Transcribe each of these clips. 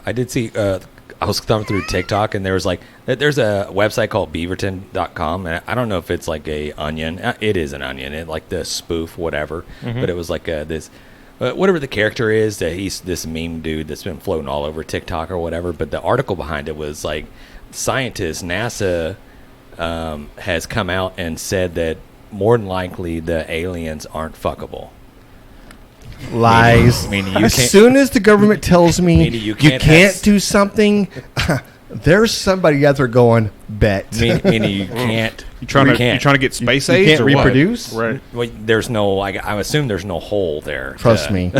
I did see. I was thumbing through TikTok, and there's a website called Beaverton.com, and I don't know if it's like a onion. It is an onion, like the spoof, whatever. But it was like this, whatever the character is, that he's this meme dude that's been floating all over TikTok or whatever. But the article behind it was like, scientists, NASA has come out and said that more than likely the aliens aren't fuckable. Lies. Meaning as soon as the government tells me you can't do something, there's somebody out there going, bet. Meaning you can't. You trying to get space you age can't or reproduce? What? Right. Well, there's no. I assume there's no hole there. Trust me,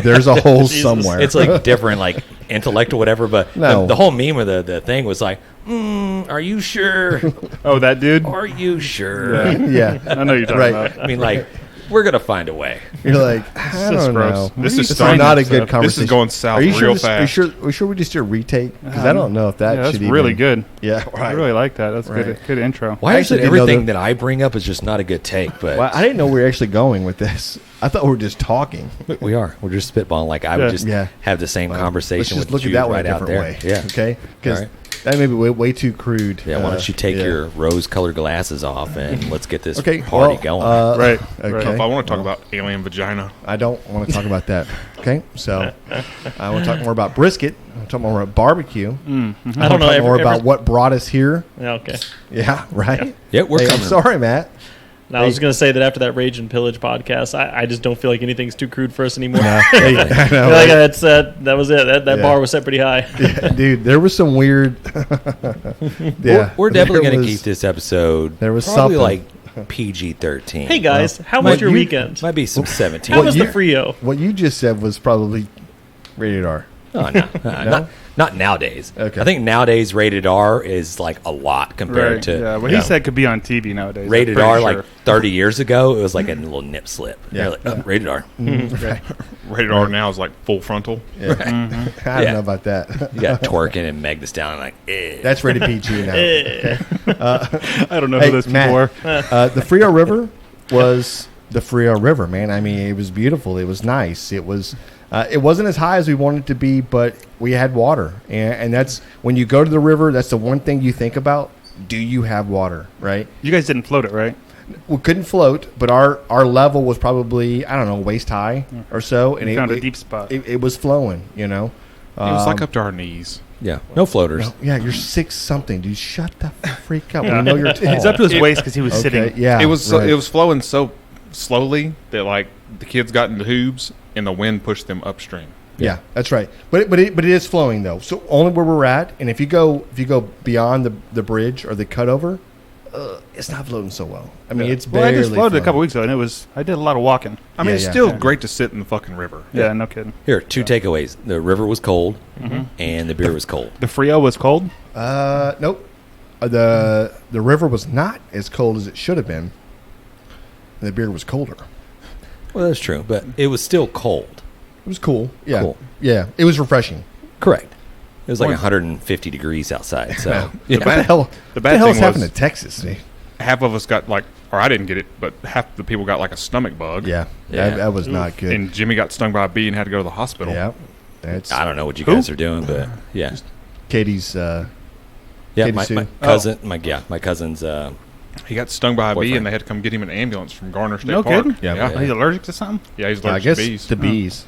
there's a hole somewhere. It's like different, like intellect or whatever. But no. the whole meme of the thing was like, are you sure? Oh, that dude. Are you sure? Yeah. I know you're talking about. I mean, like, we're gonna find a way. You're like, I don't know. This is not a good conversation. This is going south real fast. Are you sure we just do a retake? Because I don't know if that that's should really good. Yeah, right. I really like that. That's good intro. Why is it everything that I bring up is just not a good take? But I didn't know we were actually going with this. I thought we were just talking. We are. We're just spitballing. Like I would just have the same conversation with look you at that right one a out different there. way. Yeah. Okay. Because that may be way too crude. Yeah. Why don't you take your rose-colored glasses off and let's get this party going? Right. Okay. If I want to talk about alien vagina, I don't want to talk about that. Okay. So I want to talk more about brisket. I want to talk more about barbecue. Mm-hmm. I don't know. More about what brought us here. Yeah, okay. Yeah. Right. Yeah. We're coming. I'm sorry, Matt. Now, I was going to say that after that Rage and Pillage podcast, I just don't feel like anything's too crude for us anymore. I know, that was it. That bar was set pretty high. Yeah, dude, there was some weird. We're definitely going to keep this episode. There was probably something like PG-13. Hey guys, how was your weekend? Might be some 17. How was the Frio? What you just said was probably rated R. Oh, no. Not nowadays. Okay. I think nowadays rated R is like a lot compared to. Yeah, what he said could be on TV nowadays. Rated R, like 30 years ago, it was like a little nip slip. Yeah. Like, rated R. Mm-hmm. Right. Rated R now is like full frontal. Yeah. Right. Mm-hmm. I don't know about that. You got twerking and Meg Thee Stallion like, That's rated PG now. Okay. I don't know who those people are. The Frio River was the Frio River, man. I mean, it was beautiful. It was nice. It was. It wasn't as high as we wanted it to be, but we had water. And that's when you go to the river, that's the one thing you think about. Do you have water, right? You guys didn't float it, right? We couldn't float, but our level was probably, I don't know, waist high or so. And you found a deep spot. It was flowing, you know. It was like up to our knees. Yeah, no floaters. No, yeah, you're 6-something, dude. Shut the freak up. You know you're tall. It's up to his waist because he was sitting. Yeah, it was flowing so slowly that like the kids got into tubes and the wind pushed them upstream. Yeah, that's right. But it is flowing though. So only where we're at, and if you go beyond the bridge or the cutover, it's not floating so well. I mean, it's barely. I just floated floating. a couple weeks ago, and I did a lot of walking. I mean, it's still great to sit in the fucking river. Yeah, no kidding. Here, two takeaways: the river was cold, and the beer was cold. The Frio was cold. Nope. The river was not as cold as it should have been. And the beer was colder. Well, that's true, but it was still cold. It was cool. Yeah. Cool. Yeah. It was refreshing. Correct. It was like 150 degrees outside. So What the hell is happening to Texas? Half of us got like, or I didn't get it, but half the people got like a stomach bug. Yeah. That was not good. And Jimmy got stung by a bee and had to go to the hospital. Yeah. I don't know what you guys are doing, but yeah. Katie's. My cousin. My cousin's. He got stung by a bee, and they had to come get him an ambulance from Garner State Park. Kidding? Yeah. He's allergic to something? Yeah, he's allergic to bees. To bees.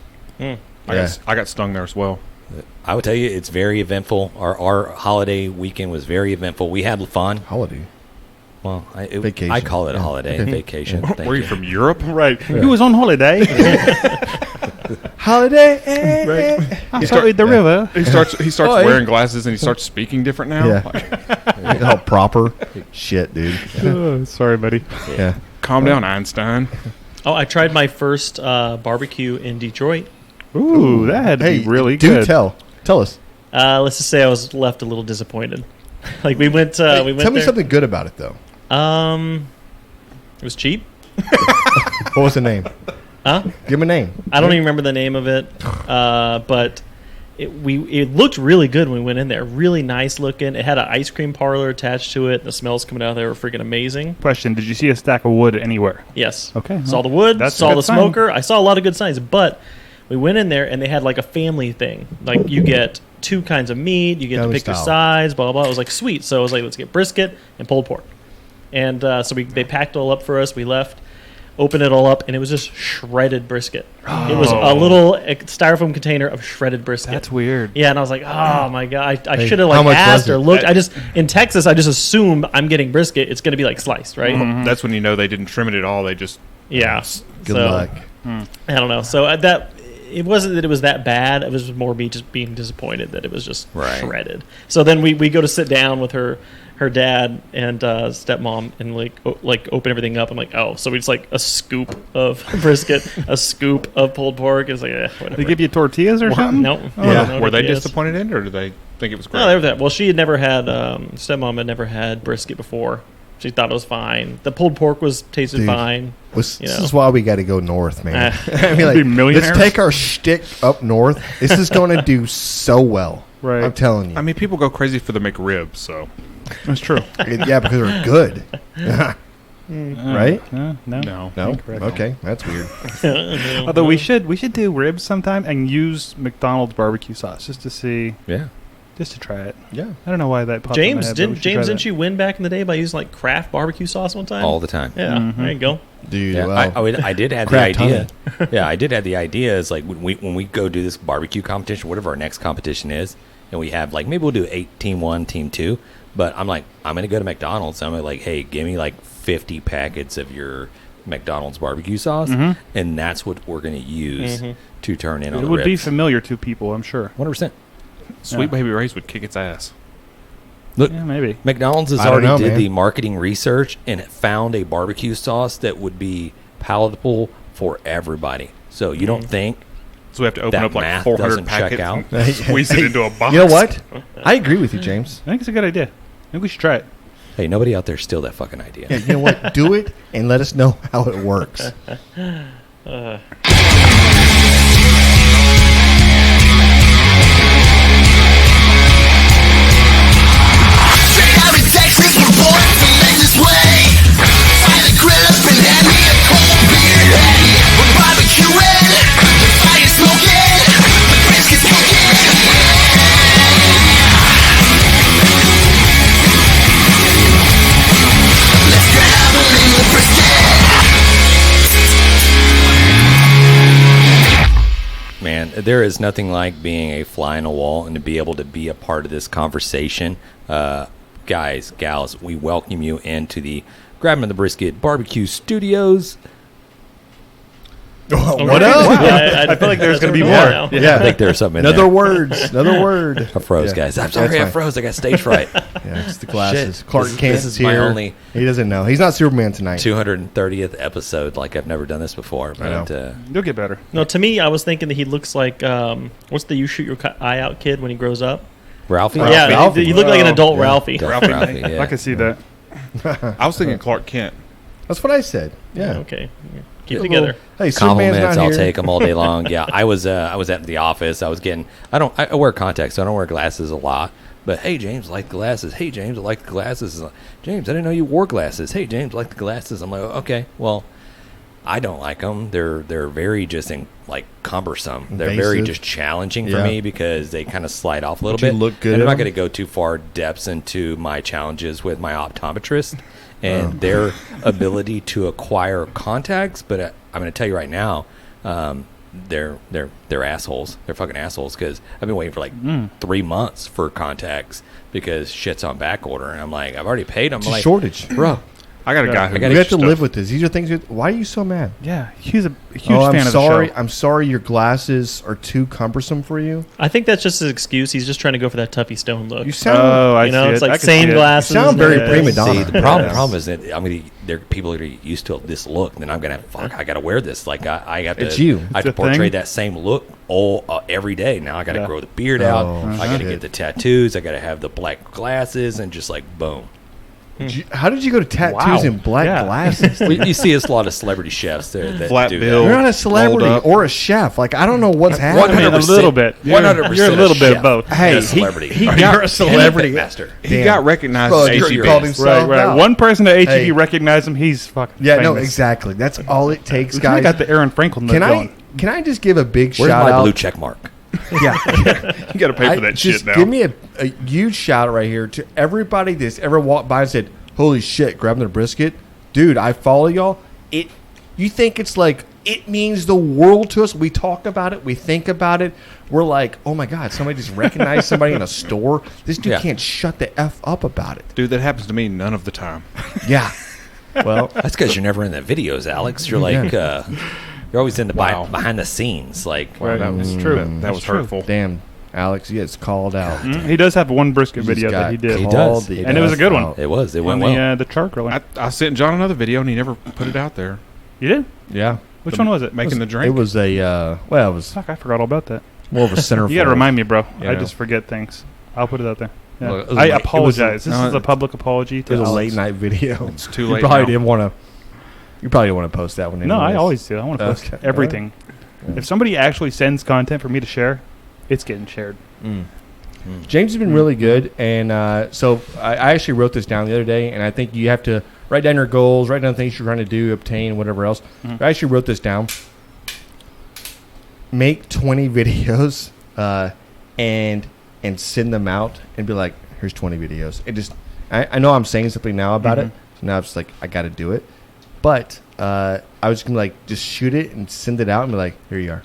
I got stung there as well. I would tell you, it's very eventful. Our holiday weekend was very eventful. We had fun. Holiday? Well, vacation. I call it a holiday. Vacation. Were you from Europe? Right. He was on holiday. Holiday. Right. He started the river. He starts wearing glasses, and he starts speaking different now. Yeah. All proper. Shit, dude. Sorry, buddy. Yeah. Calm down, Einstein. Oh, I tried my first barbecue in Detroit. Ooh, that had to be really good. Tell us. Let's just say I was left a little disappointed. Like we went. Tell me me something good about it, though. It was cheap. What was the name? Huh? Give him a name. I don't even remember the name of it. But it looked really good when we went in there. Really nice looking. It had an ice cream parlor attached to it. The smells coming out of there were freaking amazing. Question: did you see a stack of wood anywhere? Yes. Okay. Saw the wood. Saw the smoker. Sign. I saw a lot of good signs, but we went in there and they had like a family thing. Like you get 2 kinds of meat. You get Family to pick your style. sides, blah, blah, blah. It was like, sweet. So I was like, let's get brisket and pulled pork. And so they packed it all up for us. We left, opened it all up, and it was just shredded brisket. It was a little styrofoam container of shredded brisket. That's weird. Yeah, and I was like, oh my God. I Hey, should have how much asked was or it? looked. In Texas, I just assume I'm getting brisket. It's going to be like sliced, right? That's when you know they didn't trim it at all. They just Yeah. Good So, luck. I don't know. So it wasn't that it was that bad. It was more me just being disappointed that it was just Right. shredded. So then we go to sit down with her dad and stepmom and like open everything up. I'm like, oh, so it's like a scoop of brisket, a scoop of pulled pork. It's like, whatever. They give you tortillas or something? No. Yeah. No were they tortillas. disappointed in it, or did they think it was great? No, they were that. Well, she had never had stepmom had never had brisket before. She thought it was fine. The pulled pork tasted Dude. fine. This You know. is why we got to go north, man. I mean, Be like, millionaires? let's take our shtick up north. This is going to do so well. Right. I'm telling you. I mean, people go crazy for the McRib, so That's true. Yeah, because they're good. Right? No. no. No? Incorrect. Okay, that's weird. Although we should do ribs sometime and use McDonald's barbecue sauce just to see, Yeah. just to try it. Yeah. I don't know why that popped in my James head, but we should try didn't that. you win back in the day by using like Kraft barbecue sauce one time? All the time. Yeah, there you go. Dude, Yeah, well, I did have the Craft idea. Yeah, I did have the idea. Is like when we go do this barbecue competition, whatever our next competition is, and we have like maybe we'll do team 1, team 2. But I'm like, I'm gonna go to McDonald's. I'm like, hey, give me like 50 packets of your McDonald's barbecue sauce, and that's what we're gonna use to turn in on It the would be ribs. familiar to people, I'm sure. 100%. Sweet Baby Ray's would kick its ass. Look, Yeah, maybe. McDonald's has I don't already know, did man. the marketing research and it found a barbecue sauce that would be palatable for everybody. So you don't think So we have to open That up like math 400 doesn't check packets out. and squeeze it into a box. you know what? I agree with you, James. I think it's a good idea. I think we should try it. hey, nobody out there steal that fucking idea. Yeah, you know what? Do it and let us know how it works. Straight out of Texas, we're born to live this way. Fire the grill up and hand me a cold beer. Hey, we're barbecuing, the fire's smoking, the brisket's cooking. Let's travel in the brisket. Man, there is nothing like being a fly on a wall and to be able to be a part of this conversation. Guys, gals, we welcome you into the Grabbing the Brisket Barbecue Studios. What up? I feel like there's going to be more. Now. Yeah. I think there's something in Another there. word. Another word. I froze, Yeah. guys. I'm That's sorry, I fine. froze. I got stage fright. Yeah, it's the glasses. Shit. Clark This Kent's is my here. only- He doesn't know. He's not Superman tonight. 230th episode. Like, I've never done this before. But know. You'll get better. No, to me, I was thinking that he looks like what's the "you shoot your eye out" kid when he grows up? Ralphie? Yeah, Ralphie. you look like an adult Yeah. Ralphie. Ralphie, yeah. I can see that. I was thinking Clark Kent. That's what I said. Yeah. Okay, keep it Good together. little- Hey, Superman's Compliments, not I'll here. take them all day long. Yeah, I was at the office. I was getting. I wear contacts, so I don't wear glasses a lot. But hey, James, I like the glasses. Hey, James, I like the glasses. James, I didn't know you wore glasses. Hey, James, I like the glasses. I'm like, okay, well, I don't like them. They're very just cumbersome. They're very Invasive. just challenging for Yeah. me because they kind of slide off a little But you bit. look good And in I'm not them? going to go too far depths into my challenges with my optometrist and their ability to acquire contacts. But I'm going to tell you right now, they're assholes. They're fucking assholes because I've been waiting for 3 months for contacts because shit's on back order, and I'm like, I've already paid them. It's I'm a like, shortage. bro. I got a guy who I gotta You makes have to stuff. live with this. These are things. Why are you so mad? Yeah, he's a huge Oh, fan I'm of sorry. the show. I'm sorry. Your glasses are too cumbersome for you. I think that's just his excuse. He's just trying to go for that Tuffy Stone look. You sound. Oh, I You know, see it's it. I like can see same it. glasses. You sound very and- prima donna. See, the problem is that people are used to this look. Then I'm gonna I gotta wear this. Like I have to. It's you. I have to It's a portray thing. that same look every day. Now I gotta Yeah. grow the beard out. Oh, I gotta shit. get the tattoos. I gotta have the black glasses and just boom. How did you go to tattoos Wow. and black Yeah. glasses? You see a lot of celebrity chefs there that Flat do bill. that. You're not a celebrity Rolled up. or a chef. Like I don't know what's I happening. mean, a 100%. little bit. You're- 100% You're a little bit chef. of both. Hey, You're a celebrity. He You're got a celebrity. master. He Damn. got recognized Well, as he HEB. called himself Right, right. out. One person at HEB Hey. recognized him. He's fucking Yeah, no, famous. exactly. That's all it takes, We kinda guys. got the Aaron Franklin look Can going. Can I just give a big Where's shout my out? blue check mark? Yeah. You got to pay for that just shit now. give me a huge shout out right here to everybody that's ever walked by and said, "Holy shit, grabbing the brisket." Dude, I follow y'all. You think it's like, it means the world to us. We talk about it. We think about it. We're like, oh my God, somebody just recognized somebody in a store. This dude can't shut the F up about it. Dude, that happens to me none of the time. Yeah. Well, That's because you're never in the videos, Alex. You're like, you're always in the behind the scenes. Like, Right. That was true. That That's was true. hurtful. damn, Alex gets called out. He does have one brisket Just video that he got did. He called does. the And it was a good F one. out. it was. It On went well. the char grilling. I sent John another video and he never put it out there. You did? Yeah. Which one was it? Making the drink. It was a, it was Fuck, I forgot all about that. more of a centerfold. You got to remind me, bro. You I know. just forget things. I'll put it out there. Yeah. Well, it was I late- it was apologize. a- This no, is a public apology It to was a Alex. late night video. It's too You late probably now. didn't want to. You probably didn't want to post that one. No, I anyways. always do. I want to post Okay. everything. Yeah. If somebody actually sends content for me to share, it's getting shared. James has been really good, and so I actually wrote this down the other day, and I think you have to write down your goals, write down things you're trying to do, obtain, whatever else. I actually wrote this down. Make 20 videos and send them out and be like, here's 20 videos. It just I know I'm saying something now about it, so now it's like I got to do it. But I was gonna like just shoot it and send it out and be like, here you are.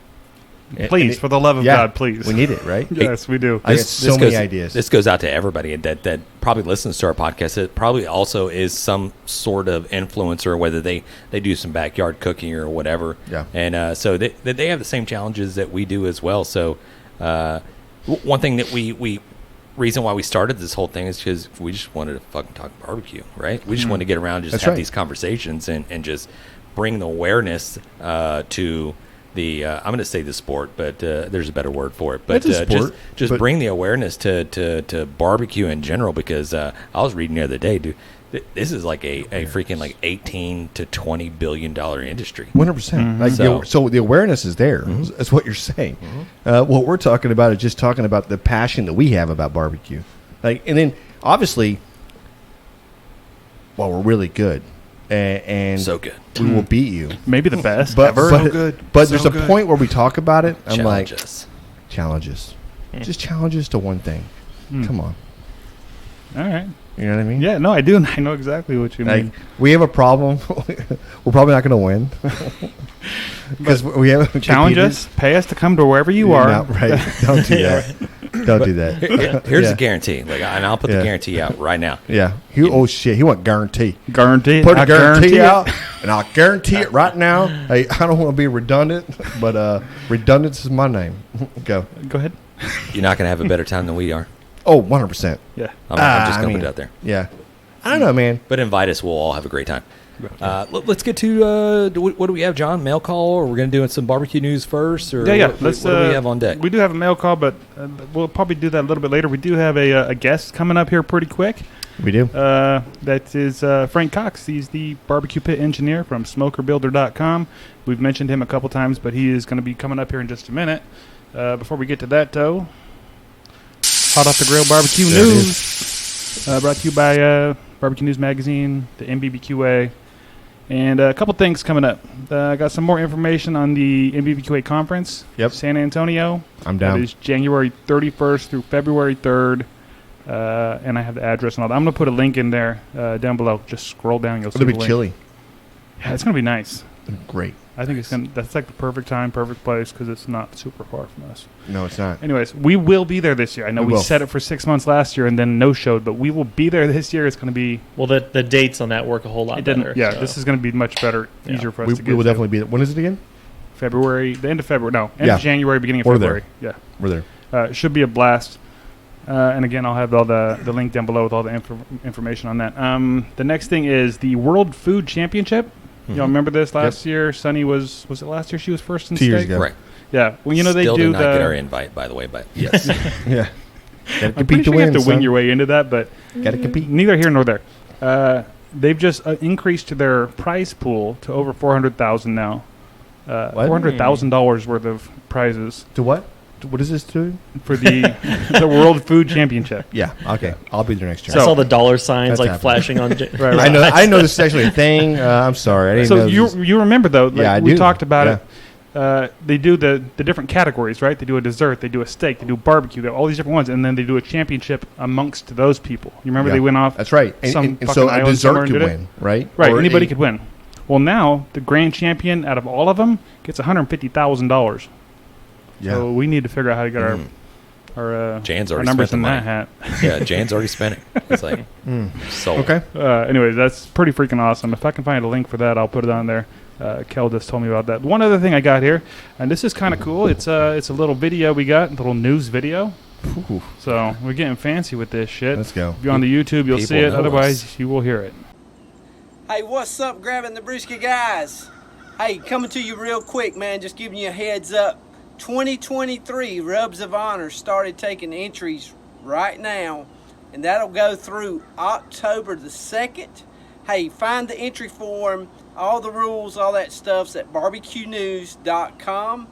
And Please, it- for the love of yeah, God, please. we need it, right? Yes, we do. I got so many goes, ideas. This goes out to everybody that probably listens to our podcast. It probably also is some sort of influencer, whether they do some backyard cooking or whatever. Yeah. And so they have the same challenges that we do as well. So one thing that we reason why we started this whole thing is because we just wanted to fucking talk barbecue, right? We just wanted to get around and just That's have right. these conversations and just bring the awareness to the I'm going to say the sport, but there's a better word for it. But It's a sport, just but- bring the awareness to barbecue in general, because I was reading the other day, dude. This is like a freaking like $18 to $20 billion industry. 100%. Like so the awareness is there. That's what you're saying. What we're talking about is just talking about the passion that we have about barbecue. Like, and then obviously, well, we're really good, and So good. we will beat you. Maybe the best But ever. but, good. but So there's a good. point where we talk about it. I'm Challenge like, us. challenges, just challenges to one thing. Come on, All right. you know what I mean? Yeah, no, I do. I know exactly what you Like, mean. we have a problem. We're probably not going to win because we have Challenge competed. us. Pay us to come to wherever you are. No, right? Don't do that. Don't do that. Here's Yeah. a guarantee. Like, and I'll put Yeah. the guarantee out right now. Yeah. Oh shit. He want guarantee. Guarantee. Put I a guarantee it. out, and I'll guarantee it right now. Hey, I don't want to be redundant, but redundance is my name. Go. Go ahead. You're not going to have a better time than we are. Oh, 100%. Yeah. I'm just I going to mean, put it out there. Yeah. I don't know, man. But invite us. We'll all have a great time. Let's get to what do we have, John? Mail call, or we're going to do some barbecue news first? Or Yeah. What, Let's. what do we have on deck? We do have a mail call, but we'll probably do that a little bit later. We do have a guest coming up here pretty quick. We do. That is Frank Cox. He's the barbecue pit engineer from smokerbuilder.com. We've mentioned him a couple times, but he is going to be coming up here in just a minute. Before we get to that, though, hot off the grill barbecue There it news. Brought to you by Barbecue News Magazine, the NBBQA, and a couple things coming up. I got some more information on the NBBQA Conference. Yep. San Antonio. I'm That down. is January 31st through February 3rd. And I have the address and all that. I'm going to put a link in there down below. Just scroll down. You'll see It'll the be link. chilly. Yeah, it's going to be nice. Great. I think that's like the perfect time, perfect place, because it's not super far from us. No, it's not. Anyways, we will be there this year. I know We we will. set it for 6 months last year and then no showed, but we will be there this year. It's going to be. Well, the dates on that work a whole lot It didn't. better. Yeah, so. this is going to be much better, Yeah. easier for us We to get. will to. definitely be there. When is it again? February, the end of February. No, end Yeah. of January, beginning of We're there. February. Yeah. We're there. It should be a blast. And again, I'll have all the link down below with all the information on that. The next thing is the World Food Championship. Y'all remember this last year? Sunny was it last year? She was first in 2 years state? ago. Right. Yeah. Well, you know they Still do did not get our the. invite, by the way, but yes. Yeah. Got to I'm compete pretty to sure you win. have to win son. your way into that, but Got to compete. neither here nor there. They've just increased their prize pool to over $400,000 now. $400,000 worth of prizes To what? What is this to? for the the World Food Championship. Yeah. Okay. I'll be there next year. I saw the dollar signs That's like happening. flashing on. Right. I know this is actually a thing. I'm sorry. I didn't So know. you remember though? Like Yeah, I we do. talked about Yeah. it. they do the different categories, right? They do a dessert, they do a steak, they do barbecue, they have all these different ones, and then they do a championship amongst those people. You remember they went off? That's right. And so a dessert could win, right? Right, Or anybody could win. Well, now the grand champion out of all of them gets $150,000. Yeah. So we need to figure out how to get our Jan's our already numbers spent in the that money. hat. Yeah, Jan's already spent it. It's like, sold. Okay. Anyways, that's pretty freaking awesome. If I can find a link for that, I'll put it on there. Kel just told me about that. One other thing I got here, and this is kind of cool. It's a little video we got, a little news video. Ooh, So we're getting fancy with this shit. let's go. If you're on the YouTube, you'll People see it. know Otherwise, us. you will hear it. Hey, what's up, Grabbing the Brewski guys? Hey, coming to you real quick, man. Just giving you a heads up. 2023 Rubs of Honor started taking entries right now, and that'll go through October the 2nd. Hey, find the entry form, all the rules, all that stuff's at BBQnews.com.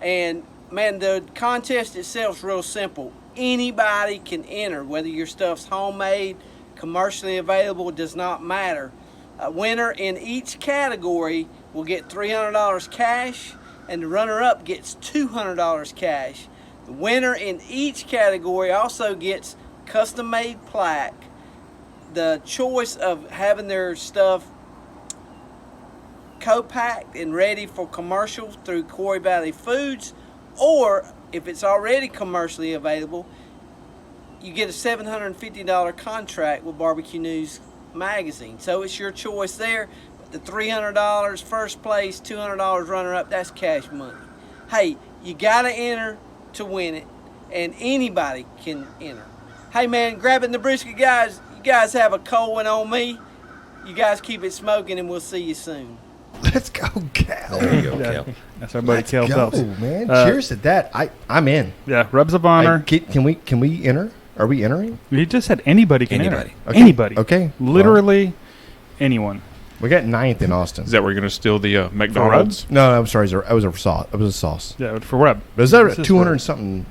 And man, the contest itself's real simple. Anybody can enter, whether your stuff's homemade, commercially available, does not matter. A winner in each category will get $300 cash, and the runner-up gets $200 cash. The winner in each category also gets custom-made plaque, the choice of having their stuff co-packed and ready for commercial through Quarry Valley Foods, or if it's already commercially available, you get a $750 contract with Barbecue News magazine. So it's your choice there. But the $300 first place, $200 runner-up, that's cash money. Hey, you got to enter to win it, and anybody can enter. Hey, man, Grabbing the Brewski guys, you guys have a cold one on me. You guys keep it smoking, and we'll see you soon. Let's go, Cal. There you go, Yeah. Kel. That's our buddy Let's Kel go, Phelps. man. Cheers to that. I'm in. Yeah, Rubs of Honor. Can we enter? Are we entering? We just said anybody can Anybody. enter. Okay. Anybody. Okay. Literally anyone. We got 9th in Austin. Is that where you're going to steal the McDonald's? No, I'm sorry. It was a sauce. It was a sauce. Yeah, for Rub. But is that This is 200 for- something?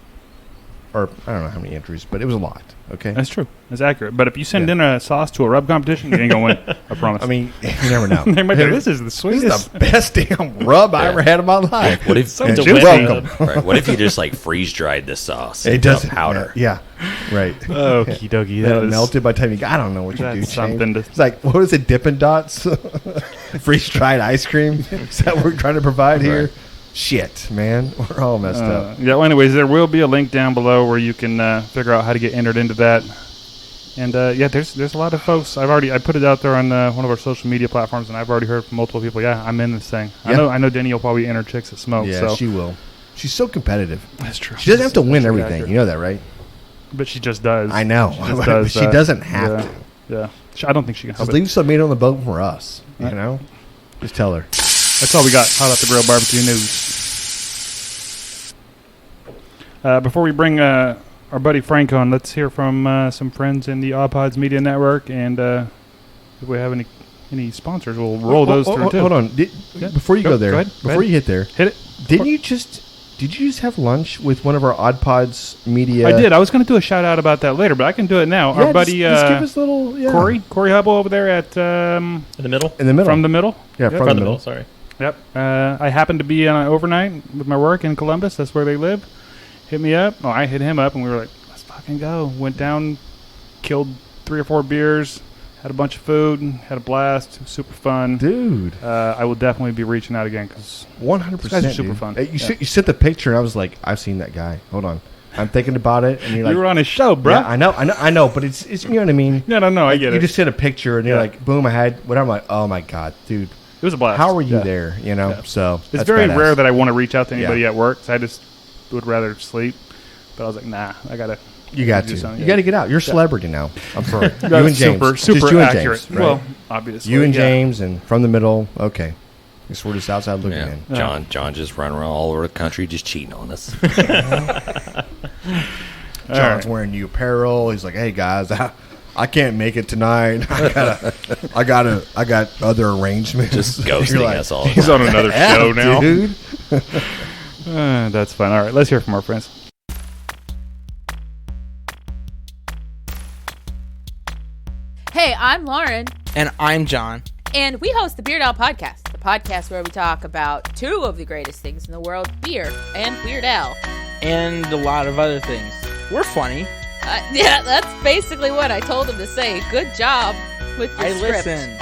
Or I don't know how many entries, but it was a lot. Okay. That's true. That's accurate. But if you send Yeah. in a sauce to a Rub competition, you ain't going to win. I promise. I mean, you never know. they might be, this is the This sweetest. is the best damn rub I Yeah. ever had in my life. What if Something to You're win, welcome. right, what if you just like freeze dried the sauce? It into a doesn't powder. Yeah. Right. Okie dokie. That That was melted by the time you. I don't know what you do. That's James. something to- It's like, what was it? Dippin' Dots, freeze dried ice cream. Is that what we're trying to provide here? Right. Shit, man, we're all messed up. Yeah. Well, anyways, there will be a link down below where you can figure out how to get entered into that. And yeah, there's a lot of folks. I put it out there on one of our social media platforms, and I've already heard from multiple people. Yeah, I'm in this thing. Yeah. I know Denny will probably enter chicks at Smoke. Yeah, so. she will. She's so competitive. That's true. She doesn't have to win everything. accurate. You know that, right? But she just does. I know. She just But does she that. doesn't have Yeah. to. Yeah. I don't think she can help Just it. leave some meat on the bone for us. You Right. know, just tell her. That's all we got. Hot off the grill barbecue news. Before we bring our buddy Frank on, let's hear from some friends in the Oddpods Media Network, and if we have any sponsors, we'll roll those through too. Hold on. Yeah. Before you go there, ahead. before you hit there, Hit it. did you just have lunch with one of our Oddpods media? I did. I was going to do a shout out about that later, but I can do it now. Yeah, Our buddy just give us a little Corey Hubble over there at In the middle? in the middle. From the Middle. yeah, Yep. from the middle. Sorry. Yep. I happened to be on an overnight with my work in Columbus. That's where they live. Hit me up. Oh, I hit him up, and we were like, let's fucking go. Went down, killed 3 or 4 beers, had a bunch of food, had a blast. It was super fun. Dude, I will definitely be reaching out again because 100%. These guys are super dude. fun. You, Yeah. you sent the picture, and I was like, I've seen that guy. Hold on, I'm thinking about it, and you're like, you were on his show, bro. yeah, I know, but it's you know what I mean. No, I Like, get you it. just sent a picture, and you're Yeah. like, boom, I had. What I'm like, oh my god, dude, it was a blast. how were you Yeah. there? You know, Yeah. so It's that's very badass. rare that I want to reach out to anybody Yeah. at work. So I just would rather sleep. But I was like, nah, I gotta. You got do to. something, You yeah. got to get out. You're a celebrity now. I'm sorry. you That's and James. super Just you and accurate. James, right? Well, obviously, you and yeah. James and from the middle. Okay. Guess we're just outside looking Yeah. in. John just running around all over the country just cheating on us. John's wearing new apparel. He's like, "Hey guys, I can't make it tonight. I got other arrangements." Just You're ghosting like, us all the He's time. on another "Yeah, show now. dude." That's fun. All right, let's hear from our friends. Hey, I'm Lauren, And I'm John. and we host the Beard Out Podcast, the podcast where we talk about two of the greatest things in the world, beer and Weird Al. And a lot of other things. We're funny. Yeah, that's basically what I told him to say. Good job with your script. Listen.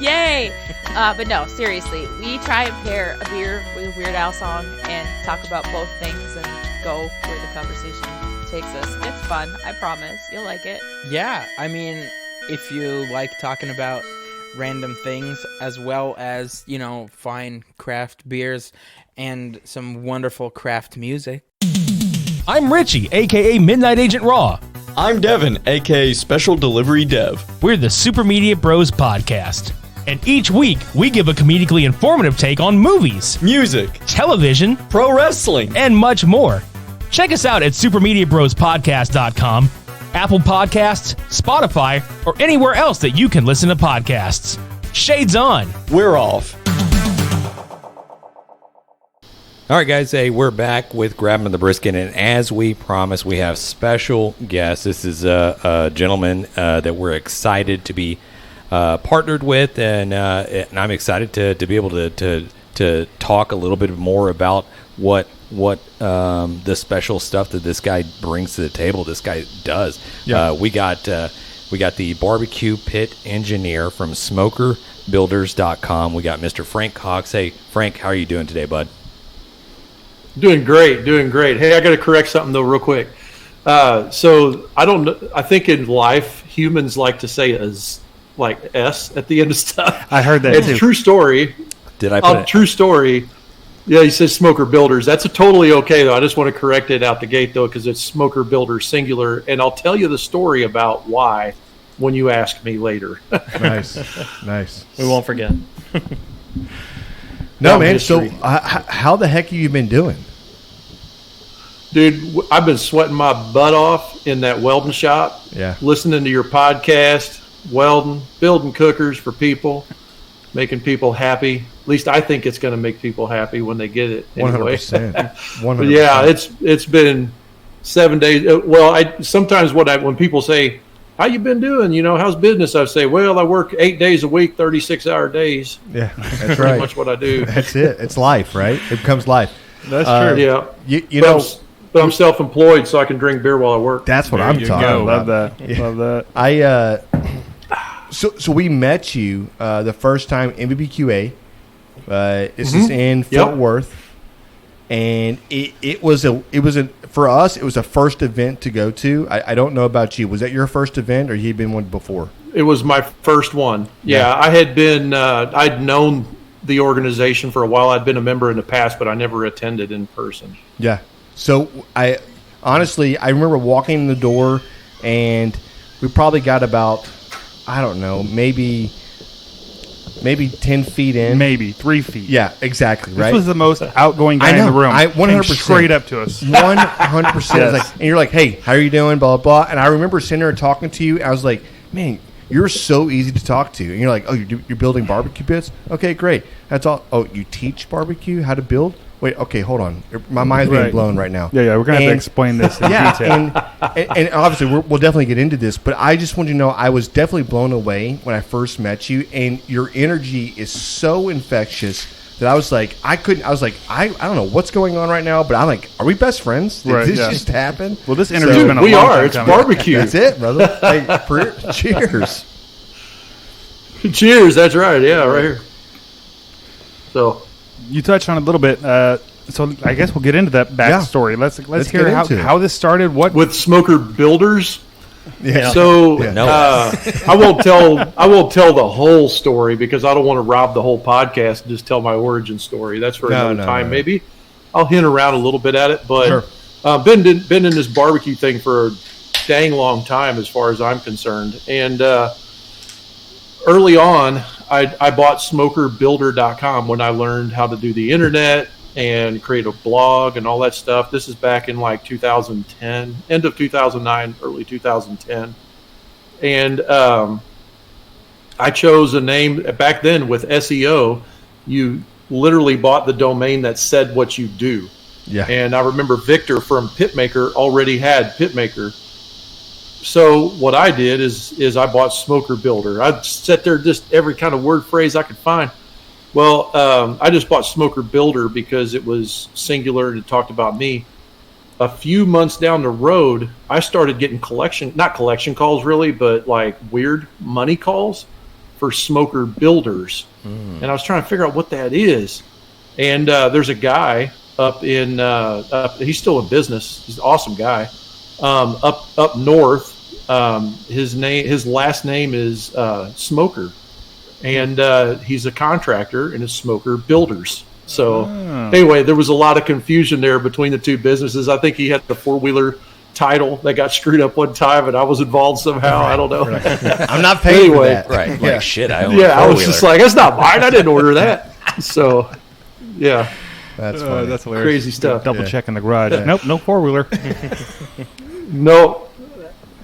Yay! But no, seriously, we try and pair a beer with a Weird Al song and talk about both things and go where the conversation takes us. It's fun, I promise. You'll like it. Yeah, I mean, if you like talking about random things as well as, you know, fine craft beers and some wonderful craft music. I'm Richie, aka Midnight Agent Raw. I'm Devin, aka Special Delivery Dev. We're the Super Media Bros podcast. And each week, we give a comedically informative take on movies, music, television, pro wrestling, and much more. Check us out at supermediabrospodcast.com, Apple Podcasts, Spotify, or anywhere else that you can listen to podcasts. Shades on. We're off. All right, guys. Hey, we're back with Grabbing the Brisket, and as we promised, we have special guests. This is a gentleman that we're excited to be partnered with, and I'm excited to be able to talk a little bit more about what the special stuff that this guy brings to the table. This guy does. Yeah. We got the barbecue pit engineer from SmokerBuilders.com. We got Mr. Frank Cox. Hey, Frank, how are you doing today, bud? Doing great. Hey, I got to correct something though, real quick. So I don't know. I think in life, humans like to say "as" like S at the end of stuff. I heard that. It's too. a true story. Did I put it? True story. Yeah, he says Smoker Builders. That's a totally okay though. I just want to correct it out the gate though, because it's Smoker Builders singular, and I'll tell you the story about why when you ask me later. Nice. We won't forget. No, man. History. So, how the heck have you been doing? Dude, I've been sweating my butt off in that welding shop. Yeah. Listening to your podcast, welding, building cookers for people, making people happy. At least I think it's going to make people happy when they get it. Anyway. 100%. But yeah, it's been 7 days. Well, sometimes when people say, "How you been doing? You know, how's business?" I say, "Well, I work 8 days a week, 36-hour days." Yeah, that's Pretty right. much what I do. That's it. It's life, right? It becomes life. That's true. Yeah. You But know, but I'm self-employed, so I can drink beer while I work. that's what There I'm you talking go. about. Love that. Yeah. Love that. So we met you the first time NBBQA. This is in Yep. Fort Worth, and it was for us. It was a first event to go to. I don't know about you. Was that your first event, or you had been one before? It was my first one. Yeah. Yeah, I had been. I'd known the organization for a while. I'd been a member in the past, but I never attended in person. Yeah. So I remember walking in the door, and we probably got about, I don't know, maybe 10 feet in. Maybe 3 feet. Yeah, exactly. This Right. was the most outgoing I guy in know. the room. 100%. Came straight up to us. 100%. Yes. Like, and you're like, "Hey, how are you doing?" Blah, blah, blah. And I remember sitting there talking to you. I was like, "Man, you're so easy to talk to." And you're like, "Oh, you're building barbecue pits? Okay, great. That's all. Oh, you teach barbecue, how to build? Wait, okay, hold on. My mind's being Right. blown right now." Yeah, we're going to have to And- explain this in Yeah, detail. and obviously we'll definitely get into this, but I just want you to know I was definitely blown away when I first met you, and your energy is so infectious that I was like, I don't know what's going on right now, but I'm like, are we best friends? Did Right, this yeah. just happen? Well, this interview's Dude, been a we long are. time It's coming. barbecue. That's it, brother. Hey, cheers. Cheers. That's right. Yeah, right here. So You touched on it a little bit. So I guess we'll get into that backstory. Let's hear get into it. how this started. What with Smoker Builders. Yeah. So No. I won't tell the whole story because I don't want to rob the whole podcast and just tell my origin story. That's for another time. No. Maybe I'll hint around a little bit at it, but Sure. been in this barbecue thing for a dang long time as far as I'm concerned. And early on, I bought SmokerBuilder.com when I learned how to do the internet and create a blog and all that stuff. This is back in like 2010, end of 2009, early 2010. And I chose a name back then with SEO. You literally bought the domain that said what you do. Yeah. And I remember Victor from Pitmaker already had Pitmaker. So what I did is I bought Smoker Builder. I'd sit there just every kind of word phrase I could find. Well, I just bought Smoker Builder because it was singular and it talked about me. A few months down the road, I started getting not collection calls really, but like weird money calls for Smoker Builders. And I was trying to figure out what that is. And there's a guy up in, he's still in business. He's an awesome guy. Up north, his last name is Smoker. And he's a contractor and it's Smoker Builders. So anyway, there was a lot of confusion there between the two businesses. I think he had the 4-wheeler title that got screwed up one time, and I was involved somehow. I don't know. I'm not paying for that. Right. Yeah. Like, shit, I own a I was 4-wheeler. just like, that's not mine. I didn't order that. So, yeah. That's funny. That's hilarious. Crazy stuff. Double check in the garage. Nope, no 4-wheeler. No,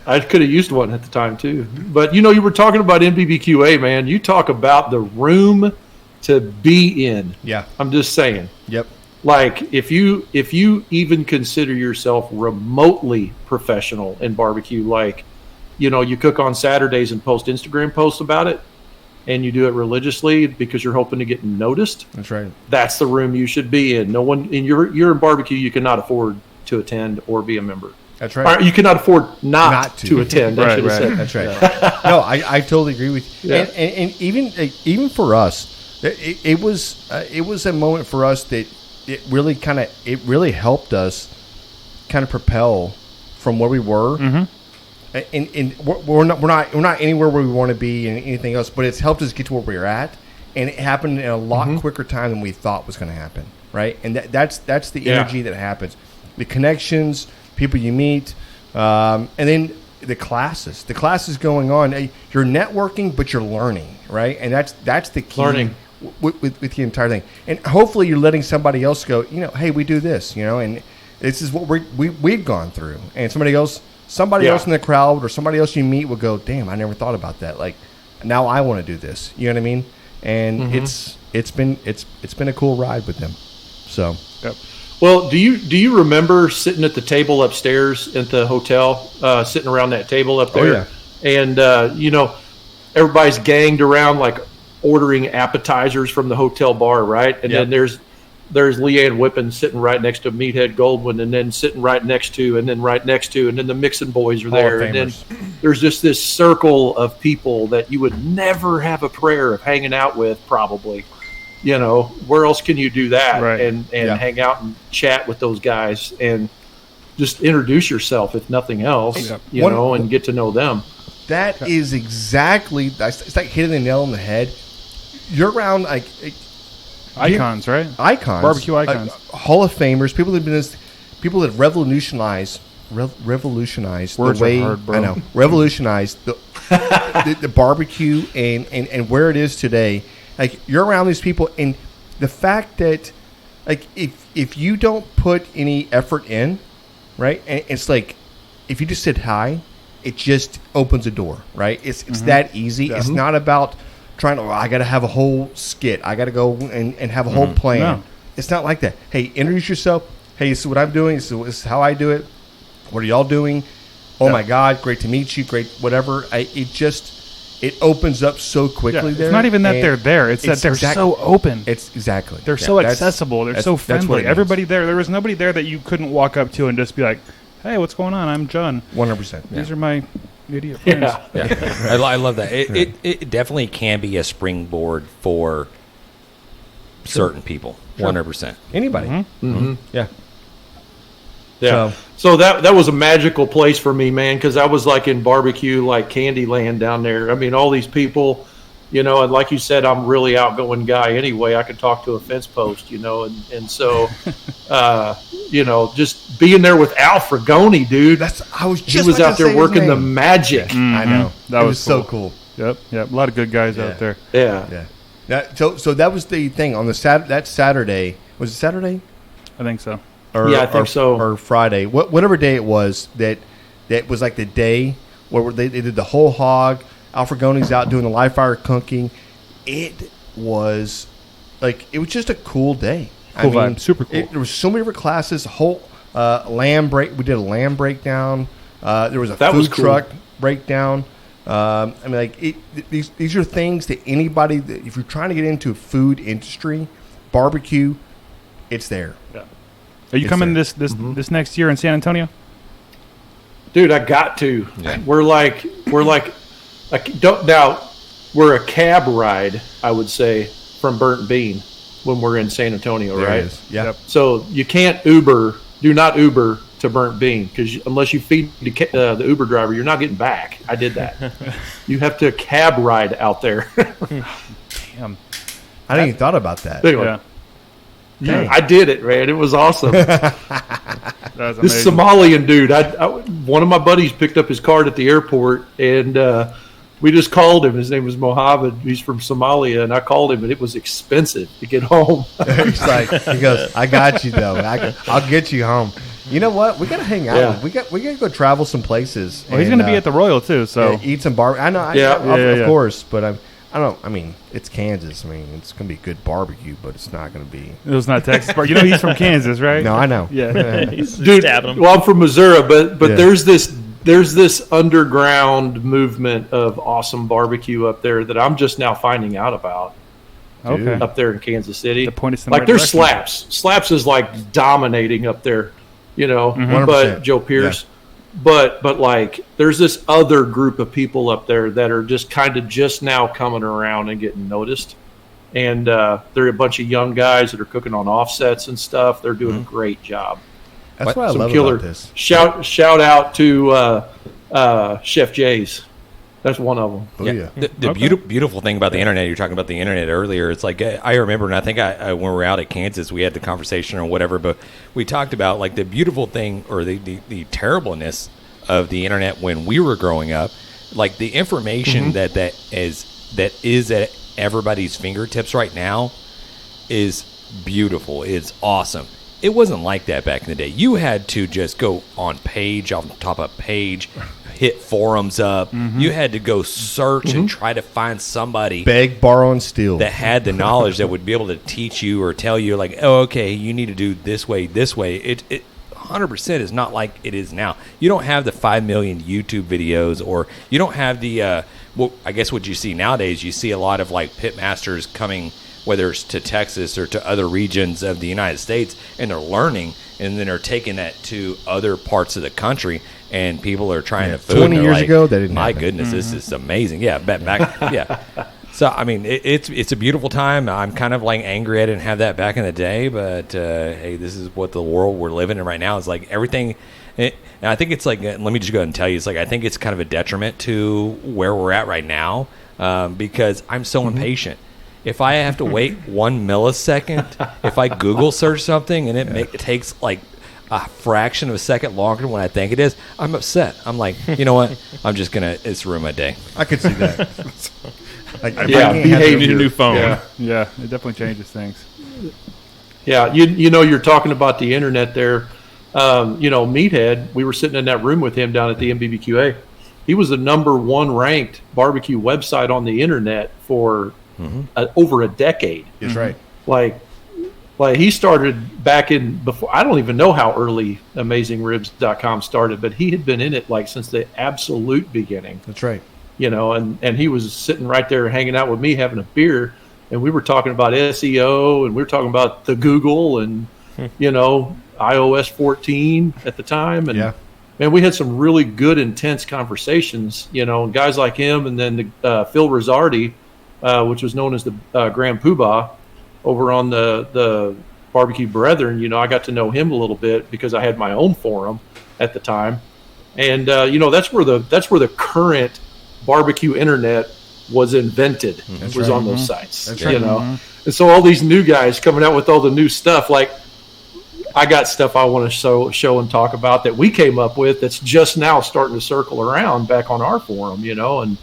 I could have used one at the time too. But you were talking about NBBQA, man. You talk about the room to be in. Yeah. I'm just saying. Yep. Like if you even consider yourself remotely professional in barbecue, like you cook on Saturdays and post Instagram posts about it, and you do it religiously because you're hoping to get noticed. That's right. That's the room you should be in. No one in you're in barbecue, you cannot afford to attend or be a member. That's right. Or you cannot afford not to attend. I should have said. That's right. No, I totally agree with you. Yeah. And even for us, it was a moment for us that it really helped us kind of propel from where we were. And we're not anywhere where we want to be and anything else, but it's helped us get to where we're at, and it happened in a lot quicker time than we thought was going to happen, right? And that's the energy that happens, the connections, people you meet, and then the classes going on. You're networking, but you're learning, right? And that's the key. Learning. With the entire thing, and hopefully you're letting somebody else go. Hey, we do this, and this is what we've gone through, and somebody else in the crowd or somebody else you meet will go, damn, I never thought about that. Like, now I want to do this. You know what I mean? And it's been a cool ride with them. So, Yep. Well, do you remember sitting at the table upstairs at the hotel, sitting around that table up there, and everybody's ganged around like ordering appetizers from the hotel bar, right? And then there's Leanne Whippen sitting right next to Meathead Goldwyn, and then sitting right next to, and then the Mixon boys are there, and then there's just this circle of people that you would never have a prayer of hanging out with, probably. Where else can you do that and hang out and chat with those guys and just introduce yourself, if nothing else, and get to know them. That is exactly. It's like hitting the nail on the head. You're around like icons, right? Icons, barbecue icons, Hall of Famers, people that revolutionized Words the way. are hard, bro. I know, revolutionized the barbecue and where it is today. Like, you're around these people, and the fact that, like, if you don't put any effort in, right? And it's like, if you just said hi, it just opens a door, right? It's that easy. Yeah. It's not about trying to, I got to have a whole skit. I got to go and have a whole plan. No. It's not like that. Hey, introduce yourself. Hey, this is what I'm doing. This is how I do it. What are y'all doing? Oh, my God, great to meet you. Great, whatever. It opens up so quickly there. It's not even that they're there. It's that they're so open. It's exactly. They're so accessible. They're so friendly. Everybody there. There was nobody there that you couldn't walk up to and just be like, hey, what's going on? I'm John. 100%. These are my idiot friends. I love that. It definitely can be a springboard for certain people. 100%. Anybody. Yeah. Yeah. So that was a magical place for me, man, because I was like in barbecue, like Candyland down there. I mean, all these people, and like you said, I'm a really outgoing guy anyway. I could talk to a fence post, and so, just being there with Al Fragoni, dude. He was out there working the magic. Mm-hmm. I know. That was so cool. Yep. A lot of good guys out there. Yeah. So that was the thing on that Saturday. Was it Saturday? I think so. I think so. Or Friday, whatever day it was, that was like the day where they did the whole hog. Al Fragoni's out doing the live fire cooking. It was just a cool day. Cool vibe, super cool. There was so many different classes. Whole lamb break. We did a lamb breakdown. There was a food truck breakdown. I mean, like these are things that anybody that if you're trying to get into a food industry, barbecue, it's there. Yeah. Are you coming this next year in San Antonio? Dude, I got to. Yeah. We're like we're a cab ride, I would say, from Burnt Bean when we're in San Antonio, There right? it is. Yeah. So you can't Uber. Do not Uber to Burnt Bean because unless you feed the Uber driver, you're not getting back. I did that. You have to cab ride out there. Damn. I didn't even thought about that. Anyway, Yeah. I did it, man. It was awesome. That's This amazing. Somalian dude, one of my buddies picked up his card at the airport, and we just called him. His name was Mohammed. He's from Somalia, and I called him, and it was expensive to get home. He's like, he goes, I got you though. I'll get you home. You know what? We gotta hang out. Yeah. We gotta go travel some places. Well, he's going to be at the Royal, too, so. eat some bar. I know. Of course, but I don't. I mean, it's Kansas. I mean, it's gonna be good barbecue, but it's not gonna be. It was not Texas. You know he's from Kansas, right? No, I know. Yeah. He's Dude, stabbing him. well, I'm from Missouri, but Yeah. there's this underground movement of awesome barbecue up there that I'm just now finding out about. Okay. Up there in Kansas City, The point is in the like right there's direction. Slaps is like dominating up there, you know. 100%. But Joe Pierce, but like there's this other group of people up there that are just kind of just now coming around and getting noticed, and they're a bunch of young guys that are cooking on offsets and stuff. They're doing a great job. That's what I Some love killer about this. shout out to Chef Jay's. That's one of them. Oh yeah. The beautiful thing about the internet, you're talking about the internet earlier. It's like I remember, and I think when we were out at Kansas, we had the conversation or whatever, but we talked about like the beautiful thing or the terribleness of the internet when we were growing up. Like the information that is at everybody's fingertips right now is beautiful. It's awesome. It wasn't like that back in the day. You had to just go on top of page, hit forums up. You had to go search and try to find somebody Beg, borrow, and steal. that had the knowledge that would be able to teach you or tell you like, oh, okay, you need to do this way. It 100% is not like it is now. You don't have the 5 million YouTube videos, or you don't have the I guess what you see nowadays, you see a lot of like pit masters coming, whether it's to Texas or to other regions of the United States, and they're learning, and then they're taking that to other parts of the country, and people are trying to food. 20 and they're years like, ago, that didn't my happen. goodness, this is amazing. Yeah, back yeah. So I mean, it's a beautiful time. I'm kind of like angry I didn't have that back in the day, but hey, this is what the world we're living in right now. It's like everything. And I think it's like, let me just go ahead and tell you, it's like I think it's kind of a detriment to where we're at right now, because I'm so impatient. If I have to wait 1 millisecond, if I Google search something and it takes like a fraction of a second longer than what I think it is, I'm upset. I'm like, you know what? I'm just gonna ruin my day. I could see that. Like, if I Yeah, can't have You the- need a new phone. Yeah, it definitely changes things. Yeah, you know, you're talking about the internet there. You know, Meathead, we were sitting in that room with him down at the NBBQA. He was the #1 ranked barbecue website on the internet for over a decade. That's right. Like he started back in before. I don't even know how early AmazingRibs.com started, but he had been in it like since the absolute beginning. That's right. You know, and he was sitting right there hanging out with me having a beer, and we were talking about SEO, and we were talking about the Google and you know, iOS 14 at the time, and man, we had some really good intense conversations, you know, and guys like him, and then Phil Rizzardi, which was known as the Grand Poobah over on the Barbecue Brethren. You know, I got to know him a little bit because I had my own forum at the time, and you know, that's where the current barbecue internet was invented. Was on those sites. That's you right. know, and so all these new guys coming out with all the new stuff, like I got stuff I want to show and talk about that we came up with that's just now starting to circle around back on our forum, you know, and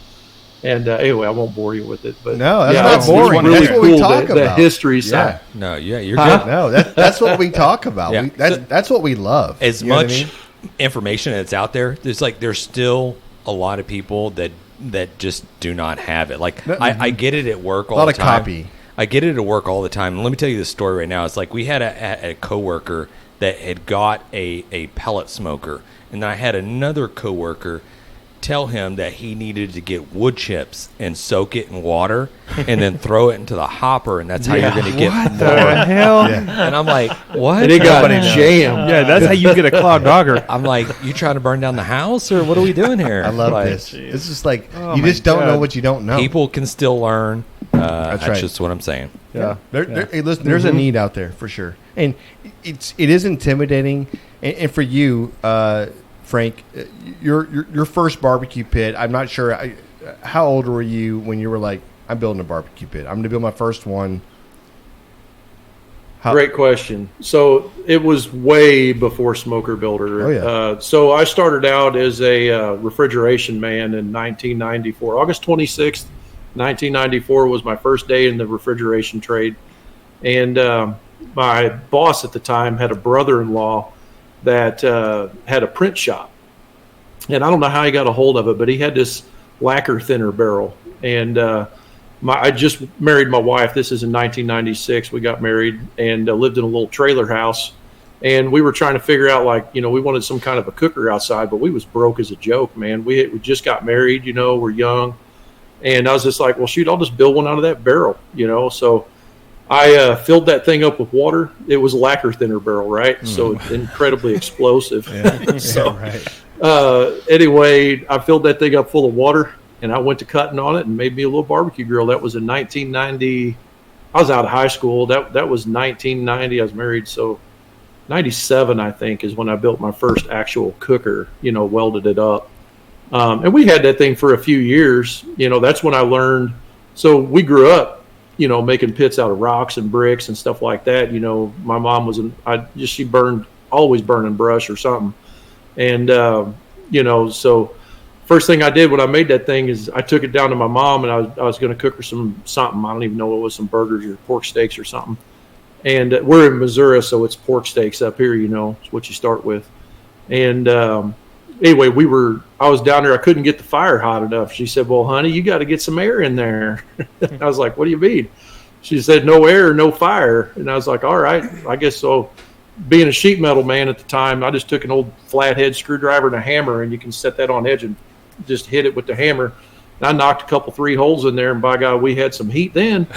anyway, I won't bore you with it, but No, that's yeah, not it's boring. really That's what we cool, talk the about. history side. No, yeah, you're Huh? good. No, that's what we talk about. Yeah. That's what we love. As You know what I much mean? information that's out there, there's still a lot of people that just do not have it. Like I get it at work all A lot the of time. copy. I get it at work all the time. And let me tell you this story right now. It's like we had a coworker that had got a pellet smoker, and then I had another coworker tell him that he needed to get wood chips and soak it in water and then throw it into the hopper, and that's how you're going to get What more. the hell? Yeah. And I'm like, what? And it got Nobody knows. jammed. Yeah, that's how you get a clogged auger. I'm like, you trying to burn down the house, or what are we doing here? I love Like, this. It's just like Oh you my just don't know God. what you don't know. People can still learn. That's right. just what I'm saying. Yeah. Hey, listen, there's a need out there for sure, and it is intimidating. And for you, Frank, your first barbecue pit. I'm not sure. How old were you when you were like, I'm building a barbecue pit. I'm going to build my first one. Great question. So it was way before Smoker Builder. Oh, yeah. So I started out as a refrigeration man in 1994. August 26th, 1994 was my first day in the refrigeration trade. And my boss at the time had a brother-in-law that had a print shop. And I don't know how he got a hold of it, but he had this lacquer thinner barrel. And I just married my wife. This is in 1996. We got married and lived in a little trailer house. And we were trying to figure out, like, you know, we wanted some kind of a cooker outside, but we was broke as a joke, man. We just got married, you know, we're young. And I was just like, well, shoot, I'll just build one out of that barrel, you know. So I filled that thing up with water. It was a lacquer thinner barrel, right? So it's incredibly explosive. So anyway, I filled that thing up full of water. And I went to cutting on it and made me a little barbecue grill. That was in 1990. I was out of high school. That was 1990. I was married, so 97, I think, is when I built my first actual cooker, you know, welded it up. And we had that thing for a few years. You know, that's when I learned. So we grew up, you know, making pits out of rocks and bricks and stuff like that. You know, my mom was, she always burning brush or something. And, you know, so first thing I did when I made that thing is I took it down to my mom, and I was going to cook her something. I don't even know what it was, some burgers or pork steaks or something. And we're in Missouri, so it's pork steaks up here, you know, it's what you start with. And anyway, I was down there. I couldn't get the fire hot enough. She said, well, honey, you got to get some air in there. I was like, what do you mean? She said, no air, no fire. And I was like, all right, I guess so. Being a sheet metal man at the time, I just took an old flathead screwdriver and a hammer, and you can set that on edge and just hit it with the hammer. And I knocked a 3 holes in there, and by God, we had some heat then.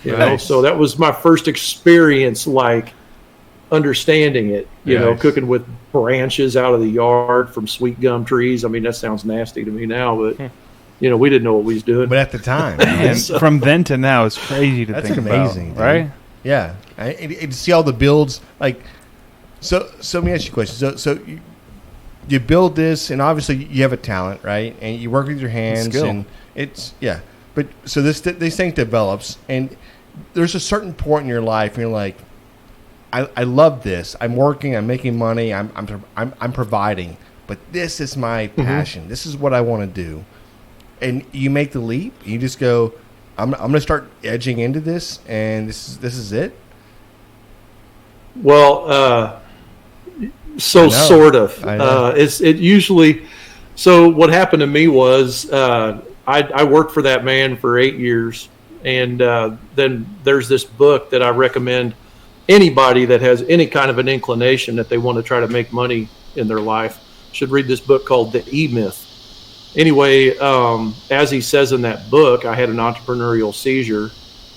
You know, so that was my first experience, like understanding it. You know, cooking with branches out of the yard from sweet gum trees. I mean, that sounds nasty to me now, but you know, we didn't know what we was doing. But at the time, And from then to now, it's crazy to think amazing, about, right? Yeah, and to see all the builds. Like, so let me ask you a question. So you build this, and obviously you have a talent, right? And you work with your hands, and it's But so this thing develops, and there's a certain point in your life, and you're like, I love this. I'm working. I'm making money. I'm providing. But this is my passion. This is what I want to do. And you make the leap. You just go, I'm going to start edging into this, and this is it. Well, sort of. It usually. So what happened to me was I worked for that man for 8 years, and then there's this book that I recommend anybody that has any kind of an inclination that they want to try to make money in their life should read this book called The E-Myth. Anyway, as he says in that book, I had an entrepreneurial seizure,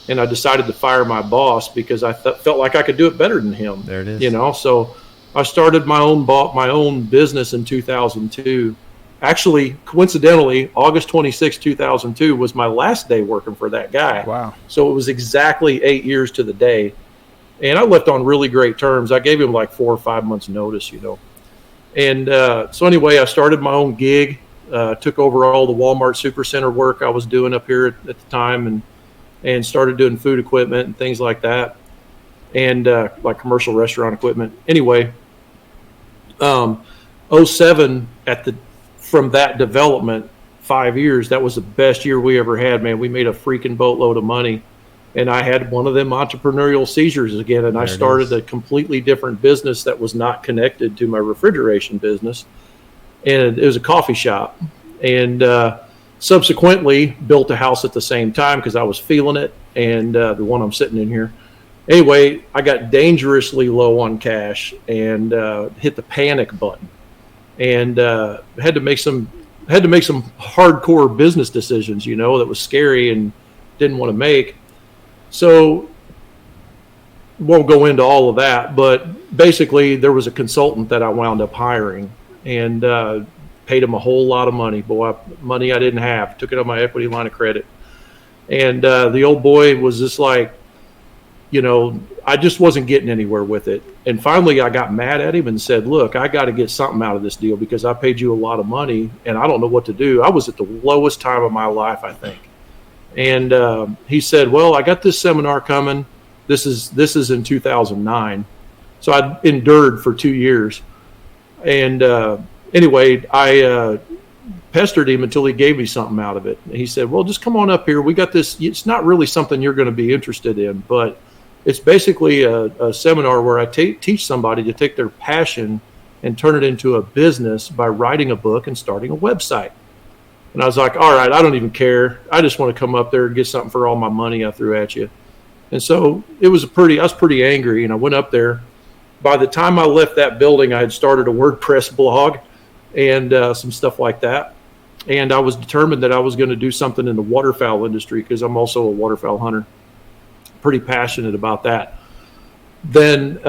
and I decided to fire my boss because I felt like I could do it better than him. There it is. You know, so I started my own business in 2002. Actually, coincidentally, August 26, 2002 was my last day working for that guy. Wow. So it was exactly 8 years to the day. And I left on really great terms. I gave him like 4 or 5 months notice, you know. And so anyway, I started my own gig, took over all the Walmart Supercenter work I was doing up here at the time, and started doing food equipment and things like that, and like commercial restaurant equipment. Anyway, 07 from that development, 5 years, that was the best year we ever had, man. We made a freaking boatload of money. And I had one of them entrepreneurial seizures again, and I started a completely different business that was not connected to my refrigeration business. And it was a coffee shop. And subsequently built a house at the same time because I was feeling it, and the one I'm sitting in here. Anyway, I got dangerously low on cash and hit the panic button. And had to make some had to make some hardcore business decisions, you know, that was scary and didn't want to make. So won't go into all of that, but basically there was a consultant that I wound up hiring and paid him a whole lot of money. Boy, money I didn't have. Took it on my equity line of credit. And the old boy was just like, you know, I just wasn't getting anywhere with it. And finally I got mad at him and said, look, I got to get something out of this deal because I paid you a lot of money and I don't know what to do. I was at the lowest time of my life, I think. And he said, well, I got this seminar coming. This is in 2009. So I endured for 2 years. And anyway, I pestered him until he gave me something out of it. And he said, well, just come on up here. We got this. It's not really something you're going to be interested in, but it's basically a seminar where I teach somebody to take their passion and turn it into a business by writing a book and starting a website. And I was like, all right, I don't even care. I just want to come up there and get something for all my money I threw at you. And so I was pretty angry, and I went up there. By the time I left that building, I had started a WordPress blog and some stuff like that. And I was determined that I was going to do something in the waterfowl industry because I'm also a waterfowl hunter. Pretty passionate about that. Then,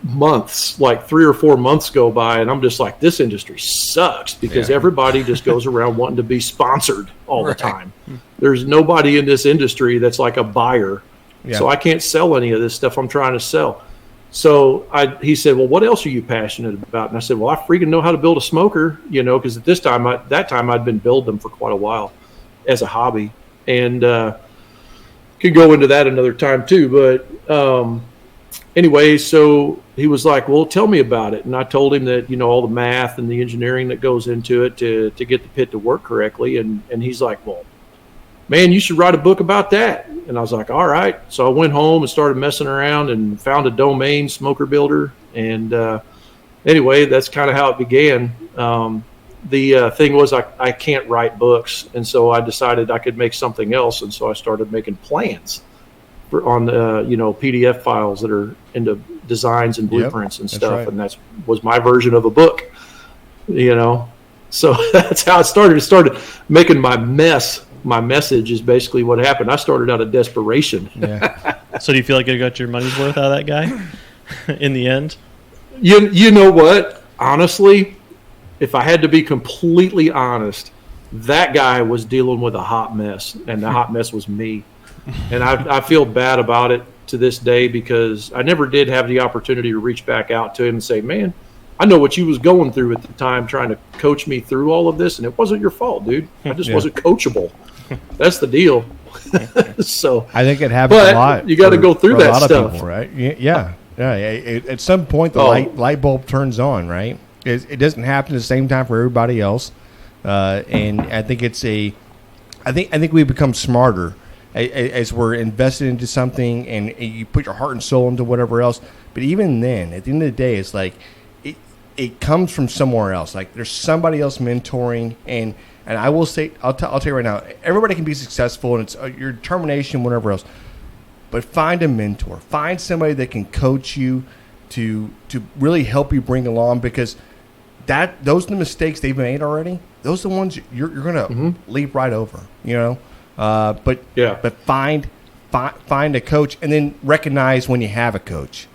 months, like 3 or 4 months go by, and I'm just like, this industry sucks because everybody just goes around wanting to be sponsored all the time. There's nobody in this industry that's like a buyer. Yeah. So I can't sell any of this stuff I'm trying to sell. So he said, well, what else are you passionate about? And I said, well, I freaking know how to build a smoker, because at that time I'd been building them for quite a while as a hobby, and could go into that another time too. But anyway, so he was like, well, tell me about it. And I told him that, all the math and the engineering that goes into it to get the pit to work correctly. And he's like, well, man, you should write a book about that. And I was like, all right. So I went home and started messing around and found a domain, Smoker Builder. And anyway, that's kind of how it began. The thing was I can't write books. And so I decided I could make something else. And so I started making plans on PDF files that are into designs and blueprints and stuff. Right. And that was my version of a book, So that's how it started. It started making my mess. My message is basically what happened. I started out of desperation. Yeah. So do you feel like you got your money's worth out of that guy in the end? You know what? Honestly, if I had to be completely honest, that guy was dealing with a hot mess, and the hot mess was me. And I feel bad about it to this day because I never did have the opportunity to reach back out to him and say, man, I know what you was going through at the time trying to coach me through all of this, and it wasn't your fault, dude. I just wasn't coachable. That's the deal. So I think it happens a lot. You got to go through that a lot stuff, of people, right? Yeah. At some point, the light bulb turns on, right? It doesn't happen at the same time for everybody else, and I think I think we become smarter as we're invested into something, and you put your heart and soul into whatever else. But even then, at the end of the day, it's like it comes from somewhere else. Like there's somebody else mentoring, and I will say, I'll tell you right now, everybody can be successful, and it's your determination, whatever else. But find a mentor, find somebody that can coach you to really help you bring along, because those are the mistakes they've made already. Those are the ones you're going to leap right over, But find a coach, and then recognize when you have a coach.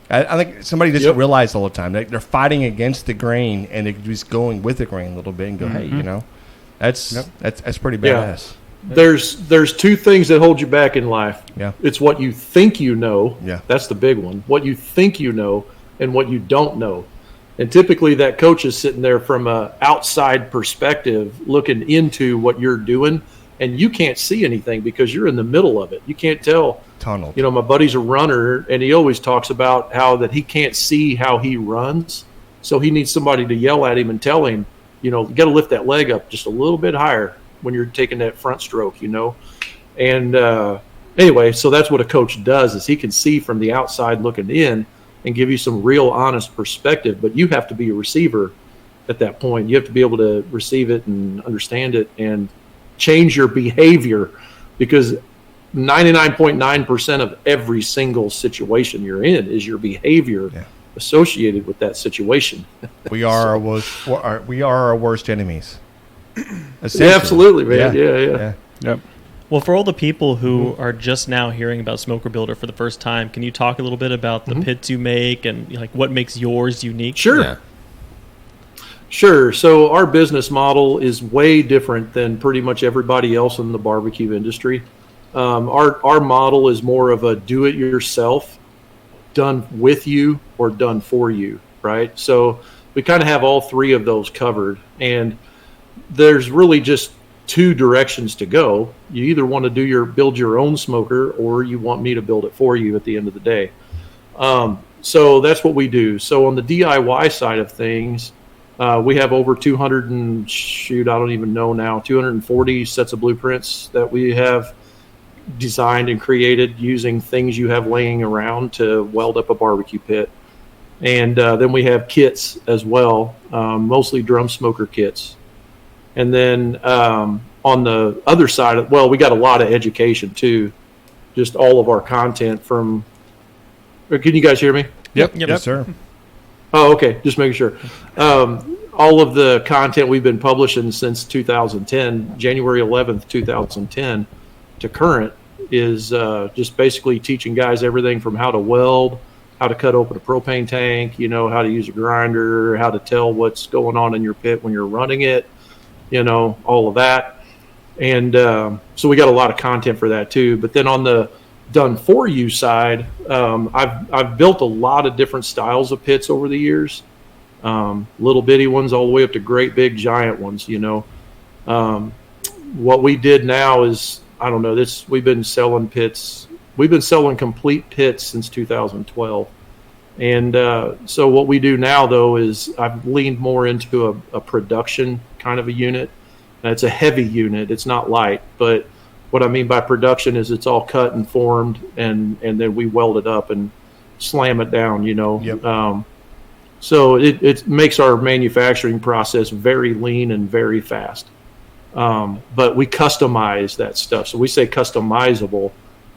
I think somebody doesn't realize all the time that they're fighting against the grain, and they're just going with the grain a little bit and go, hey, that's pretty badass. There's two things that hold you back in life. Yeah. It's what you think you know. Yeah. That's the big one. What you think you know and what you don't know. And typically that coach is sitting there from a outside perspective looking into what you're doing, and you can't see anything because you're in the middle of it. You can't tell. Tunnel. My buddy's a runner, and he always talks about how that he can't see how he runs. So he needs somebody to yell at him and tell him, you got to lift that leg up just a little bit higher when you're taking that front stroke, And anyway, so that's what a coach does, is he can see from the outside looking in and give you some real honest perspective. But you have to be a receiver at that point. You have to be able to receive it and understand it and change your behavior, because 99.9% of every single situation you're in is your behavior associated with that situation. We are our worst enemies. Yeah, absolutely, man. Yeah. Yep. Well, for all the people who are just now hearing about Smoker Builder for the first time, can you talk a little bit about the pits you make and like what makes yours unique? Sure. Yeah. Sure. So our business model is way different than pretty much everybody else in the barbecue industry. Our model is more of a do-it-yourself, done with you or done for you, right? So we kind of have all three of those covered, and there's really just two directions to go. You either want to build your own smoker, or you want me to build it for you at the end of the day. So that's what we do. So on the DIY side of things, we have over 240 sets of blueprints that we have designed and created using things you have laying around to weld up a barbecue pit. And then we have kits as well, mostly drum smoker kits. And then on the other side, we got a lot of education too. Just all of our content from. Can you guys hear me? Yep. Yes, sir. Oh, okay. Just making sure. All of the content we've been publishing since 2010, January 11th, 2010 to current is just basically teaching guys everything from how to weld, how to cut open a propane tank, how to use a grinder, how to tell what's going on in your pit when you're running it, all of that. And so we got a lot of content for that too. But then on the done for you side, I've built a lot of different styles of pits over the years, little bitty ones all the way up to great big giant ones. What we did now is, I don't know, we've been selling pits. We've been selling complete pits since 2012. And so what we do now, though, is I've leaned more into a production kind of a unit. It's a heavy unit. It's not light. But what I mean by production is it's all cut and formed, and then we weld it up and slam it down, Yep. So it makes our manufacturing process very lean and very fast. But we customize that stuff. So we say customizable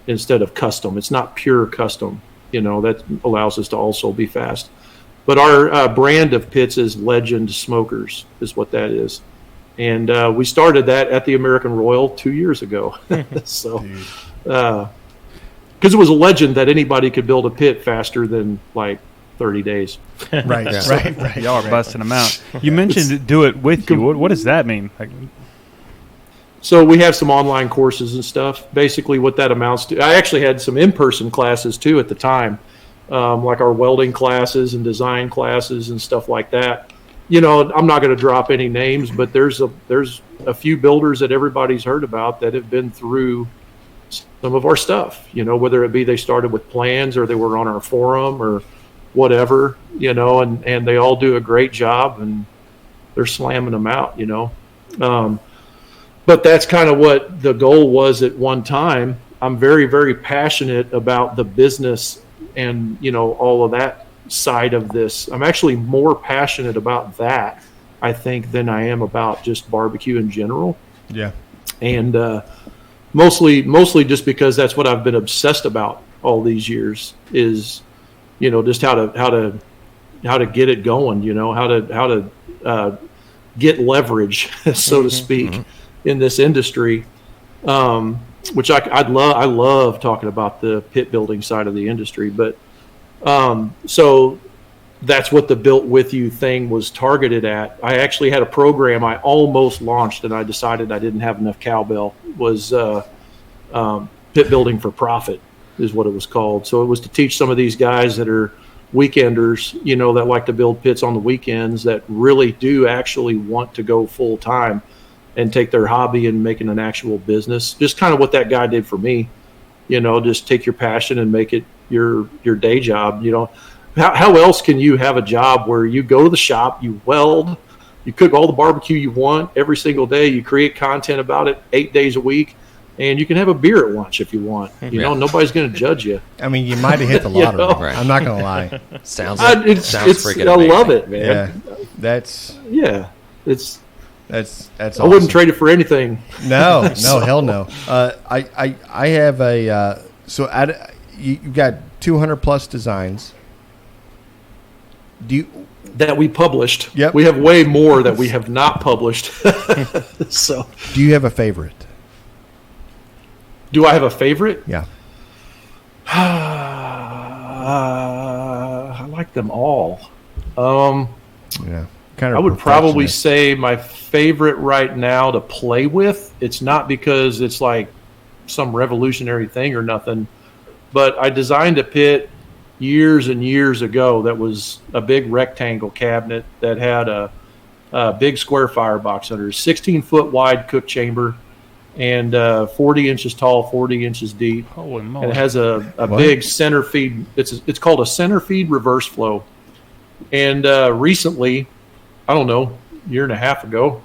instead of custom. It's not pure custom. That allows us to also be fast. But our brand of pits is Legend Smokers, is what that is. And we started that at the American Royal 2 years ago. So, because it was a legend that anybody could build a pit faster than like 30 days. Right. Y'all are busting them out. You mentioned do it with you. What does that mean? So we have some online courses and stuff. Basically what that amounts to, I actually had some in-person classes too at the time, like our welding classes and design classes and stuff like that. I'm not going to drop any names, but there's a few builders that everybody's heard about that have been through some of our stuff, whether it be they started with plans or they were on our forum or whatever, and they all do a great job and they're slamming them out, But that's kind of what the goal was at one time. I'm very, very passionate about the business and, all of that side of this. I'm actually more passionate about that, I think, than I am about just barbecue in general. Yeah. And mostly just because that's what I've been obsessed about all these years is, just how to get it going, how to get leverage, so to speak, in this industry, which I love talking about the pit building side of the industry. But so that's what the Built With You thing was targeted at. I actually had a program I almost launched, and I decided I didn't have enough cowbell. Was Pit Building for Profit is what it was called. So it was to teach some of these guys that are weekenders, that like to build pits on the weekends, that really do actually want to go full time and take their hobby and make it an actual business. Just kind of what that guy did for me, just take your passion and make it your day job. How else can you have a job where you go to the shop, you weld, you cook all the barbecue you want every single day, you create content about it 8 days a week, and you can have a beer at lunch if you want. Nobody's going to judge you. I mean, you might have hit the lottery. Right. I'm not going to lie. Sounds I freaking amazing. love it, man. Yeah. That's awesome. I wouldn't trade it for anything. No, hell no. I have a you got 200 plus designs. Do you? that we published. Yep. We have way more that we have not published. So, Do you have a favorite? do I have a favorite? Yeah. I like them all. Yeah. Kind of. I would probably perfectionist. say my favorite right now to play with. It's not because it's like some revolutionary thing or nothing, but I designed a pit years and years ago that was a big rectangle cabinet that had a big square firebox under, 16-foot wide cook chamber, and 40 inches tall, 40 inches deep. Holy moly. And it has a big center feed. It's called a center feed reverse flow. And recently, I don't know, a year and a half ago,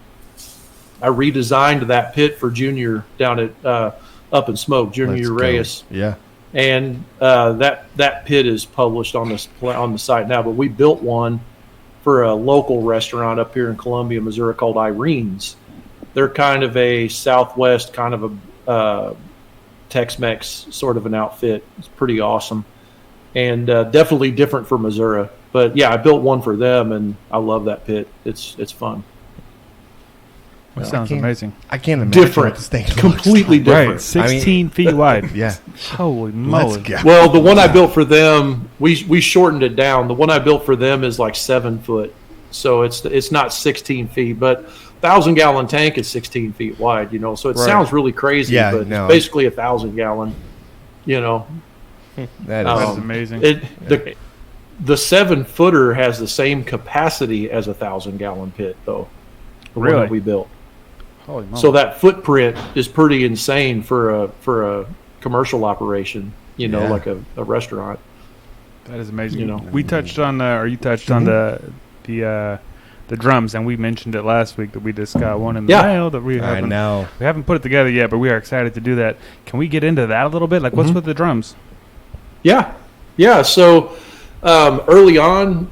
I redesigned that pit for Junior down at Up in Smoke, Junior Let's Reyes. go. Yeah. And that pit is published on the site now. But we built one for a local restaurant up here in Columbia, Missouri, called Irene's. They're kind of a Southwest, kind of a Tex-Mex sort of an outfit. It's pretty awesome, and definitely different for Missouri. But yeah, I built one for them, and I love that pit. It's fun. That sounds amazing. I can't imagine Different, what this thing completely looks like. different. Right, 16 feet wide. Yeah. Holy moly. Let's go. Well, the one I built for them, we shortened it down. The one I built for them is like 7 foot, so it's not 16 feet, but 1,000-gallon tank is 16 feet wide. So it sounds really crazy, Yeah, but no. it's basically 1,000-gallon. That That's is amazing. The 7-footer has the same capacity as a 1,000-gallon pit, though. The one Really? that we built. Holy moly. So that footprint is pretty insane for a commercial operation. Yeah. Like a restaurant. That is amazing. You know. We touched on, or you touched on the drums, and we mentioned it last week that we just got one in the mail that we I haven't. know. We haven't put it together yet, but we are excited to do that. Can we get into that a little bit? Like, what's with the drums? Yeah. So early on,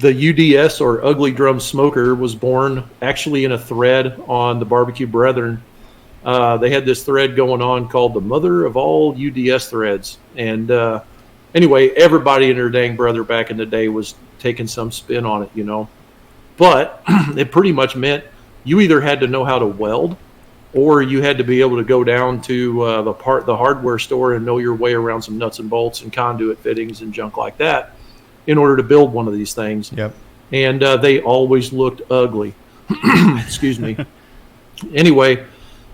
the UDS, or Ugly Drum Smoker, was born actually in a thread on the Barbecue Brethren. They had this thread going on called the Mother of All UDS Threads. And anyway, everybody and their dang brother back in the day was taking some spin on it, But it pretty much meant you either had to know how to weld, or you had to be able to go down to the hardware store and know your way around some nuts and bolts and conduit fittings and junk like that in order to build one of these things. Yep. And they always looked ugly. Excuse me. Anyway,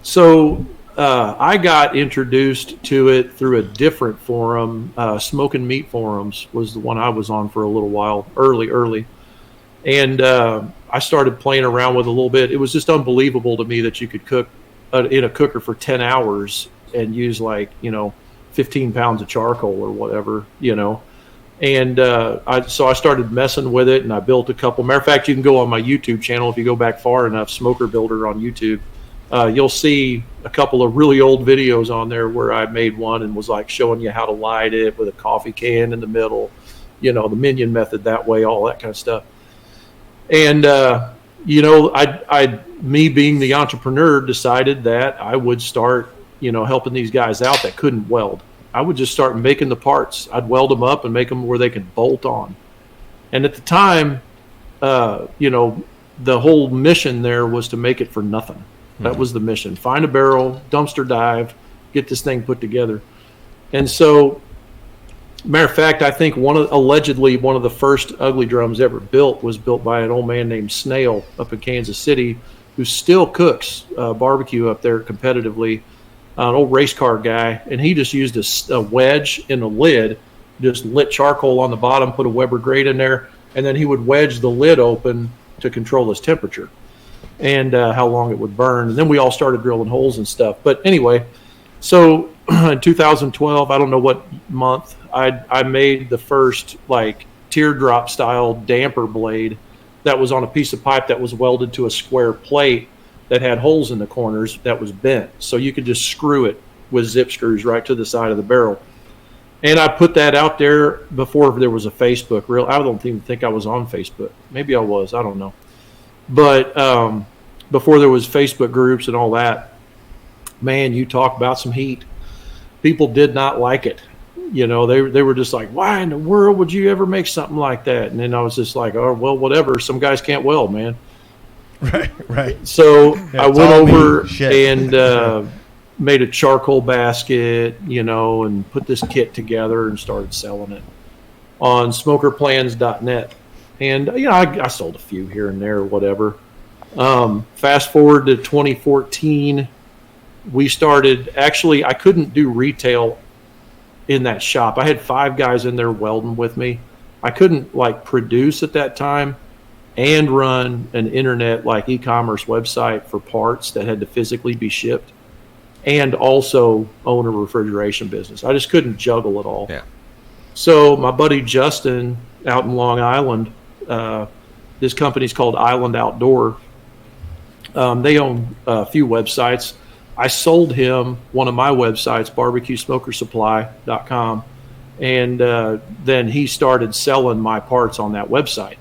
so I got introduced to it through a different forum. Smoking Meat Forums was the one I was on for a little while, early. And I started playing around with it a little bit. It was just unbelievable to me that you could cook in a cooker for 10 hours and use 15 pounds of charcoal or whatever, And so I started messing with it, and I built a couple. Matter of fact, you can go on my YouTube channel if you go back far enough, Smoker Builder on YouTube. You'll see a couple of really old videos on there where I made one and was showing you how to light it with a coffee can in the middle, the minion method that way, all that kind of stuff. And me being the entrepreneur, decided that I would start, helping these guys out that couldn't weld. I would just start making the parts. I'd weld them up and make them where they could bolt on. And at the time, the whole mission there was to make it for nothing. That was the mission. Find a barrel, dumpster dive, get this thing put together. And so, matter of fact, I think allegedly one of the first Ugly Drums ever built was built by an old man named Snail up in Kansas City, who still cooks barbecue up there competitively. An old race car guy, and he just used a wedge in the lid, just lit charcoal on the bottom, put a Weber grate in there, and then he would wedge the lid open to control his temperature and how long it would burn. And then we all started drilling holes and stuff. But anyway, so in 2012, I don't know what month, I made the first teardrop style damper blade that was on a piece of pipe that was welded to a square plate that had holes in the corners that was bent. So you could just screw it with zip screws right to the side of the barrel. And I put that out there before there was a Facebook. I don't even think I was on Facebook. Maybe I was. I don't know. But before there was Facebook groups and all that, man, you talk about some heat. People did not like it. you know, they were just like, why in the world would you ever make something like that? And then I was just like, oh, well, whatever. Some guys can't weld, man. Right. So I went over Shit. and made a charcoal basket, you know, and put this kit together and started selling it on smokerplans.net. And, you know, I sold a few here and there or whatever. Fast forward to 2014, we started, actually, I couldn't do retail in that shop. I had 5 guys in there welding with me. I couldn't like produce at that time and run an internet like e-commerce website for parts that had to physically be shipped and also own a refrigeration business. I just couldn't juggle it all. Yeah. So my buddy Justin out in Long Island, this company's called Island Outdoor. They own a few websites. I sold him one of my websites, BBQSmokerSupply.com, and then he started selling my parts on that website.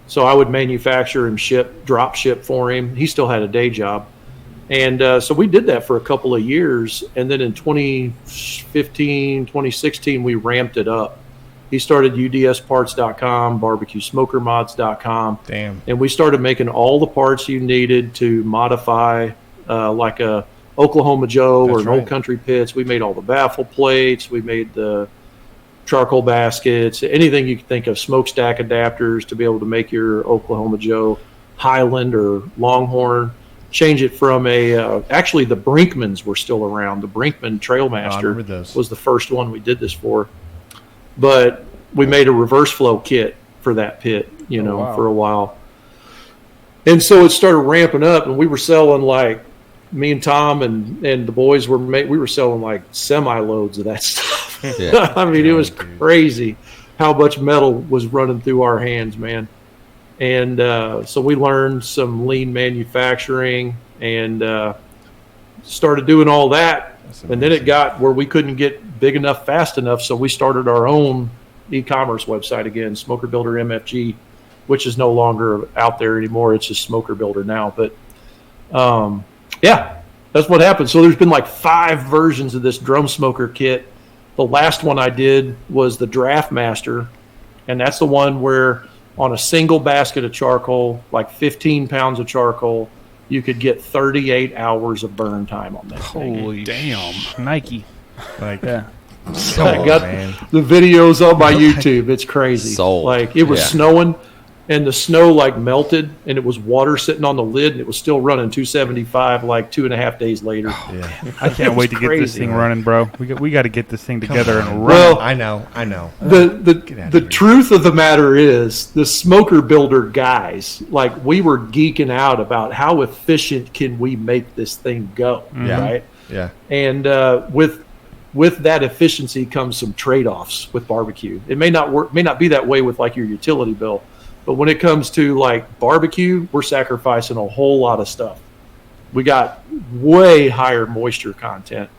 So I would manufacture and drop ship for him. He still had a day job. And so we did that for a couple of years. And then in 2015, 2016, we ramped it up. He started UDSparts.com, BBQSmokerMods.com. Damn. And we started making all the parts you needed to modify like a Oklahoma Joe or an Old Country Pits. We made all the baffle plates. We made the charcoal baskets, anything you could think of, smokestack adapters to be able to make your Oklahoma Joe Highland or Longhorn. Change it from actually the Brinkmans were still around. The Brinkman Trailmaster was the first one we did this for. But we made a reverse flow kit for that pit, you know, for a while. And so it started ramping up, and we were selling like, me and Tom and the boys we were selling like semi-loads of that stuff. Yeah. I mean, it was crazy how much metal was running through our hands, man. And so we learned some lean manufacturing and started doing all that. And then it got where we couldn't get big enough fast enough, so we started our own e-commerce website again, Smoker Builder MFG, which is no longer out there anymore. It's just Smoker Builder now. But yeah, that's what happened. So there's been like 5 versions of this drum smoker kit. The last one I did was the Draft Master, and that's the one where on a single basket of charcoal, like 15 pounds of charcoal, you could get 38 hours of burn time on that thing. Holy damn. Nike. Like, yeah. I got the videos on my YouTube. It's crazy. Sold. Like it was snowing, and the snow like melted, and it was water sitting on the lid, and it was still running 275 like 2.5 days later. Yeah. I can't wait to get this thing running, bro. We got to get this thing together and run. Well, I know. The truth of the matter is, the Smoker Builder guys, like, we were geeking out about how efficient can we make this thing go, right? Yeah. And with that efficiency comes some trade-offs with barbecue. It may not be that way with like your utility bill, but when it comes to like barbecue, we're sacrificing a whole lot of stuff. We got way higher moisture content.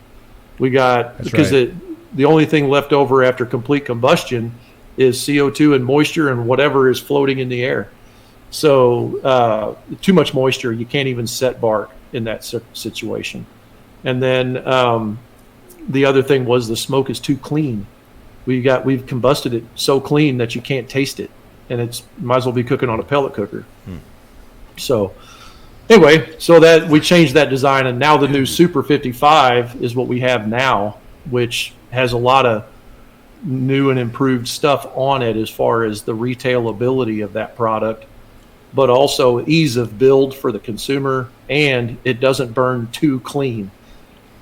We got the only thing left over after complete combustion is CO2 and moisture and whatever is floating in the air. So too much moisture, you can't even set bark in that situation. And then the other thing was the smoke is too clean. We've combusted it so clean that you can't taste it, and it's might as well be cooking on a pellet cooker. So anyway, so that we changed that design, and now the new Super 55 is what we have now, which has a lot of new and improved stuff on it as far as the retailability of that product, but also ease of build for the consumer, and it doesn't burn too clean.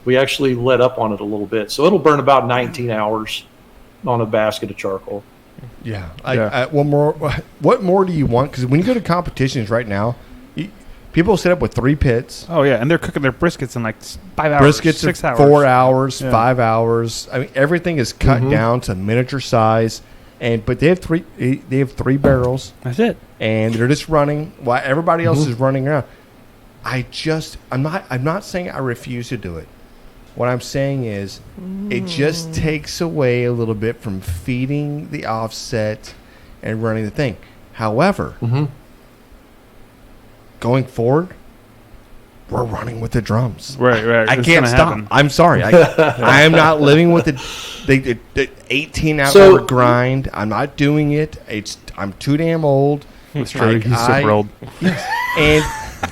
We actually let up on it a little bit, so it'll burn about 19 hours on a basket of charcoal. Yeah. What more do you want? Because when you go to competitions right now, people set up with 3 pits. Oh yeah, and they're cooking their briskets in like 5 hours, Briskets 6 hours, 4 hours, 5 hours. I mean, everything is cut down to miniature size, but they have 3. They have 3 barrels. That's it, and they're just running while everybody else is running around. I'm not saying I refuse to do it. What I'm saying is, it just takes away a little bit from feeding the offset and running the thing. However, going forward, we're running with the drums. Right. I can't stop. I'm sorry. I am not living with the 18-hour grind. I'm not doing it. I'm too damn old. That's true. He's super old. And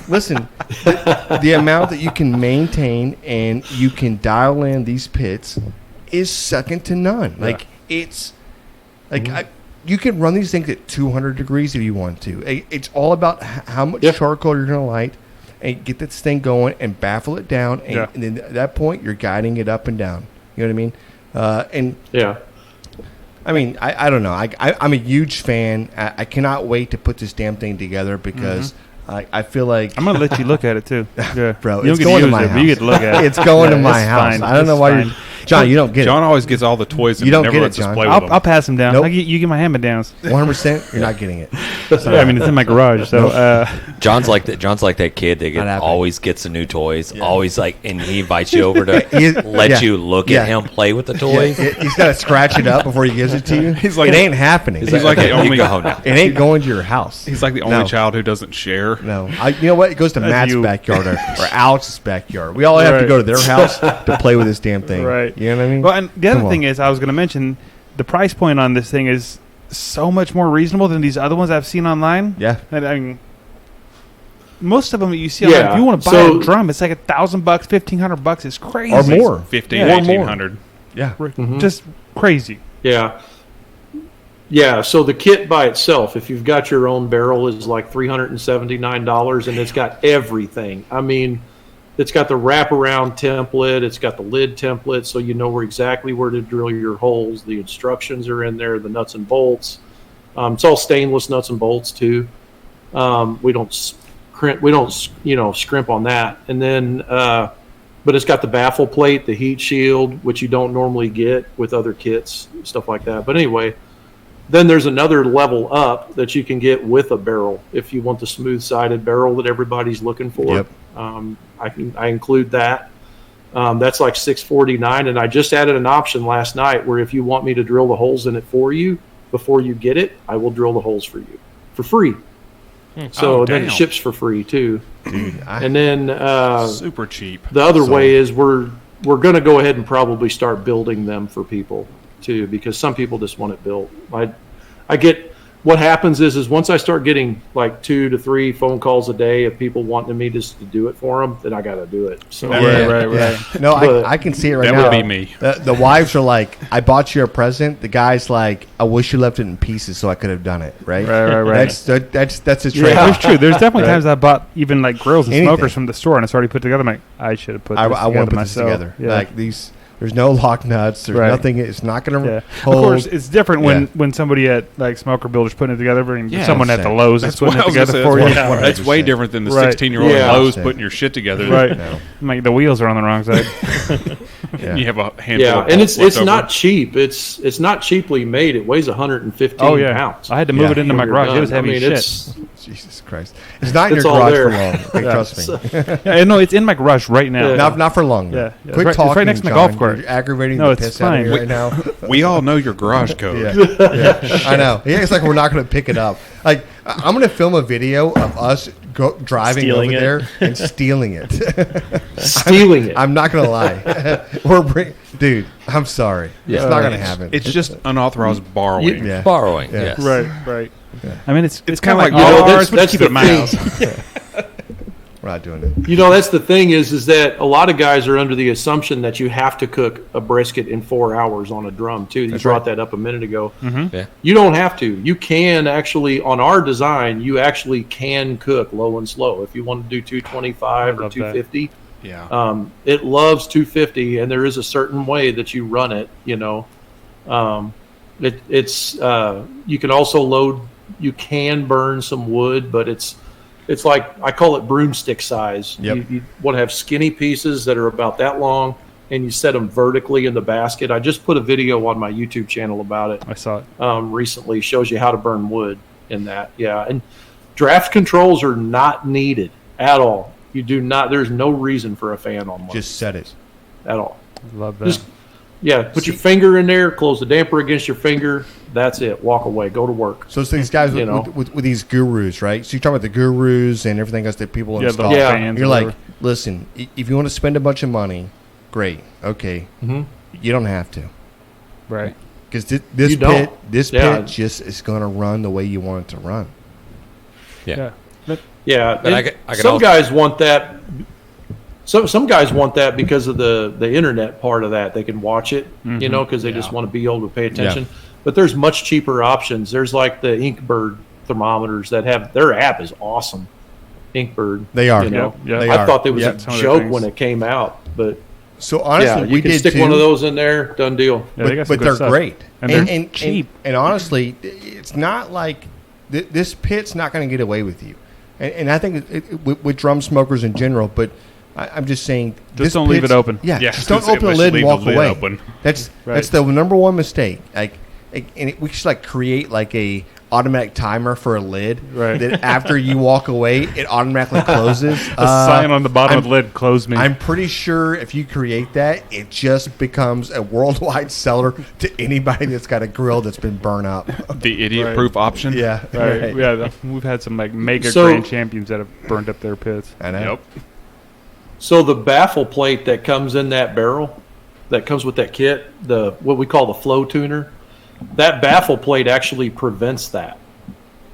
listen, the amount that you can maintain and you can dial in these pits is second to none. Like it's like you can run these things at 200 degrees if you want to. It's all about how much charcoal you're going to light and get this thing going and baffle it down. And then at that point, you're guiding it up and down. You know what I mean? I mean, I don't know. I'm a huge fan. I cannot wait to put this damn thing together because I feel like I'm gonna let you look at it too. Yeah, bro. You It's don't get going to to use my it, house. but you get to look at it. It's going to my it's house. fine. I don't know It's why fine. you're John. You don't get John it. always gets all the toys and You don't never get it, lets us John. play with them. I'll pass them down. Nope. You get my hand-me-downs. 100%. You're not getting it. Yeah, I mean, it's in my garage. So John's like that kid that always gets the new toys. Always and he invites you over to let you look at him play with the toys. He's got to scratch it up before he gives it to you. He's like, it ain't happening. He's like the only. It ain't going to your house. He's like the only child who doesn't share. No, you know what? It goes to Matt's backyard or Alex's backyard. We all have to go to their house to play with this damn thing. Right. You know what I mean? Well, and the other thing is, I was going to mention the price point on this thing is so much more reasonable than these other ones I've seen online. Yeah. And I mean, most of them that you see online, if you want to buy a drum, it's like $1,000, $1,500. It's crazy. Or more. 1,800. Yeah. Just crazy. Yeah. Yeah, so the kit by itself, if you've got your own barrel, is like $379, and it's got everything. I mean, it's got the wraparound template, it's got the lid template, so you know exactly where to drill your holes. The instructions are in there, the nuts and bolts. It's all stainless nuts and bolts too. We don't scrimp on that. And then, but it's got the baffle plate, the heat shield, which you don't normally get with other kits, stuff like that. But anyway. Then there's another level up that you can get with a barrel if you want the smooth-sided barrel that everybody's looking for. Yep. I include that. That's like $649, and I just added an option last night where if you want me to drill the holes in it for you before you get it, I will drill the holes for you for free. So then it ships for free too. Dude, and then super cheap. The other way is we're going to go ahead and probably start building them for people too, because some people just want it built. I get what happens is once I start getting like 2 to 3 phone calls a day of people wanting me just to do it for them, then I got to do it. So right. No, I can see it right now. That would be me. The wives are like, I bought you a present. The guy's like, I wish you left it in pieces so I could have done it. Right. That's a trade. Yeah, it's true. There's definitely times I bought even like grills and smokers from the store, and it's already put together. I'm like, I should have put. I want to put this together. Yeah. Like these. There's no lock nuts. There's nothing. It's not going to hold. Of course, it's different when somebody at like Smoker Builders putting it together and someone at the Lowe's is putting it together for you. That's way different than the 16-year-old at Lowe's putting your shit together. Right. Like the wheels are on the wrong side. You have a handful. And it's not cheap. It's not cheaply made. It weighs 115 pounds. I had to move it into my garage. It was heavy as shit. Jesus Christ! It's not in your garage for long. Trust me. No, it's in my garage right now. Not for long. Yeah. Quit talking. It's right next to my golf cart. You're aggravating the piss out of me right now. We all know your garage code. I know. Yeah, it's like we're not going to pick it up. Like I'm going to film a video of us driving stealing over there and stealing it. Stealing it. I'm not going to lie. Dude, I'm sorry. It's not going to happen. It's just unauthorized borrowing. Borrowing. Yes. Right. Yeah. I mean, it's kind of like that's keep it in my house. We're not doing it. You know, that's the thing is that a lot of guys are under the assumption that you have to cook a brisket in 4 hours on a drum too. You brought that up a minute ago. Mm-hmm. Yeah. You don't have to. You can actually, on our design, you actually can cook low and slow. If you want to do 225 or 250, it loves 250, and there is a certain way that you run it. You know, it's you can also load. You can burn some wood, but it's like I call it broomstick size. Yep. You want to have skinny pieces that are about that long, and you set them vertically in the basket. I just put a video on my YouTube channel about it. I saw it recently. Shows you how to burn wood in that. Yeah, and draft controls are not needed at all. You do not. There's no reason for a fan on one. Just set it at all. Love that. Just, put your finger in there. Close the damper against your finger. That's it. Walk away. Go to work. So it's these guys with these gurus, right? So you're talking about the gurus and everything else that people install. You're like, listen, if you want to spend a bunch of money, great. Okay. Mm-hmm. You don't have to. Right. Because this You pit, don't. this Yeah. pit just is going to run the way you want it to run. Yeah. Yeah, But and I could some also- guys want that. Some guys want that because of the internet part of that. They can watch it, because they just want to be able to pay attention. But there's much cheaper options. There's like the Inkbird thermometers that have their app is awesome. Inkbird, They are. You know, Yep. They I are. thought it was Yep. a Some of the joke things. when it came out, but So honestly, yeah, you we can did stick too. one of those in there. Done deal. Yeah, they got some but good they're stuff. great And they're cheap. And honestly, it's not like this pit's not going to get away with you. And I think with drum smokers in general, but I'm just saying, Just don't leave pit's- it open. Yeah, Yeah, just don't I was open the gonna say, lid and leave walk the lid away. open. That's Right. the number one mistake. We should like create like a automatic timer for a lid. Right. That after you walk away, it automatically closes. A sign on the bottom of the lid, close me. I'm pretty sure if you create that, it just becomes a worldwide seller to anybody that's got a grill that's been burnt up. The idiot-proof option. Yeah, Right. Yeah, we've had some like mega So- grand champions that have burned up their pits. I know. Yep. So the baffle plate that comes in that barrel, that comes with that kit, the what we call the flow tuner, that baffle plate actually prevents that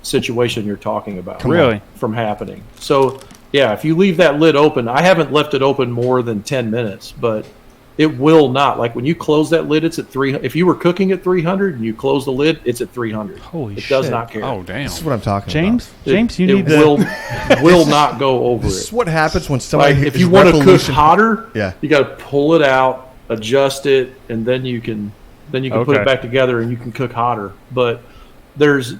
situation you're talking about. Really? From happening. So yeah, if you leave that lid open, I haven't left it open more than 10 minutes, but it will not. Like when you close that lid, it's at 300. If you were cooking at 300 and you close the lid, it's at 300. Holy it shit. does not care. Oh, damn. This is what I'm talking James, about. James, you it need to. will not go over This is it. what happens when somebody Like if is you want to cook revolution- hotter, Yeah. you got to pull it out, adjust it, and then you can put Okay. it back together and you can cook hotter. But there's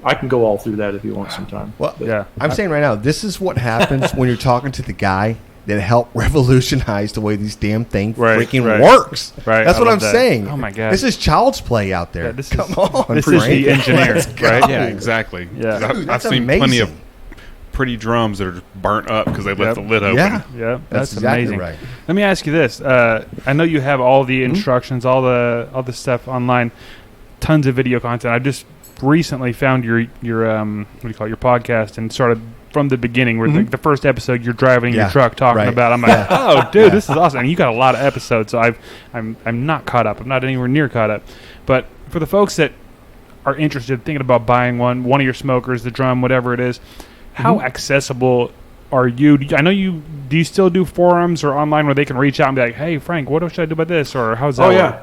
I can go all through that if you want some time. Well, Yeah. I'm saying right now, this is what happens when you're talking to the guy that helped revolutionize the way these damn things Right, freaking right. works. Right, That's I what love I'm that. saying. Oh my God. This is child's play out there. Yeah, this Come is- on, this is Frank. the engineer, Let's go. right? Yeah, exactly. Yeah. I've, Dude, I've that's seen plenty of amazing. pretty drums that are burnt up because they left Yep. the lid open. Yeah. Yeah, That's that's exactly amazing. right. Let me ask you this: I know you have all the instructions, all the stuff online, tons of video content. I just recently found your what do you call it, your podcast, and started from the beginning. Where the first episode, you're driving in Yeah, your truck talking right. about. I'm like, oh, dude, this is awesome. And you got a lot of episodes, so I'm not caught up. I'm not anywhere near caught up. But for the folks that are interested, thinking about buying one of your smokers, the drum, whatever it is, how accessible are you? I know you. Do you still do forums or online where they can reach out and be like, "Hey, Frank, what should I do about this?" Or how's that? Oh work? yeah.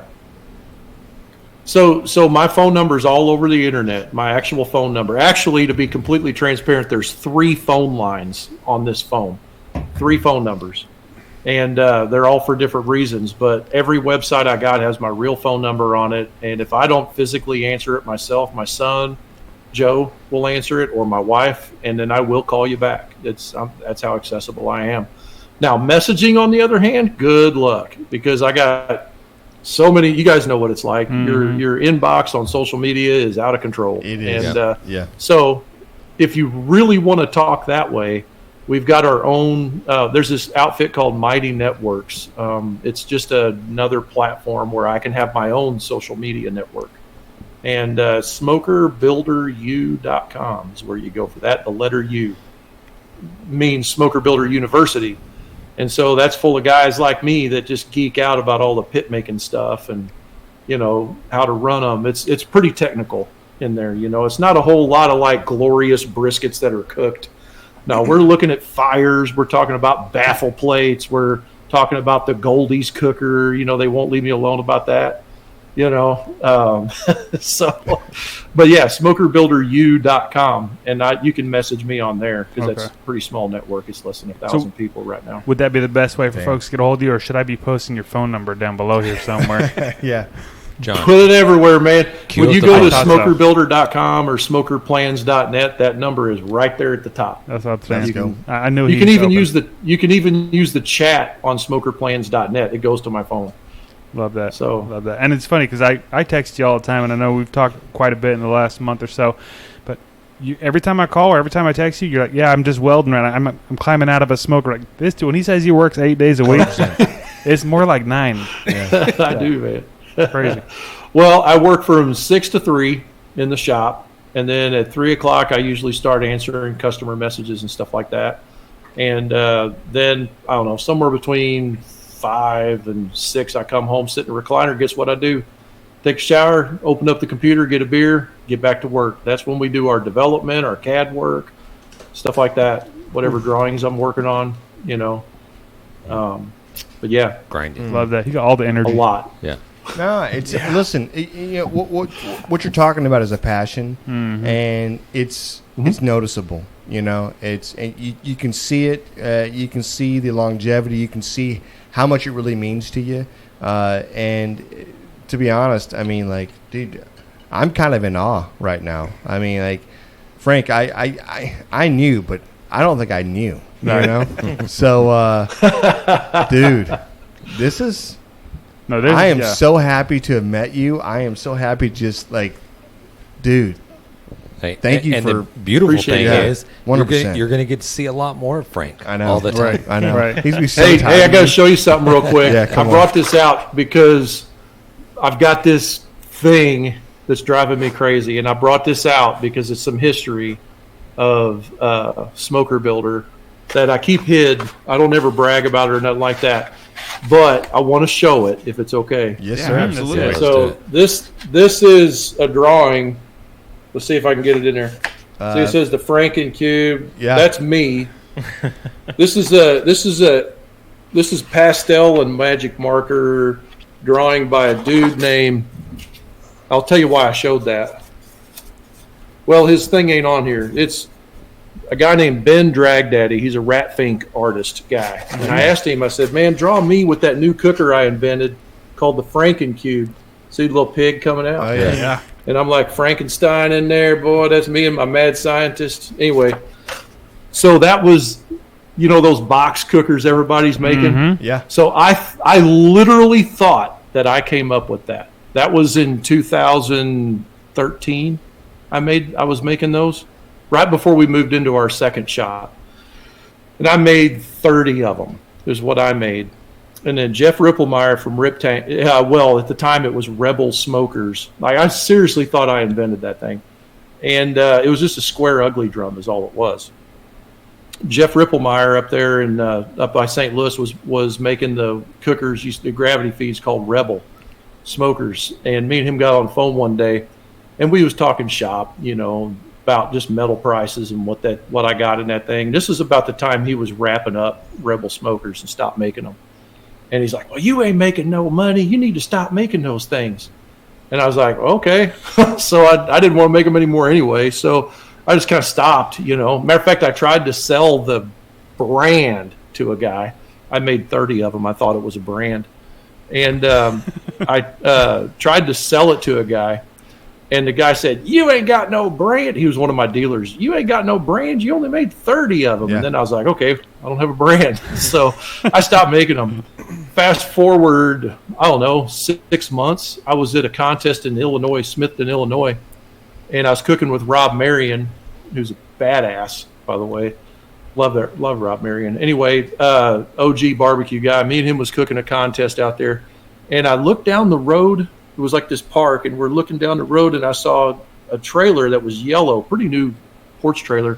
So my phone number is all over the internet. My actual phone number. Actually, to be completely transparent, there's 3 phone lines on this phone. 3 phone numbers, and they're all for different reasons. But every website I got has my real phone number on it. And if I don't physically answer it myself, my son Joe will answer it, or my wife, and then I will call you back. That's how accessible I am. Now, messaging, on the other hand, good luck, because I got so many. You guys know what it's like. Your inbox on social media is out of control. It is. And Yeah. so, if you really want to talk that way, we've got our own. There's this outfit called Mighty Networks. It's just another platform where I can have my own social media network. And smokerbuilderu.com is where you go for that. The letter U means Smoker Builder University. And so that's full of guys like me that just geek out about all the pit making stuff and, how to run them. It's pretty technical in there. It's not a whole lot of like glorious briskets that are cooked. No, we're looking at fires. We're talking about baffle plates. We're talking about the Goldie's cooker. They won't leave me alone about that. But yeah, smokerbuilderu.com, and you can message me on there because that's a pretty small network. It's less than 1,000 people right now. Would that be the best way for folks to get a hold of you, or should I be posting your phone number down below here somewhere? Yeah. John, Put it everywhere, man. Cue When us you the go to podcast. smokerbuilder.com or smokerplans.net, that number is right there at the top. That's what I'm saying. Let's go. I knew You he can was even open. use the chat on smokerplans.net. It goes to my phone. Love that. So- Love that. And it's funny because I text you all the time, and I know we've talked quite a bit in the last month or so. But every time I call or every time I text you, you're like, "Yeah, I'm just welding right now. I'm climbing out of a smoker." Like this dude, when he says he works 8 days a week, it's more like 9. I do, man. Crazy. Well, I work from 6 to 3 in the shop, and then at 3 o'clock I usually start answering customer messages and stuff like that. And then I don't know, somewhere between 5 and 6, I come home, sit in the recliner. Guess what I do? take a shower, open up the computer, get a beer, get back to work. That's when we do our development, our CAD work, stuff like that. Whatever drawings I'm working on, you know. But yeah, grinding. Love that. You got all the energy. A lot. Yeah. No, it's listen. You know what you're talking about is a passion, and it's noticeable. You know, and you can see it. You can see the longevity. You can see how much it really means to you. And to be honest, I mean, like, dude, I'm kind of in awe right now. I mean, like, Frank, I knew, but I don't think I knew. You know, so dude, this is. No, I am so happy to have met you. I am so happy, just like, dude. Thank you and for the beautiful thing is, 100%. you're gonna get to see a lot more of Frank. I know all the time. Right. I know. Right. He's gonna be so Hey, tired I of got to me. show you something real quick. Yeah, come I brought this out because I've got this thing that's driving me crazy, and I brought this out because it's some history of Smoker Builder that I keep hid. I don't ever brag about it or nothing like that, but I want to show it if it's okay. Yes, sir. absolutely. Let's do So it. this is a drawing. Let's see if I can get it in there. See, it says the Franken Cube. Yeah. That's me. This is pastel and magic marker drawing by a dude named. I'll tell you why I showed that. Well, his thing ain't on here. It's a guy named Ben Dragdaddy. He's a Rat Fink artist guy. And I asked him, I said, man, draw me with that new cooker I invented called the Franken Cube. See the little pig coming out? Oh yeah. And I'm like, Frankenstein in there, boy, that's me and my mad scientist. Anyway, so that was, you know, those box cookers everybody's making? Yeah. So I literally thought that I came up with that. That was in 2013. I was making those right before we moved into our second shop. And I made 30 of them is what I made. And then Jeff Ripplemeyer from Rip Tank, well, at the time it was Rebel Smokers. Like, I seriously thought I invented that thing. And it was just a square ugly drum is all it was. Jeff Ripplemeyer up there in up by St. Louis was making the cookers, the gravity feeds called Rebel Smokers. And me and him got on the phone one day, and we was talking shop, you know, about just metal prices and what I got in that thing. This is about the time he was wrapping up Rebel Smokers and stopped making them. And he's like, well, you ain't making no money. You need to stop making those things. And I was like, okay. So I didn't want to make them anymore anyway. So I just kind of stopped, you know. Matter of fact, I tried to sell the brand to a guy. I made 30 of them. I thought it was a brand. And I tried to sell it to a guy. And the guy said, you ain't got no brand. He was one of my dealers. You ain't got no brand. You only made 30 of them. Yeah. And then I was like, okay, I don't have a brand. So I stopped making them. Fast forward, I don't know, 6 months. I was at a contest in Illinois, Smithton, Illinois. And I was cooking with Rob Marion, who's a badass, by the way. Love Rob Marion. Anyway, OG barbecue guy. Me and him was cooking a contest out there. And I looked down the road. It was like this park, and we're looking down the road, and I saw a trailer that was yellow, pretty new porch trailer.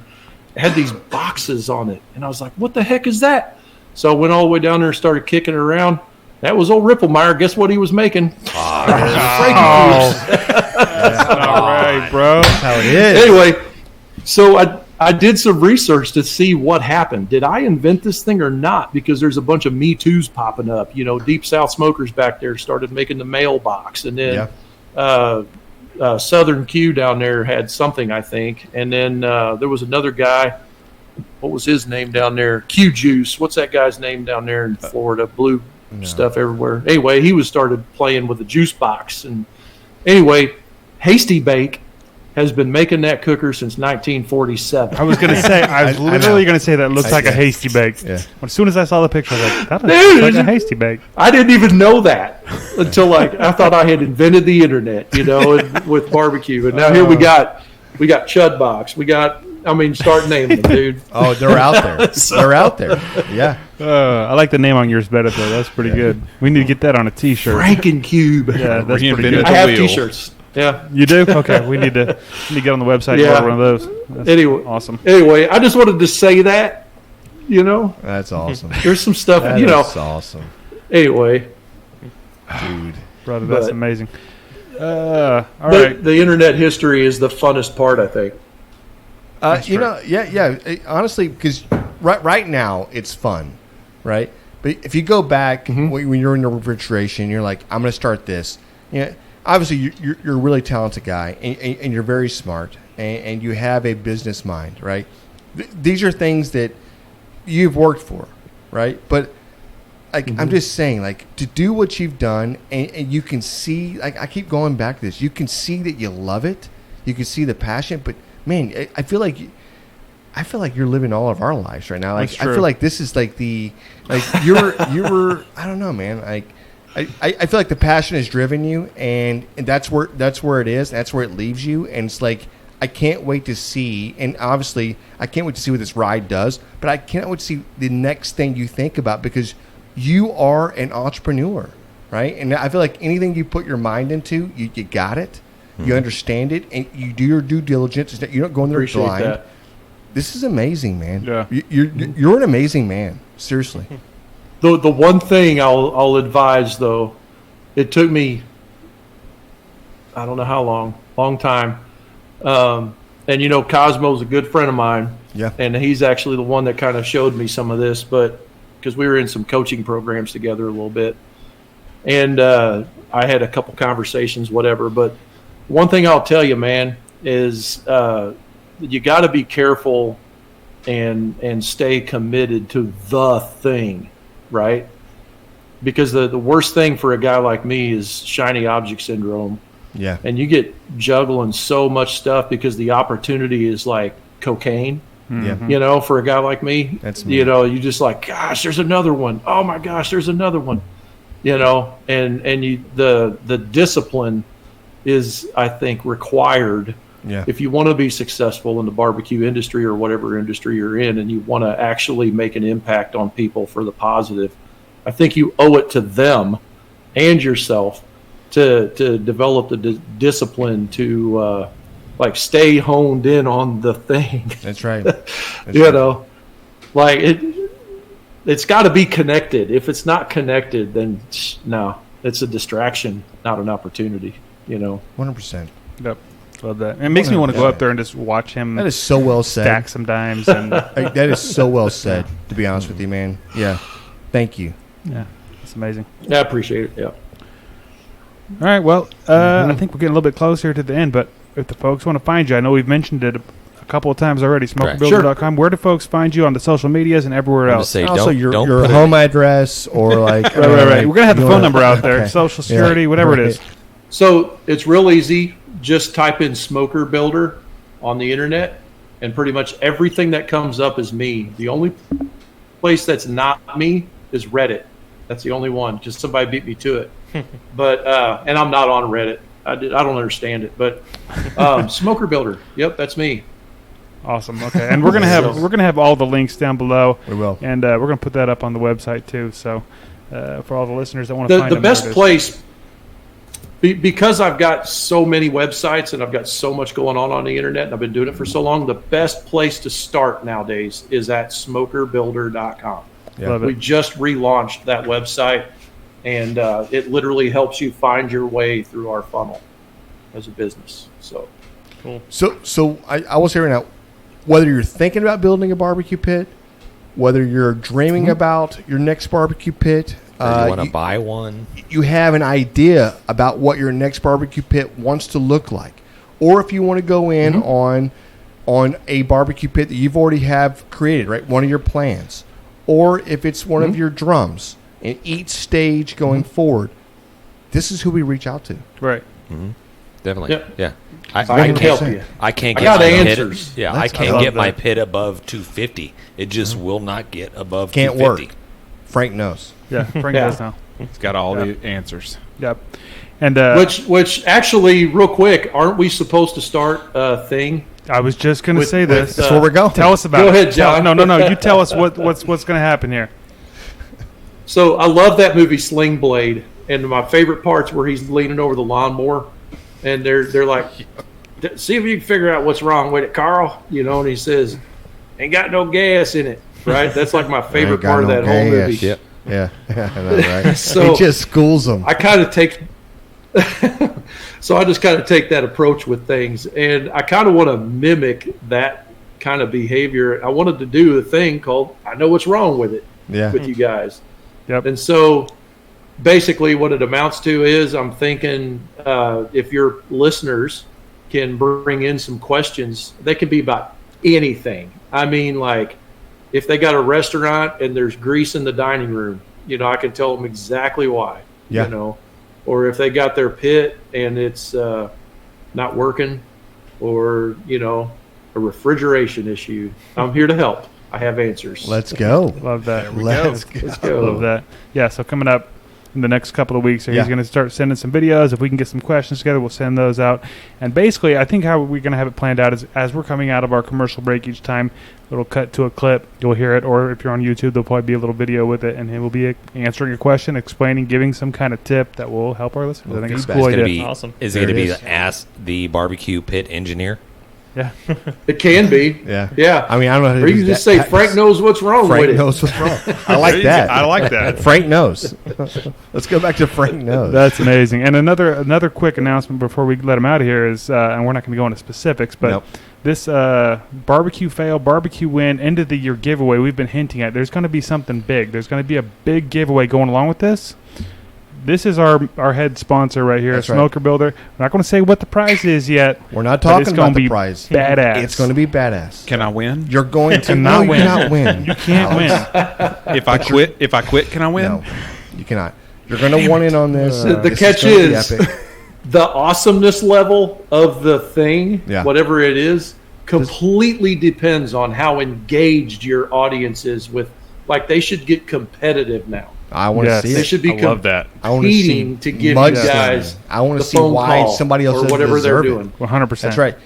It had these boxes on it, and I was like, what the heck is that? So I went all the way down there and started kicking it around. That was old Ripplemeyer. Guess what he was making? That's all right, bro. That's how it is. Anyway, so I did some research to see what happened. Did I invent this thing or not? Because there's a bunch of Me Too's popping up. You know, Deep South Smokers back there started making the mailbox. And then Southern Q down there had something, I think. And then there was another guy. What was his name down there? Q Juice. What's that guy's name down there in Florida? Blue stuff everywhere. Anyway, he started playing with the juice box. And anyway, Hasty Bake has been making that cooker since 1947. I was going to say, I was literally going to say that looks like a Hasty Bake. Yeah. As soon as I saw the picture, I was like, that looks like a Hasty Bake. I didn't even know that until I thought I had invented the internet, you know, with barbecue. And now here we got Chud Box. Start naming them, dude. Oh, they're out there. They're out there. Yeah. I like the name on yours better, though. That's pretty good. We need to get that on a T-shirt. Frankencube. Yeah, that's pretty Reinvented good. the I have wheel. T-shirts. Yeah. You do? Okay, we need to get on the website and order one of those. That's awesome. Anyway, I just wanted to say that, you know. That's awesome. There's some stuff, That you know. is awesome. Anyway. Dude. Brother, that's But- amazing. All But right. the internet history is the funnest part, I think. Honestly, because right now it's fun, right? But if you go back when you're in the refrigeration, you're like, I'm going to start this. Obviously you're a really talented guy, and you're very smart, and you have a business mind, right? These are things that you've worked for, right? But I'm just saying, to do what you've done, and you can see, I keep going back to this. You can see that you love it. You can see the passion, but man, I feel like you're living all of our lives right now. I feel like this is you were I don't know, man. I feel like the passion has driven you, and that's where it is. That's where it leaves you, and it's like I can't wait to see. And obviously, I can't wait to see what this ride does. But I can't wait to see the next thing you think about, because you are an entrepreneur, right? And I feel like anything you put your mind into, you got it. You understand it, and you do your due diligence. You don't go in there Appreciate blind. that. This is amazing, man. Yeah. You're an amazing man. Seriously. The one thing I'll advise, though, it took me, I don't know how long time. And Cosmo's a good friend of mine. Yeah. And he's actually the one that kind of showed me some of this, but because we were in some coaching programs together a little bit, and I had a couple conversations, whatever. But one thing I'll tell you, man, is you got to be careful and stay committed to the thing, right? Because the worst thing for a guy like me is shiny object syndrome. Yeah. And you get juggling so much stuff because the opportunity is like cocaine. Yeah. For a guy like me, That's me. you just like, gosh, there's another one. Oh my gosh, there's another one. And you the discipline is, I think, required. Yeah. If you want to be successful in the barbecue industry or whatever industry you're in, and you want to actually make an impact on people for the positive, I think you owe it to them and yourself to develop the discipline to stay honed in on the thing. That's right. It's got to be connected. If it's not connected, then no, it's a distraction, not an opportunity. 100%. Yep. Love that. And it makes me want to go up there and just watch him. That is so well said. Stack some dimes. And that is so well said, to be honest with you, man. Yeah. Thank you. Yeah. It's amazing. Yeah, I appreciate it. Yeah. All right. Well, I think we're getting a little bit closer to the end, but if the folks want to find you, I know we've mentioned it a couple of times already, smokerbuilder.com. Where do folks find you on the social medias and everywhere else? Say, also, don't your home address or right. We're going to have the phone number out there, social security, whatever it is. So it's real easy. Just type in Smoker Builder on the internet, and pretty much everything that comes up is me. The only place that's not me is Reddit. That's the only one, because somebody beat me to it. But and I'm not on Reddit. I don't understand it. But Smoker Builder, yep, that's me. Awesome. Okay, and we're gonna have all the links down below. We will, and we're gonna put that up on the website too. So for all the listeners that want to find the them, best place. Because I've got so many websites and I've got so much going on the internet, and I've been doing it for so long, the best place to start nowadays is at smokerbuilder.com. Yeah. We just relaunched that website, and it literally helps you find your way through our funnel as a business. So cool. So I will say right now, whether you're thinking about building a barbecue pit, whether you're dreaming about your next barbecue pit, you want to buy one, you have an idea about what your next barbecue pit wants to look like, or if you want to go in on a barbecue pit that you've already have created, right? One of your plans, or if it's one of your drums, in each stage going forward, this is who we reach out to. Right. Definitely. Yep. Yeah. I can help you. I can't I get got my answers. pit. Yeah, I can't get my pit above 250. It just will not get above Can't 250. work. Frank knows. Yeah, Frank does now. It's got all the answers. Yep. And which actually, real quick, aren't we supposed to start a thing? I was just going to say this. That's where we're going. Tell us about Go it. ahead, John. No. You tell us what's going to happen here. So I love that movie Sling Blade, and my favorite part's where he's leaning over the lawnmower, and they're like, "See if you can figure out what's wrong with it, Carl." And he says, "Ain't got no gas in it." Right? That's like my favorite part of that whole movie. Yep. Yeah, I know, right? So he just schools them. I kind of take. So I just kind of take that approach with things, and I kind of want to mimic that kind of behavior. I wanted to do a thing called I Know What's Wrong with It with you guys. Yep. And so basically what it amounts to is I'm thinking if your listeners can bring in some questions, they can be about anything. I mean, like if they got a restaurant and there's grease in the dining room, you know, I can tell them exactly why, you know, or if they got their pit and it's not working, or, you know, a refrigeration issue, I'm here to help. I have answers. Let's go. Love that. Let's go. Love that. Yeah, so coming up in the next couple of weeks, he's going to start sending some videos. If we can get some questions together, we'll send those out. And basically, I think how we're going to have it planned out is as we're coming out of our commercial break each time, it'll cut to a clip. You'll hear it. Or if you're on YouTube, there'll probably be a little video with it. And he will be answering a question, explaining, giving some kind of tip that will help our listeners. I think it's a cool idea. Awesome. Is it going to be the Ask the Barbecue Pit Engineer? Yeah. It can be. Yeah. I mean, I don't know. Or you can just say, Frank knows what's wrong with it. Frank knows what's wrong. I like that. I like that. Frank knows. Let's go back to Frank knows. That's amazing. And another quick announcement before we let him out of here is, and we're not going to go into specifics, but this barbecue fail, barbecue win, end of the year giveaway we've been hinting at, there's going to be something big. There's going to be a big giveaway going along with this. This is our head sponsor right here, Smoker Builder. We're not going to say what the prize is yet. We're not talking about the prize. Badass. It's going to be badass. Can I win? You're going to not win. You cannot win. You can't win. If I quit, can I win? No, you cannot. You're going to want in on this. The catch is the awesomeness level of the thing, whatever it is, completely depends on how engaged your audience is with. Like, they should get competitive now. I want to see it. They should be competing to give you guys. I want to see why somebody else or whatever they're doing. 100%. That's right.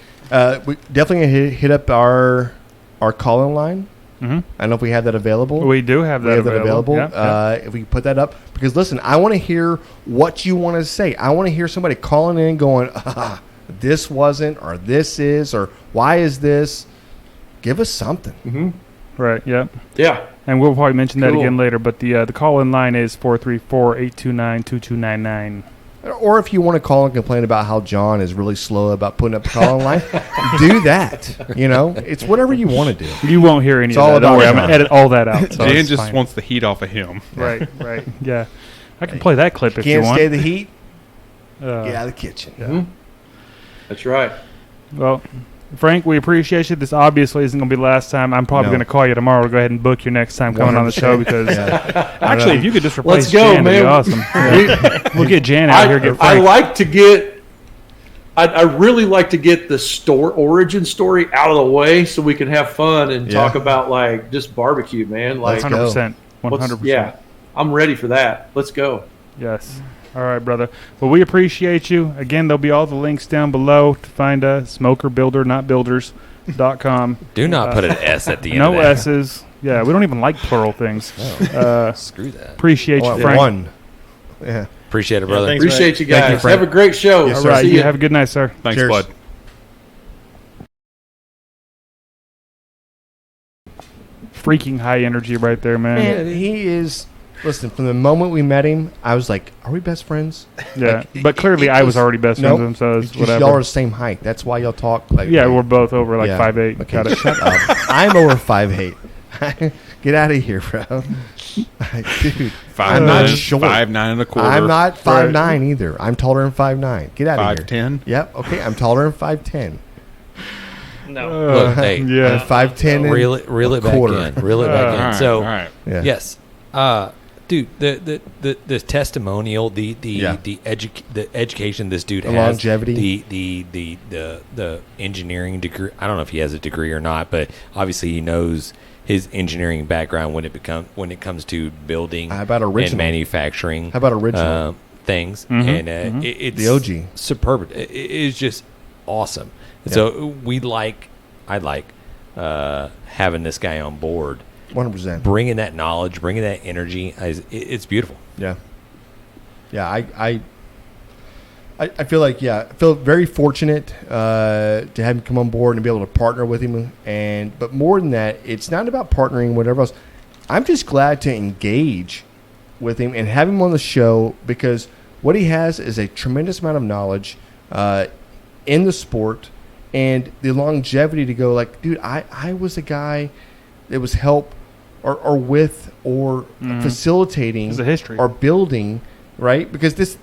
We definitely hit up our call-in line. Mm-hmm. I don't know if we have that available. We do have that available. If we put that up, because listen, I want to hear what you want to say. I want to hear somebody calling in, going, "This wasn't," or "This is," or "Why is this?" Give us something. Mm-hmm. Right. Yeah. Yeah. And we'll probably mention that again later. But the call-in line is 434-829-2299. Or if you want to call and complain about how John is really slow about putting up the call-in line, do that. You know, it's whatever you want to do. You won't hear any of that. Don't worry, I'm going to edit all that out. So Jan just wants the heat off of him. Right. Yeah. I can play that clip if you want. Can't stay the heat? Get out of the kitchen. Mm-hmm. That's right. Well, Frank, we appreciate you. This obviously isn't going to be the last time. I'm probably going to call you tomorrow to go ahead and book your next time coming on the show because actually, if you could just replace Jan, that'd be awesome. We'll get Jan out here. Get Frank. I like to get. I really like to get the origin story out of the way so we can have fun and talk about like just barbecue, man. Like 100%, 100%. Yeah, I'm ready for that. Let's go. Yes. All right, brother. Well, we appreciate you. Again, there'll be all the links down below to find Smoker Builder, not builders.com. Do not put an S at the end. No of that. S's. Yeah, we don't even like plural things. Screw that. Appreciate you, Frank. One. Yeah. Appreciate it, brother. Thanks, appreciate you guys. Have a great show. Yes, all right, you have a good night, sir. Thanks, bud. Freaking high energy right there, man. Man, he is. Listen, from the moment we met him, I was like, "Are we best friends?" Yeah, but clearly I was already best friends with him, so it's whatever. Y'all are the same height. That's why y'all talk like. Yeah, we're both over like 5'8". Okay, shut up. I'm over 5'8". Get out of here, bro. Dude, I'm not short. 5'9" and a quarter. I'm not 5'9" either. I'm taller than 5'9". Get out of here. 5'10". Yep. Okay, I'm taller than 5'10". No. Look, hey, I'm 5'10". Reel it back in. Reel it back in. Right, So, right. yes. Dude, the testimonial, the education this dude has, longevity, the engineering degree. I don't know if he has a degree or not, but obviously he knows his engineering background when it comes to building and manufacturing. How about original things? Mm-hmm. And it's the OG, superb. It is just awesome. Yeah. So I like having this guy on board. 100%. Bringing that knowledge, bringing that energy, it's beautiful. Yeah. I feel like I feel very fortunate to have him come on board and be able to partner with him. But more than that, it's not about partnering, whatever else. I'm just glad to engage with him and have him on the show because what he has is a tremendous amount of knowledge. in the sport, and the longevity to go like, dude, I was a guy that was help or with or facilitating There's a history. or building, right? Because this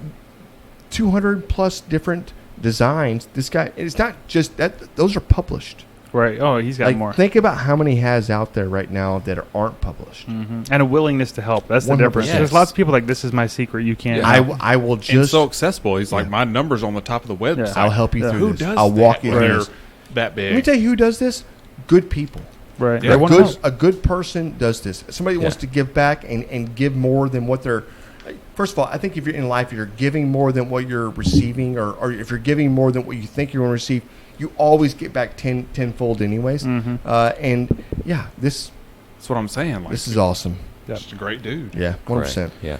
200 plus different designs, this guy, it's not just that, those are published. Right. Oh, he's got Like, more. think about how many he has out there right now that aren't published. And a willingness to help. That's the 100%. difference. There's lots of people like, this is my secret. You can't. I will And just so accessible. He's like, my number's on the top of the website. I'll help you through Who this. does I'll that walk you when through they're this. that big? Let me tell you who does this. Good people. Right. Yeah. A good person does this. Somebody wants to give back and give more than what they're. First of all, I think if you're in life, if you're giving more than what you're receiving, or if you're giving more than what you think you're going to receive, you always get back tenfold anyways. And yeah, that's what I'm saying. Like, this is awesome. Just a great dude. Yeah, 100%. Yeah.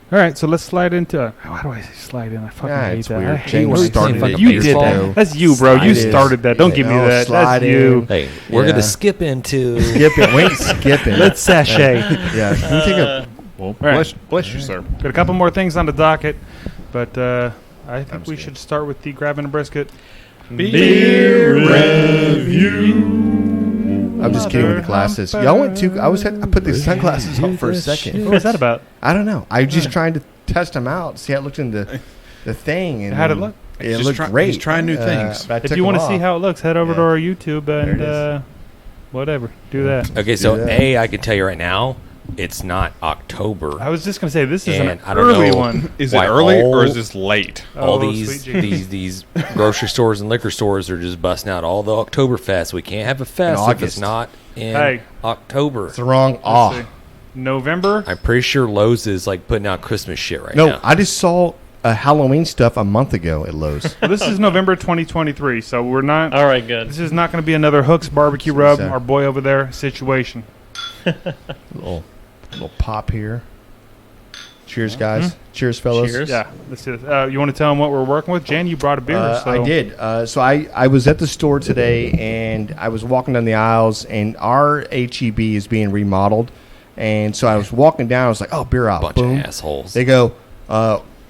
All right, so let's slide into. How do I say slide in? I fucking hate it's that. weird. I hate James when you started fucking- it You years did ago. that. That's you, bro. You Slide in. started that. Don't give me Yeah, that. slide That's you. Hey, we're Yeah. gonna skip into Skip it. Wait, skip it. Let's sashay. Yeah. Can you take a? Well, right. bless you, sir. Got a couple more things on the docket, but I think we should start with the grabbing a brisket. Beer review. I'm just kidding with the glasses. Y'all went too. I put the sunglasses on for a second. What was that about? I don't know. I was just trying to test them out, see how it looked in the thing. And How'd it look? It looked great. He's trying new things. But I If took you want to them see off. how it looks, head over to Yeah. our YouTube There it and whatever. Do that. Okay, so Yeah. I can tell you right now, it's not October. I was just gonna say this is an And I don't early know one. Is it why early or all- is this late? All Oh, these sweet Jesus. these grocery stores and liquor stores are just busting out all the Oktoberfest. We can't have a fest if it's August. not in Hey. October. It's the wrong Let's awe. see. November. I'm pretty sure Lowe's is like putting out Christmas shit right No, now. I just saw Halloween stuff a month ago at Lowe's. Well, this is November 2023, so we're not. All right, good. This is not going to be another Hooks Barbecue Rub, So- our boy over there situation. little pop here. Cheers, guys. Cheers, fellas. Cheers. Yeah, let's do this. You want to tell them what we're working with? Jan, you brought a beer. So. I did. So I was at the store today, and I was walking down the aisles, and our HEB is being remodeled. And so I was walking down. I was like, oh, beer out. Bunch Boom. of assholes. They go,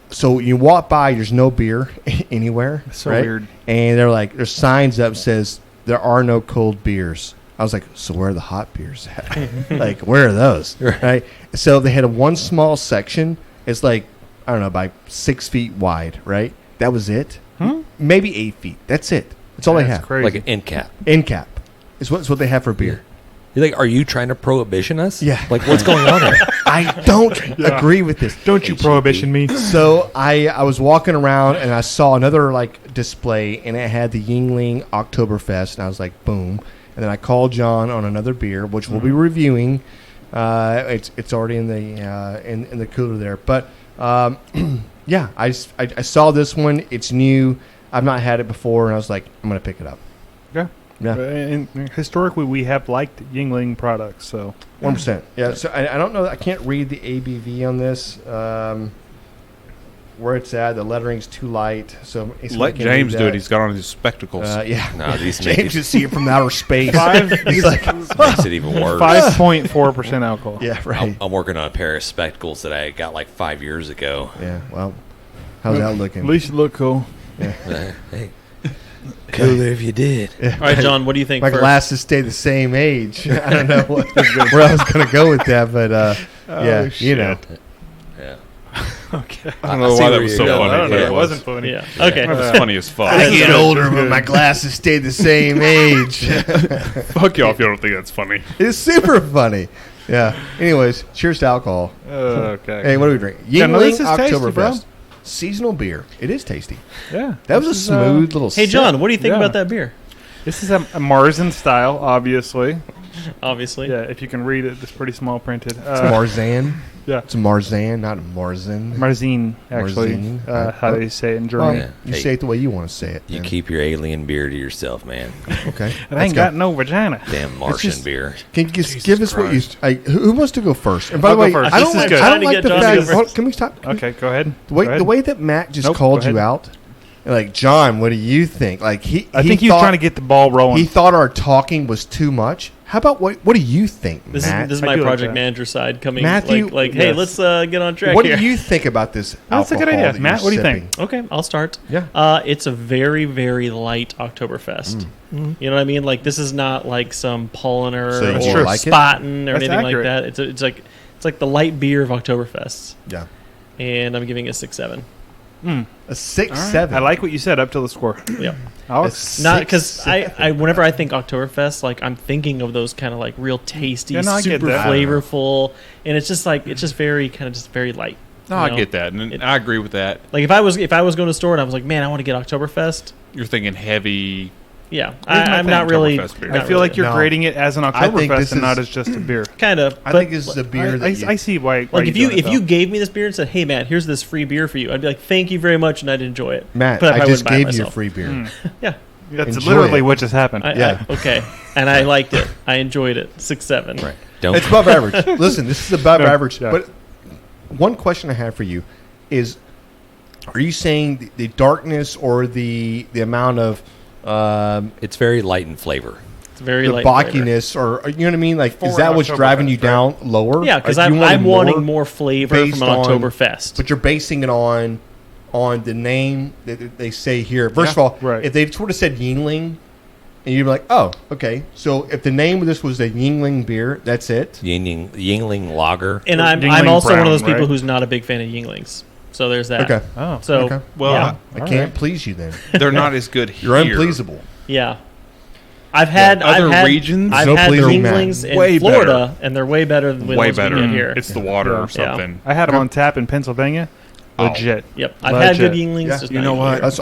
so you walk by, there's no beer anywhere. So right? weird. And they're like, there's signs up says there are no cold beers. I was like, so where are the hot beers at? Like, where are those? Right. So they had one small section. It's like, I don't know, by 6 feet wide. Right. That was it. Maybe 8 feet. That's it. That's all they have. Crazy. like an end cap. End cap. It's what they have for beer. You're like, are you trying to prohibition us? Yeah. Like, what's going on here? I don't agree with this. Don't you prohibition me. So I was walking around and I saw another like display and it had the Yuengling Oktoberfest and I was like, boom. And then I called John on another beer, which we'll be reviewing. It's already in the in the cooler there. But yeah, I saw this one. It's new. I've not had it before, and I was like, I'm gonna pick it up. Yeah. Yeah. And historically, we have liked Yuengling products, so 1%. Yeah. So I don't know. I can't read the ABV on this. Where it's at, the lettering's too light. So Let James do it. He's got on his spectacles. Yeah. No, these make James it, just see it from outer space. He's like, makes it even worse. 5.4% alcohol. yeah, right. I'm working on a pair of spectacles that I got like 5 years ago. Yeah. Well, how's that looking? At least you look cool. Hey, cooler if you did. All right, John, what do you think? My first? glasses stay the same age. I don't know where I was going to go with that, but yeah, you know. Yeah. Okay. I don't know why that was so funny. I don't know. but It wasn't funny. Yeah. Okay. That was funny as fuck. I get older, but my glasses stay the same age. Fuck y'all if you don't think that's funny. It's super funny. Yeah. Anyways, cheers to alcohol. Okay. Hey, what do we drink? Yeah, no, Yuengling this is tasty, bro. Oktoberfest. Seasonal beer. It is tasty. Yeah. That was a smooth little Hey, sip. John, what do you think Yeah. about that beer? This is a Marzen style, obviously. Obviously. Yeah, if you can read it, it's pretty small printed. It's Marzan. Yeah. It's Marzan, not Marzen. Marzine, actually. Marzine. How they say it in Well, Germany. Yeah. you Hey. say it the way you want to say it. You then. keep your alien beer to yourself, man. Okay. It ain't got no vagina. Damn Martian just- beer. Can you just give us what you? Who wants to go first? And by I'll the way, go first. I This don't is like. good. I don't Trying to like get the John to fact. go Hold- first. Can we stop? Okay, go ahead. The way Go ahead. the way that Matt just Nope, called go you ahead. out, like John, what do you think? Like I think he's thought- trying to get the ball rolling. He thought our talking was too much. How about what do you think, This Matt? is my project manager side coming. Matthew, hey, let's get on track what here. do you think about this That's a good alcohol idea. that Matt, you're what do you sipping? think? Okay, I'll start. Yeah. It's a very, very light Oktoberfest. You know what I mean? Like, this is not like some Polliner So you or like it? Spaten or That's anything accurate. like that. It's like the light beer of Oktoberfest. Yeah. And I'm giving it a 6-7. A 6, All right. 7. I like what you said up till the score. Yeah. Alex? Not because I whenever I think Oktoberfest, like I'm thinking of those kind of like real tasty, Yeah, no, I get super that. flavorful, and it's just very kind of just very light. No, you I know? get that, and I agree with that. Like if I was going to a store and I was like, man, I want to get Oktoberfest. You're thinking heavy. Yeah, Here's my I'm thing, not really. Oktoberfest beer. I feel like you're No. grading it as an I think Oktoberfest this and not is- as just a beer. Kind of. I think this is a beer that I see why. Like if you doing it, though. gave me this beer and said, "Hey, Matt, here's this free beer for you," I'd be like, "Thank you very much," and I'd enjoy it. Matt, But I probably just wouldn't buy it gave you a myself. free beer. Yeah, That's Enjoy literally it. what just happened. okay, and I liked it. I enjoyed it. 6-7. Right. Don't. It's above average. Listen, this is above Yeah, average. yeah. But one question I have for you is, are you saying the darkness or the amount of It's very light in flavor. It's very the light flavor. bockiness, or you know what I mean? Like, For is that what's Oktoberfest, driving you right? down lower? Yeah, because Like, you I'm wanted wanting more flavor based from an on- Oktoberfest. But you're basing it on the name that they say here. First of all, right. if they sort of said Yuengling, and you'd be like, oh, okay. So if the name of this was a Yuengling beer, that's it. Yuengling Lager. And I'm Yuengling also one of Brown, those people right? who's not a big fan of Yuenglings. So there's that. Okay. Oh, So Okay. Well, yeah. I All can't right. please you then. they're not as good here. You're unpleasable. Yeah. I've had Other I've had, regions? I've No had pleasing Yuenglings in Way Florida, and they're way better than Way ones we better. get here. It's the water Yeah. or something. I had them on tap in Pennsylvania. Oh. Legit. Yep, I've had good Legit. Yuenglings. Yeah. Just You not know here. what? That's,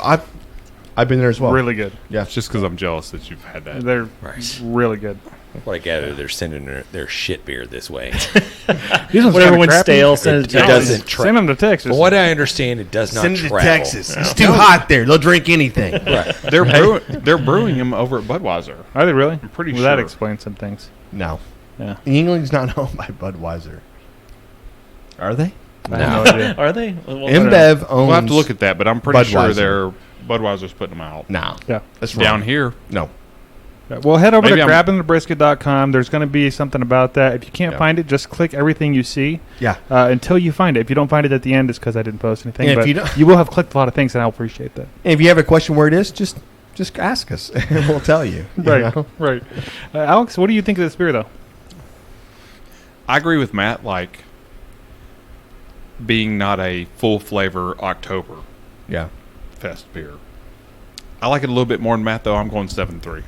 I've been there as well. Really good. Yeah. It's just because I'm jealous that you've had that. They're Right. really good. What I gather, they're sending their shit beer this way. These ones Whatever kinda one's crappy. stale, send it It to us. doesn't tra- Send them to Texas. From what I understand, it does not Send it to travel. Texas. It's too hot there. They'll drink anything. Right. They're brewing them over at Budweiser. Are they really? I'm pretty Well, that sure. explains some things. No. Yeah. Yuengling's not owned by Budweiser. Are they? I have no idea. Are they? Well, InBev owns. We'll have to look at that, but I'm pretty sure Budweiser. Budweiser's putting them out. No. Yeah. That's wrong. Down here. No. Well, head over Maybe to I'm- grabbingthebrisket.com. There's going to be something about that. If you can't Yeah. find it, just click everything you see Yeah. until you find it. If you don't find it at the end, it's because I didn't post anything. And if But you don't- you will have clicked a lot of things, and I'll appreciate that. And if you have a question where it is, just ask us, and we'll tell you. you know? Right. Alex, what do you think of this beer, though? I agree with Matt, like being not a full flavor Oktoberfest Yeah. beer. I like it a little bit more than Matt, though. I'm going 7.3.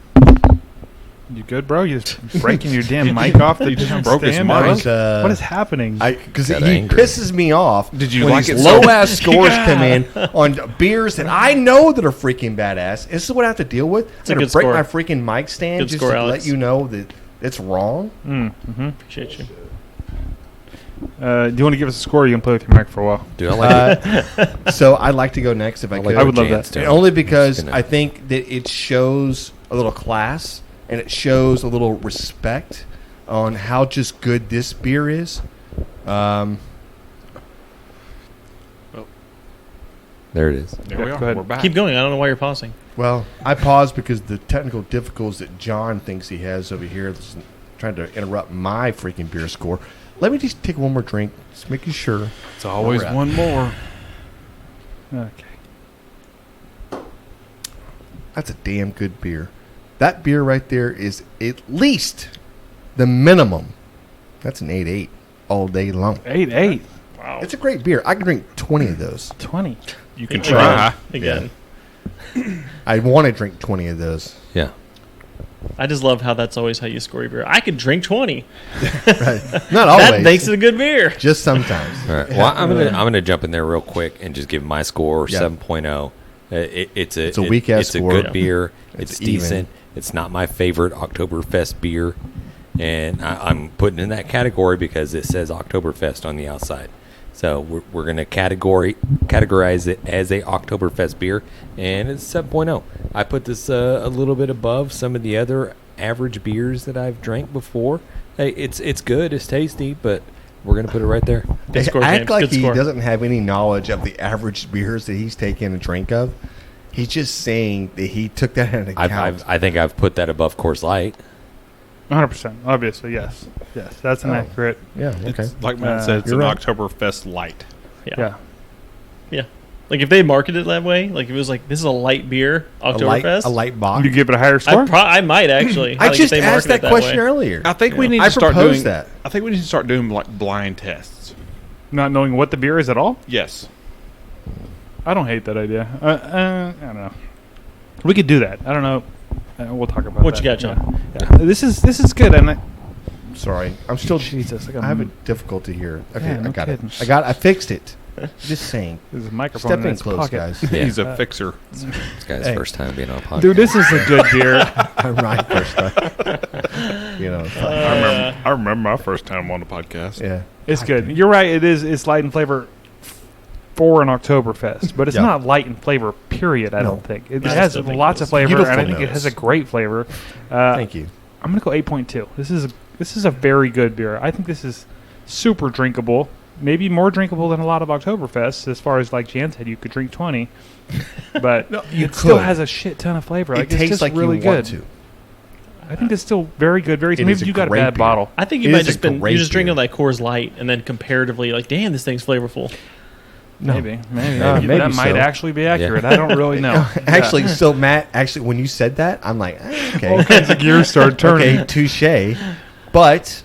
You good, bro? You just breaking your damn mic off the damn broke his stand, mic. bro? What is happening? Because he Got angry. pisses me off. Did you when like these it so- low ass scores come in on beers that I know that are freaking badass? This is what I have to deal with. It's a I'm gonna good break score. my freaking mic stand Good just score, to Alex. let you know that it's wrong. Appreciate you. Do you want to give us a score? Or you can play with your mic for a while. Dude, I like it. So I'd like to go next if I could. I would love that. And only because Just gonna- I think that it shows a little class and it shows a little respect on how just good this beer is. There it is. There we go are. ahead. We're back. Keep going. I don't know why you're pausing. Well, I paused because the technical difficulties that John thinks he has over here is trying to interrupt my freaking beer score. Let me just take one more drink, just making sure. It's always All right. one more. Okay. That's a damn good beer. That beer right there is at least the minimum. That's an 8.8 all day long. 8.8. Wow. It's a great beer. I can drink 20 of those. 20. You can try. Again. I want to drink 20 of those. Yeah. I just love how that's always how you score your beer. I could drink 20. Right. Not always. That makes it a good beer. Just sometimes. All right. Well, I'm gonna jump in there real quick and just give my score Yeah. 7.0. It's a weak-ass It's a score. good Yeah. beer. It's It's even. decent. It's not my favorite Oktoberfest beer, and I'm putting in that category because it says Oktoberfest on the outside. So we're going to categorize it as a Oktoberfest beer, and it's 7.0. I put this a little bit above some of the other average beers that I've drank before. Hey, it's good, it's tasty, but we're going to put it right there. Good score, Act James. like Good he score. doesn't have any knowledge of the average beers that he's taken a drink of. He's just saying that he took that into account. I think I've put that above Coors Light. 100%. Obviously, yes. Yes, that's an accurate. Yeah. Okay. It's, like Matt said, it's you're an right. Oktoberfest light. Yeah. Like if they marketed it that way, like if it was like this is a light beer Oktoberfest, A light box. You give it a higher score? I might actually. I like, if just they asked marketed that it question way. earlier. I think we need I to start proposed doing that. I think we need to start doing like blind tests. Not knowing what the beer is at all? Yes. I don't hate that idea. I don't know. We could do that. I don't know. We'll talk about What that. you got, John? Yeah. This is good. And Sorry, I'm still. Jesus, I have a difficulty here. Okay, Yeah, no I got kidding. it. I fixed it. Just saying. There's a microphone Step in in his close, pocket. guys. Yeah. He's a fixer. This guy's Hey. first time being on a podcast. Dude, this is a good beer. I'm right first time. You know. It's fine. I remember my first time on the podcast. Yeah. It's good. You're right. It is. It's light in flavor for an Oktoberfest, but it's Yeah. not light in flavor. Period. I No. don't think it I has still think lots it's of flavor, and I beautiful think it has notes. a great flavor. Thank you. I'm gonna go 8.2. This is a very good beer. I think this is super drinkable. Maybe more drinkable than a lot of Oktoberfests, as far as like Jan said, you could drink 20, but you it still could. has a shit ton of flavor. Like, It it's tastes just like really you good. want to. I think it's still very good. Very. It Maybe is a you got a great bad beer. bottle. I think you It might is a just been great you just drinking beer. like Coors Light and then comparatively like, damn, this thing's flavorful. No. Maybe Maybe that might so. actually be accurate. I don't really know. Actually, so Matt, when you said that, I'm like, okay. All kinds of gears started turning. Okay, touche. But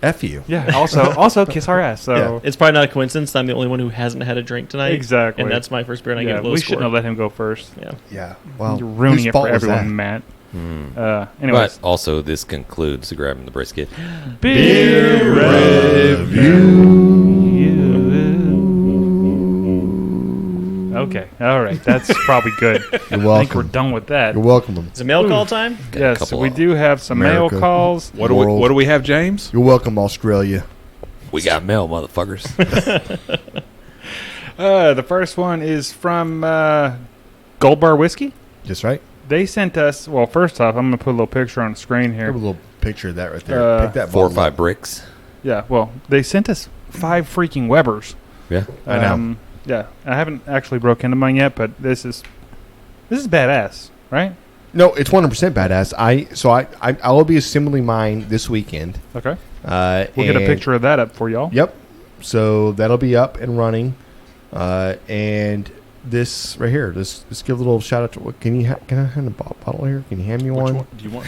F you. Yeah. Also kiss our ass. So Yeah. It's probably not a coincidence that I'm the only one who hasn't had a drink tonight. Exactly. And that's my first beer, and I yeah, get a low we score. shouldn't have let him go first. Yeah. Yeah. Well, You're ruining whose it fault for was everyone, that? Matt. But Anyways, also, this concludes grabbing the brisket. beer review. Okay. All right. That's probably good. You're I think welcome. we're done with that. You're welcome. Is it mail call time? Got a Yes, couple we of- do have some America. mail calls. What World. do we have, James? You're welcome, Australia. We got mail, motherfuckers. The first one is from Goldbar Whiskey. Just right. They sent us. Well, first off, I'm going to put a little picture on the screen here. Have a little picture of that right there. Pick that 4 or bottle 5 up. bricks. Yeah. Well, they sent us 5 freaking Webers. Yeah. I know. Yeah, I haven't actually broke into mine yet, but this is badass, right? No, it's 100% badass. I will be assembling mine this weekend. Okay. We'll get a and- picture of that up for y'all. Yep. So that'll be up and running. And this right here, just give a little shout out to. Can I hand a bottle here? Can you hand me Which one? one do you want?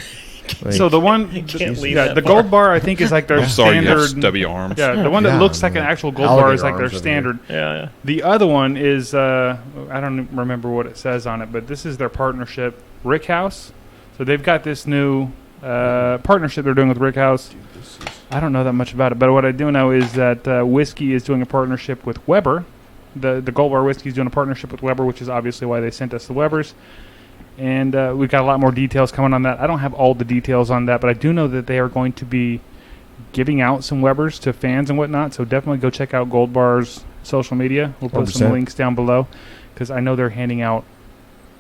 Like- So the one, can't leave yeah, that the far. Gold Bar I think is like their I'm sorry, you have standard. stubby arms. Yeah, the one that Yeah, looks like an man. actual Gold Bar is Alligator like their arms over standard. Yeah. The other one is I don't remember what it says on it, but this is their partnership, Rick House. So they've got this new partnership they're doing with Rick House. I don't know that much about it, but what I do know is that Whiskey is doing a partnership with Weber. The Gold Bar Whiskey is doing a partnership with Weber, which is obviously why they sent us the Webers. And we've got a lot more details coming on that. I don't have all the details on that, but I do know that they are going to be giving out some Webers to fans and whatnot. So definitely go check out Gold Bar's social media. We'll put some 100%. links down below because I know they're handing out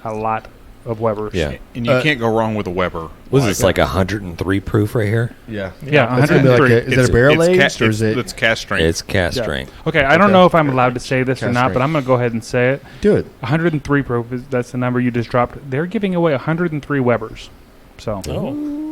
a lot of Webers. Yeah. And you can't go wrong with a Weber. Was this like 103 proof right here? Yeah. Yeah, That's gonna be like 103. is it a barrel aged or is it? It's cast strength. It's cast Yeah. strength. Okay, I don't Okay. know if I'm allowed to say this or Cast not, but strength. I'm going to go ahead and say it. Do it. 103 proof, that's the number you just dropped. They're giving away 103 Webers. So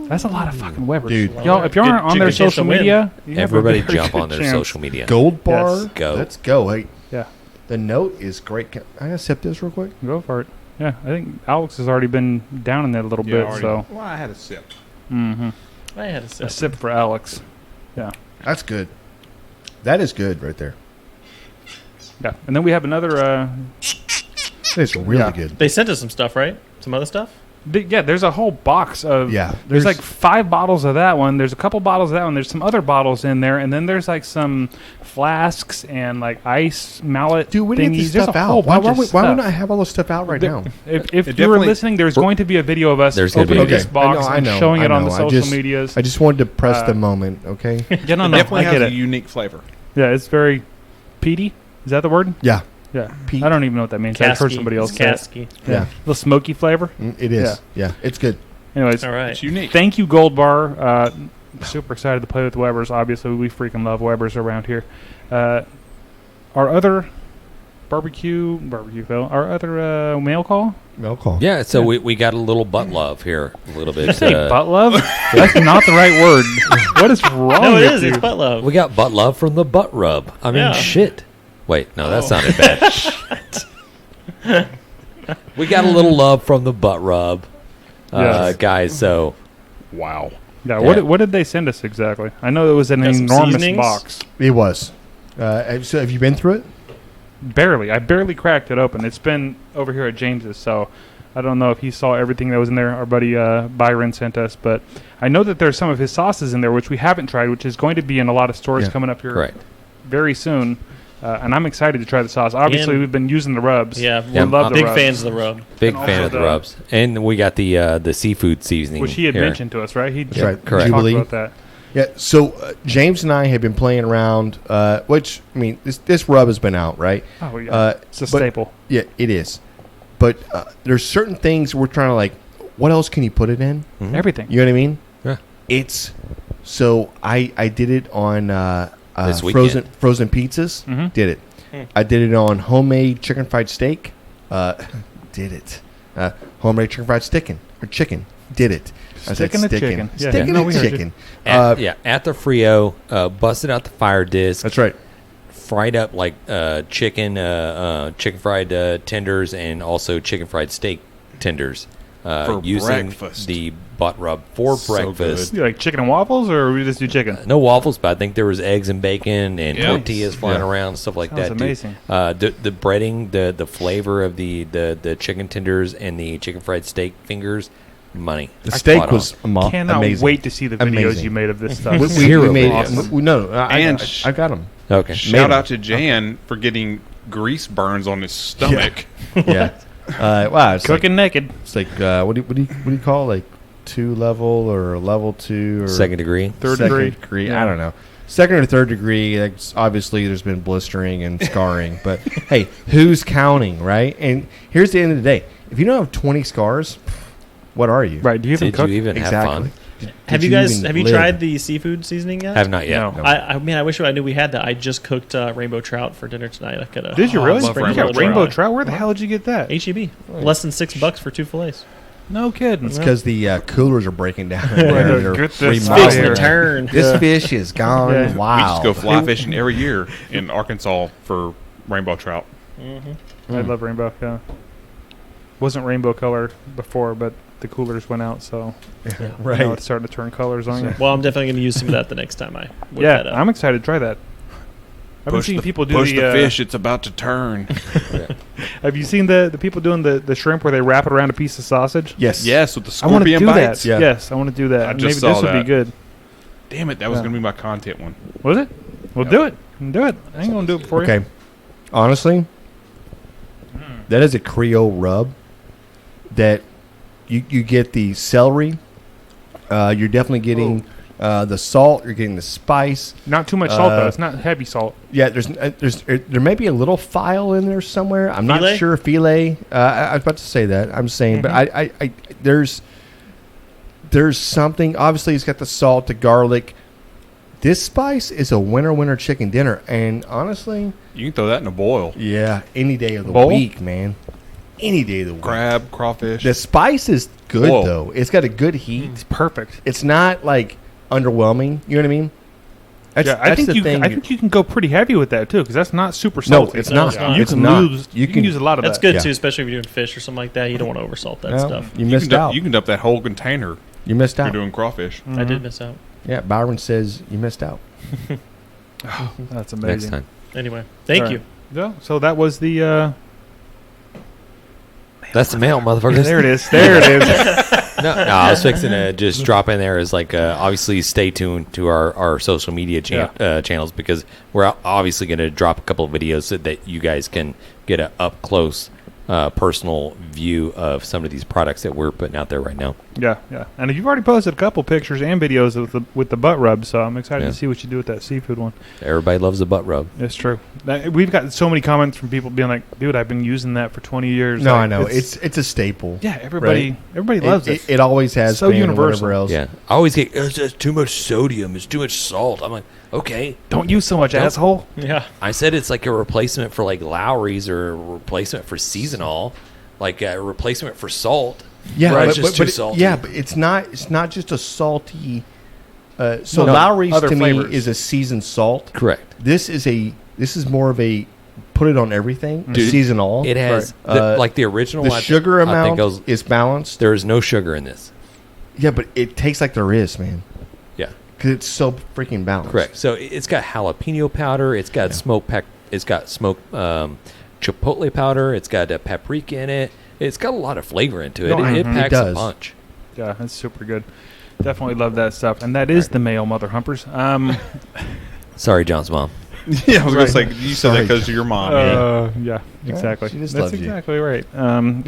that's a lot of fucking Webers. Dude. Y'all, if y'all aren't on their Good chance social to win. media, you have a Everybody very jump good on their chance. social media. Gold Bar. Yes. Go. Let's go. Hey, Yeah, the note is great. Can I sip this real quick? go for it. Yeah, I think Alex has already been down in that a little bit, already. so Well, I had a sip. I I had a a sip. sip for Alex. Yeah, That's good. That is good right there. yeah. And then we have another. It's really Yeah. good. They sent us some stuff, right? Some other stuff? Yeah, there's a whole box of. Yeah, There's there's- like 5 bottles of that one. There's a couple bottles of that one. There's some other bottles in there, and then there's like some flasks and like ice mallet Dude, we thingies. need this There's stuff a whole out. Why bunch of would stuff. not have all this stuff out right now? If It you were definitely- listening, there's going to be a video of us There's gonna be opening a this video. box I and know, showing I it on know. the I social just- medias. I just wanted to press the moment, okay? Yeah, no, It no, definitely I has get a it. unique flavor. Yeah, it's very peaty. Is that the word? Yeah. Yeah. Peat. I don't even know what that means. I've heard Casky. somebody else It's say it. casky. Yeah. A little smoky flavor. It is. Yeah. It's good. Anyways, All right. It's unique. thank you, Gold Bar. Super excited to play with Webers. Obviously, we freaking love Webers around here. Our other barbecue fail. Our other mail call. Mail call. Yeah, so we got a little butt love here, a little bit. Did you say butt love? That's not the right word. What is wrong No, it with is. you? It's butt love. We got butt love from the butt rub. I mean, Yeah. shit. Wait, no, that sounded bad. We got a little love from the butt rub, Yes. guys. So, Wow. Yeah, Yeah. what did they send us exactly? I know it was an Got some enormous seasonings? box. It was. So have you been through it? Barely. I barely cracked it open. It's been over here at James's, so I don't know if he saw everything that was in there. Our buddy Byron sent us, but I know that there's some of his sauces in there which we haven't tried, which is going to be in a lot of stores Yeah. coming up here correct. very soon. And I'm excited to try the sauce. Obviously, And- we've been using the rubs. Yeah, Yeah, we're love the big rubs. fans of the rub. Big And fan also of the the- rubs, and we got the seafood seasoning, Which he had here. mentioned to us, right? He That's right. correct. talked Jubilee. about that. Yeah. So James and I have been playing around. Which I mean, this rub has been out, right? Oh, yeah. It's a but- staple. Yeah, it is. But there's certain things we're trying to like. What else can you put it in? Mhm. Everything. You know what I mean? Yeah. It's so I did it on This frozen weekend. frozen pizzas. Mhm. Did it. I did it on homemade chicken fried steak. Did it. Homemade chicken fried chicken. Did it. I said Sticking to chicken. Yeah. Sticking No, to we heard you. chicken. At the Frio, busted out the fire disc. That's right. Fried up like chicken fried tenders, and also chicken fried steak tenders. For using breakfast. the butt rub for So breakfast. You like chicken and waffles, or we just do chicken? No waffles, but I think there was eggs and bacon and Yeah. tortillas flying Yeah. around, stuff like Sounds that. dude. amazing. The breading, the flavor of the chicken tenders and the chicken fried steak fingers, money. The steak Spot was Cannot amazing. wait to see the videos Amazing. you made of this stuff. We made Awesome. no. And I got them. on. Okay. Shout Made out to Jan for getting grease burns on his stomach. Yeah. Wow. It's Cooking naked. Like, it's like what do you call it? Like 2 level or level 2 or Second degree. Third second degree. I Yeah. don't know. Second or third degree. Obviously, there's been blistering and scarring, but hey, who's counting, right? And here's the end of the day: if you don't have 20 scars, what are you? Right. Do you even Did cook? you even have Exactly. fun? Have Did you guys even have you live? tried the seafood seasoning yet? Have not yet. No. I mean, I wish I knew we had that. I just cooked rainbow trout for dinner tonight. I could have. Did you Oh, I really? love You rainbow got rainbow trout. trout? Where the hell did you get that? HEB, less than $6 for 2 fillets. No kidding. It's because the coolers are breaking down. Right, They're get this remodeling. fish return. This Yeah. fish is gone. Yeah. We Wow. just go fly fishing every year in Arkansas for rainbow trout. I love rainbow. Yeah. Wasn't rainbow color before, but the coolers went out, so Right. now it's starting to turn colors on you. Well, I'm definitely going to use some of that the next time I whip Yeah, that up. I'm excited to try that. I've been seeing people do push the the fish. It's about to turn. Have you seen the people doing the shrimp where they wrap it around a piece of sausage? Yes. Yes, with the I want to scorpion do bites. that. Yeah. Yes, I want to do that. I Maybe just this saw would be that. good. Damn it, that was Yeah. going to be my content one. Was it? Well, do it. Do it. I ain't gonna do it for you. Okay. Honestly, that is a Creole rub that you get the celery. You're definitely getting the salt. You're getting the spice. Not too much salt though. It's not heavy salt. Yeah, there may be a little file in there somewhere. I'm not Filet? sure. Filet. I was about to say that. I'm saying, but I there's something. Obviously, it's got the salt, the garlic. This spice is a winter chicken dinner, and honestly, You can throw that in a boil. yeah, any day of the Bowl? week, man. Any day of the week. Crab, crawfish. The spice is good Whoa. though. It's got a good heat. It's perfect. It's not like underwhelming. You know what I mean? That's, Yeah, I that's think the you. thing. I think you can go pretty heavy with that too, because that's not super No, salty. it's not. it's not. You It's can not. lose. You can use a lot of That's that. good Yeah. too, especially if you're doing fish or something like that. You don't want to oversalt that Well, stuff. You missed out. You can dump that whole container You missed if you're out. doing crawfish. I did miss out. Yeah, Byron says you missed out. That's Next amazing. time. Anyway, thank All right. you. Yeah, so that was the. That's the mail, motherfuckers. There it is. There it is. No, I was fixing to just drop in there as like obviously stay tuned to our social media channels because we're obviously going to drop a couple of videos so that you guys can get a up close personal view of some of these products that we're putting out there right now. Yeah, yeah. And you've already posted a couple pictures and videos with the butt rub, so I'm excited to see what you do with that seafood one. Everybody loves a butt rub. It's true. We've got so many comments from people being like, "Dude, I've been using that for 20 years." No, like, I know it's a staple. Yeah, everybody loves it. It always has so been. universal. Whatever else. Yeah, I always get it's too much sodium. It's too much salt. I'm like, okay, don't use so much, asshole. Yeah, I said it's like a replacement for like Lowry's or a replacement for Seasonal, like a replacement for salt. Yeah, right, but, it's just too salty. Yeah, but it's not just a salty. So No, Lowry's other to flavors. me is a seasoned salt. Correct. This is more of a put it on everything. Dude, seasonal. It has like the original. The sugar amount goes, is balanced. There is no sugar in this. Yeah, but it tastes like there is, man. Yeah, because it's so freaking balanced. Correct. So it's got jalapeno powder. It's got It's got smoked chipotle powder. It's got paprika in it. It's got a lot of flavor into it. It packs a punch. Yeah, that's super good. Definitely love that stuff. And that is the male Mother Humpers. Sorry, John's mom. Yeah, I was going to say, you said that because of your mom. Yeah, exactly. She just That's loves you. exactly right.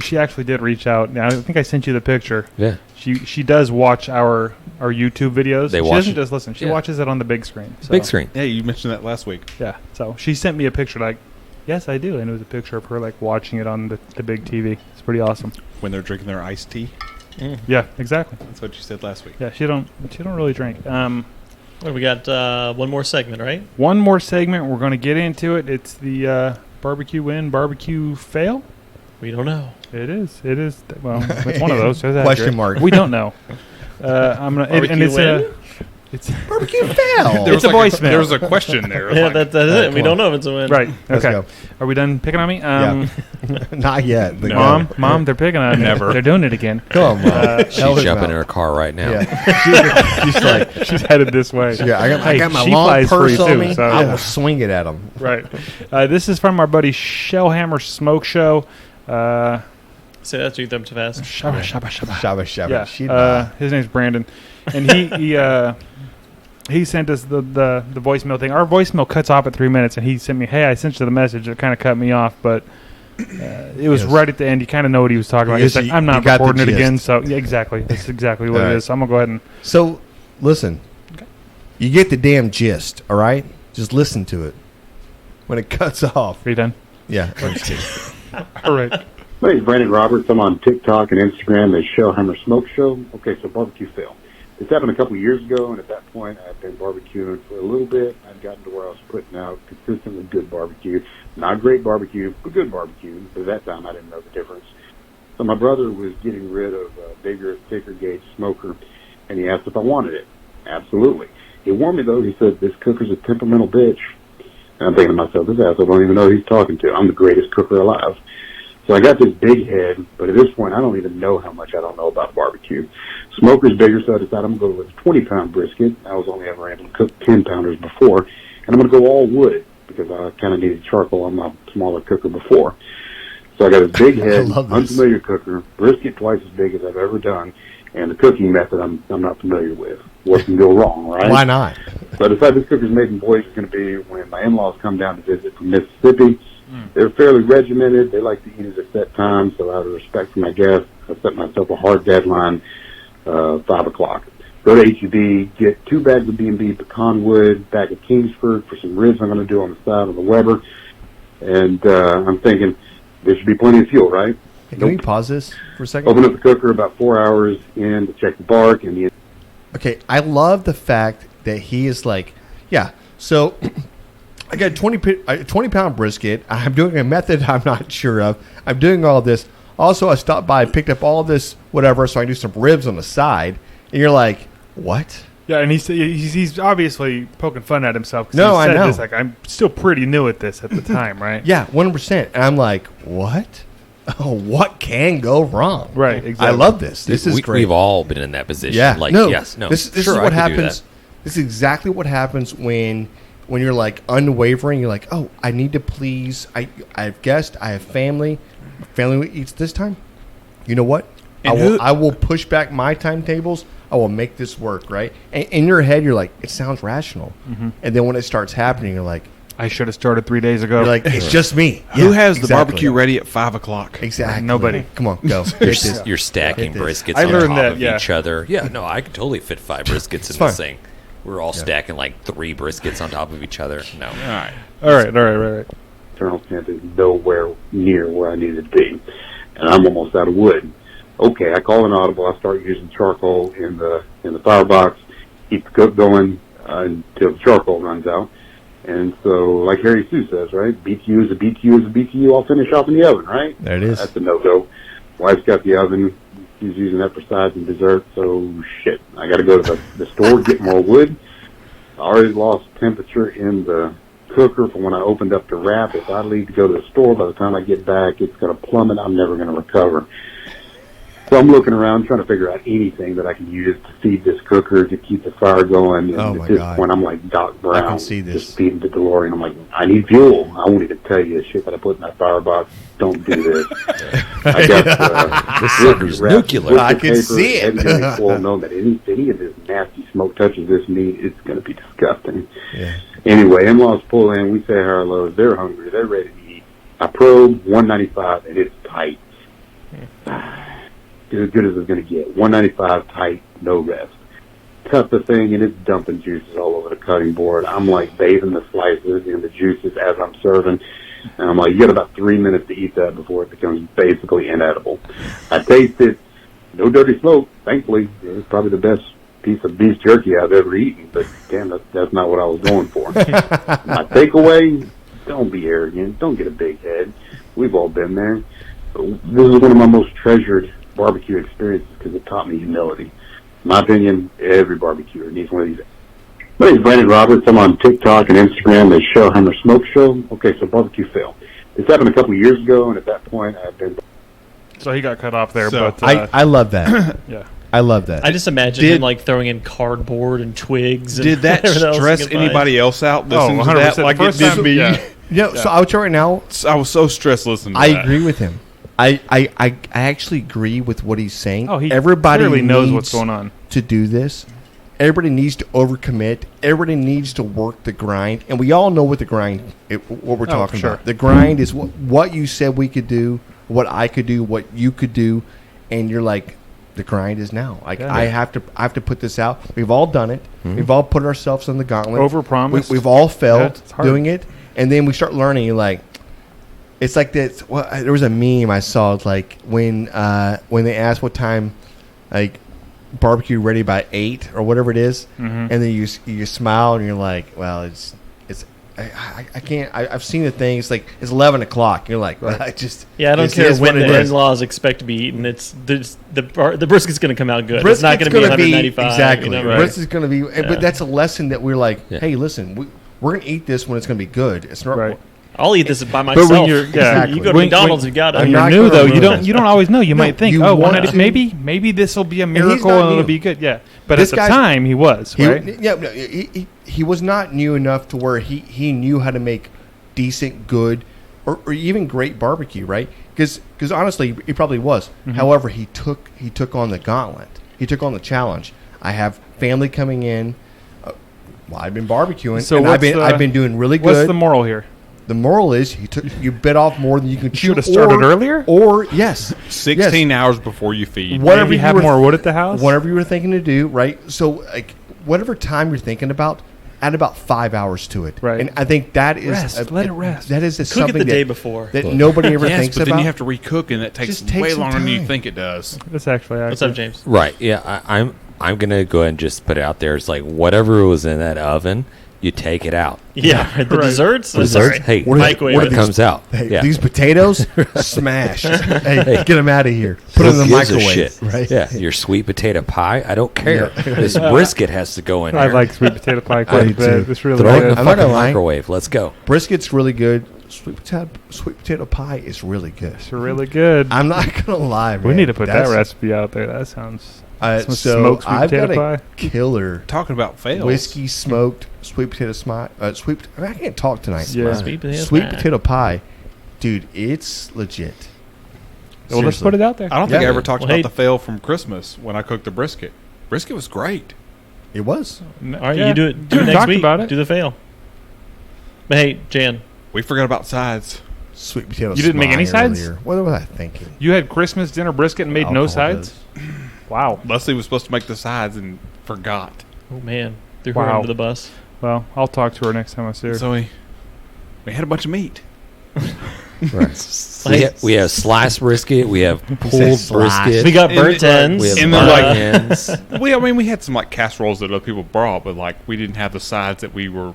She actually did reach out. Now, I think I sent you the picture. Yeah. She does watch our YouTube videos. She doesn't just listen. She watches it on the big screen. So. Big screen. Yeah, you mentioned that last week. Yeah. So she sent me a picture like, yes, I do. And it was a picture of her like watching it on the big TV. It's pretty awesome. When they're drinking their iced tea. Yeah, exactly. That's what you said last week. Yeah, she don't really drink. We got one more segment, right? One more segment. We're going to get into it. It's the barbecue win, barbecue fail. We don't know. It is. Well, it's one of those. Question mark. We don't know. I'm gonna. And it's win? It's barbecue fail. It's a voicemail. There was a question there. Yeah, that's it. We don't know if it's a win. Right. Let's Okay. go. Are we done picking on me? Not yet. But Mom, go. Mom, they're picking on me. Never. They're doing it again. Come on, Mom. She's jumping in her car right now. Yeah. she's like, She's headed this way. yeah, I got my she long flies free purse on too, me. so- I will swing it at him. Right. This is from our buddy Shellhammer Smoke Show. Say that to them too fast. Shabba, shabba, shabba. Shabba shabba. Yeah. She'd buy. His name's Brandon, and he sent us the voicemail thing. Our voicemail cuts off at 3 minutes, and he sent me, "Hey, I sent you the message." It kind of cut me off, but it was Yes. right at the end. You kind of know what he was talking about. Yes, He's like, you- "I'm not you got the recording it gist. again." So yeah, exactly, that's exactly what All it right. is. So I'm gonna go ahead and So, listen. You get the damn gist, all right? Just listen to it. When it cuts off. Are you done? Yeah. I'm just kidding. All right. My name's Brandon Roberts. I'm on TikTok and Instagram as Shellhammer Smoke Show. Okay, so barbecue fail. This happened a couple of years ago, and at that point, I'd been barbecuing for a little bit. I'd gotten to where I was putting out consistently good barbecue. Not great barbecue, but good barbecue. But at that time, I didn't know the difference. So my brother was getting rid of a bigger, thicker gauge smoker, and he asked if I wanted it. Absolutely. He warned me, though. He said, this cooker's a temperamental bitch. And I'm thinking to myself, this asshole don't even know who he's talking to. I'm the greatest cooker alive. So I got this big head, but at this point, I don't even know how much I don't know about barbecue. Smoker's bigger, so I decided I'm going to go with a 20-pound brisket. I was only ever able to cook 10-pounders before. And I'm going to go all wood because I kind of needed charcoal on my smaller cooker before. So I got a big head, unfamiliar cooker, brisket twice as big as I've ever done, and the cooking method I'm not familiar with. What can go wrong, right? Why not? So I decided this cooker's maiden voyage is going to be when my in-laws come down to visit from Mississippi. They're fairly regimented. They like to eat at a set time, so out of respect for my guests, I set myself a hard deadline, 5 o'clock. Go to H-E-B, get 2 bags of B&B pecan wood, bag of Kingsford for some ribs I'm going to do on the side of the Weber. And I'm thinking there should be plenty of fuel, right? Hey, can we pause this for a second? Open up the cooker about 4 hours in to check the bark and the... Okay, I love the fact that he is like, yeah, so I got a 20-pound brisket. I'm doing a method I'm not sure of. I'm doing all this. Also, I stopped by, picked up all this whatever, so I can do some ribs on the side. And you're like, what? Yeah, and he's obviously poking fun at himself. 'Cause No, he I said know. This, like, I'm still pretty new at this at the time, right? Yeah, 100%. And I'm like, what? Oh, what can go wrong? Right, exactly. I love this. This is great. We've all been in that position. Yeah, Like, no, yes, no. This sure, is I what could do happens. that. This is exactly what happens when you're like unwavering. You're like, oh, I need to please. I have guests. I have family. My family eats this time. You know what? I will push back my timetables. I will make this work. Right. And in your head, you're like, it sounds rational. Mm-hmm. And then when it starts happening, you're like, I should have started 3 days ago. You're like, it's just me. Who Yeah, has the exactly. barbecue ready at 5 o'clock? Exactly. Nobody. Come on, go. You're stacking briskets I on learned top that, of yeah. each other. Yeah, no, I could totally fit 5 briskets in fine. this thing. We're all stacking like 3 briskets on top of each other. No. All Right. Internal temp is nowhere near where I need it to be, and I'm almost out of wood. Okay, I call an audible. I start using charcoal in the firebox, keep the cook going until the charcoal runs out. And so, like Harry Sue says, right? BTU is a BTU is a BTU. I'll finish off in the oven, right? There it is. That's a no-go. Wife's got the oven. She's using that for sides and dessert. So, shit. I got to go to the store, get more wood. I already lost temperature in the cooker from when I opened up the wrap. If I leave to go to the store, by the time I get back, it's going to plummet. I'm never going to recover. So I'm looking around trying to figure out anything that I can use to feed this cooker to keep the fire going. And Oh, at my this God. point, I'm like Doc Brown, I can see this. just feeding the DeLorean. I'm like, I need fuel. I won't even tell you the shit that I put in that firebox. Don't do this. I got This sucker's nuclear. I can see it. Well, know that any of this nasty smoke touches this meat, it's going to be disgusting. Yeah. Anyway, in-laws pull in. We say hello. They're hungry. They're ready to eat. I probe 195, and it's tight. As good as it's going to get. 195 tight, no rest. Cut the thing, and it's dumping juices all over the cutting board. I'm like bathing the slices in the juices as I'm serving. And I'm like, you got about 3 minutes to eat that before it becomes basically inedible. I taste it. No dirty smoke, thankfully. It's probably the best piece of beef jerky I've ever eaten. But, damn, that's not what I was going for. My takeaway, don't be arrogant. Don't get a big head. We've all been there. This is one of my most treasured barbecue experiences because it taught me humility. In my opinion, every barbecuer needs one of these. My name is Brandon Roberts. I'm on TikTok and Instagram, the Shellhammer Smoke Show. Okay, so barbecue fail. This happened a couple of years ago, and at that point, I've been... So he got cut off there, So, but I love that. yeah. I love that. I just imagine him like throwing in cardboard and twigs. And Did that whatever else he stress could find. anybody else out listening to 100%. that? Like The it first did time- me. yeah. So I'll tell you right now, I was so stressed listening to I that. agree with him. I actually agree with what he's saying. Oh, he Everybody clearly knows needs what's going on. to do this. Everybody needs to overcommit. Everybody needs to work the grind, and we all know what the grind, what we're talking sure. about. The grind is what you said we could do, what I could do, what you could do, and you're like, the grind is now. Like Yeah. I have to put this out. We've all done it. We've all put ourselves on the gauntlet. Overpromised. We've all Yeah, failed it's hard. doing it, and then we start learning. You're like, it's like this. Well, there was a meme I saw. It's like when they asked what time, like barbecue ready by 8 or whatever it is, and then you smile and you're like, well, it's I can't. I've seen the thing. It's like it's 11 o'clock. You're like, well, I just Yeah, I don't this care is when what it the is. in-laws expect to be eaten. It's the brisket's going to come out good. It's not going to be 195. exactly. You know, right? Brisket's going to be, Yeah. but that's a lesson that we're like, Yeah. hey, listen, we're going to eat this when it's going to be good. It's not Right. I'll eat this by But myself. when you're Exactly. You go to When- McDonald's, you got when I'm it. you're not new gonna though, ruin you don't always know. You might think, you oh, want to. maybe this will be a miracle not and it'll new. be good. Yeah, but This at the guy's- time he was right. He was not new enough to where he knew how to make decent, good, or even great barbecue, right? Because honestly, he probably was. However, he took on the gauntlet. He took on the challenge. I have family coming in. Well, I've been barbecuing, So and what's I've been doing really good. What's the moral here? The moral is you bit off more than you can chew. Should have started earlier. Or yes, 16 hours before you feed. Whatever Maybe you have were- more wood at the house. whatever you were thinking to do, right? So like whatever time you're thinking about, add about 5 hours to it. Right. And I think that is Rest. Let it rest. That is Cook something it the that, day before. that nobody ever Yes, thinks but about. then you have to recook, and that takes Just take way some longer than you time. think it does. That's actually What's up, James? Right. Yeah. I'm gonna go ahead and just put it out there. It's like whatever was in that oven, you take it out. Yeah, the desserts. Desserts. Hey, Microwave what it. comes out? Hey, Yeah. these potatoes, smashed. Hey, get them out of here. Put them in the Who gives a microwave. shit? Right? Yeah. Your sweet potato pie. I don't care. This brisket has to go in I there. like sweet potato pie I quite a do bit. too. It's really Throw it in good. the I'm not fucking gonna lie. microwave. Let's go. Brisket's really good. Sweet potato pie is really good. It's really good. I'm not gonna lie, man. We need to put that That's- recipe out there. That sounds. Some So smoked sweet I've got potato a pie. killer Talking about fails. whiskey smoked sweet potato I can't talk tonight. Yeah. Sweet potato Sweet pie. potato pie, dude. It's legit. Well, let's Seriously. put it out there. I don't think Yeah. I ever talked Well, about hey- the fail from Christmas when I cooked the brisket. Brisket was great. It was. All right, Yeah. you do it. Do it We next talked week. about it. Do the fail. But hey, Jan. We forgot about sides. Sweet potato. You didn't make any sides? Earlier. What was I thinking? You had Christmas dinner brisket and made no sides? Wow. Leslie was supposed to make the sides and forgot. Oh, man. Threw her under the bus. Well, I'll talk to her next time I see her. So we had a bunch of meat. Right. We have sliced brisket. We have pulled brisket. We got burnt ends. We have And burnt then, ends. we had some like casseroles that other people brought, but like we didn't have the sides that we were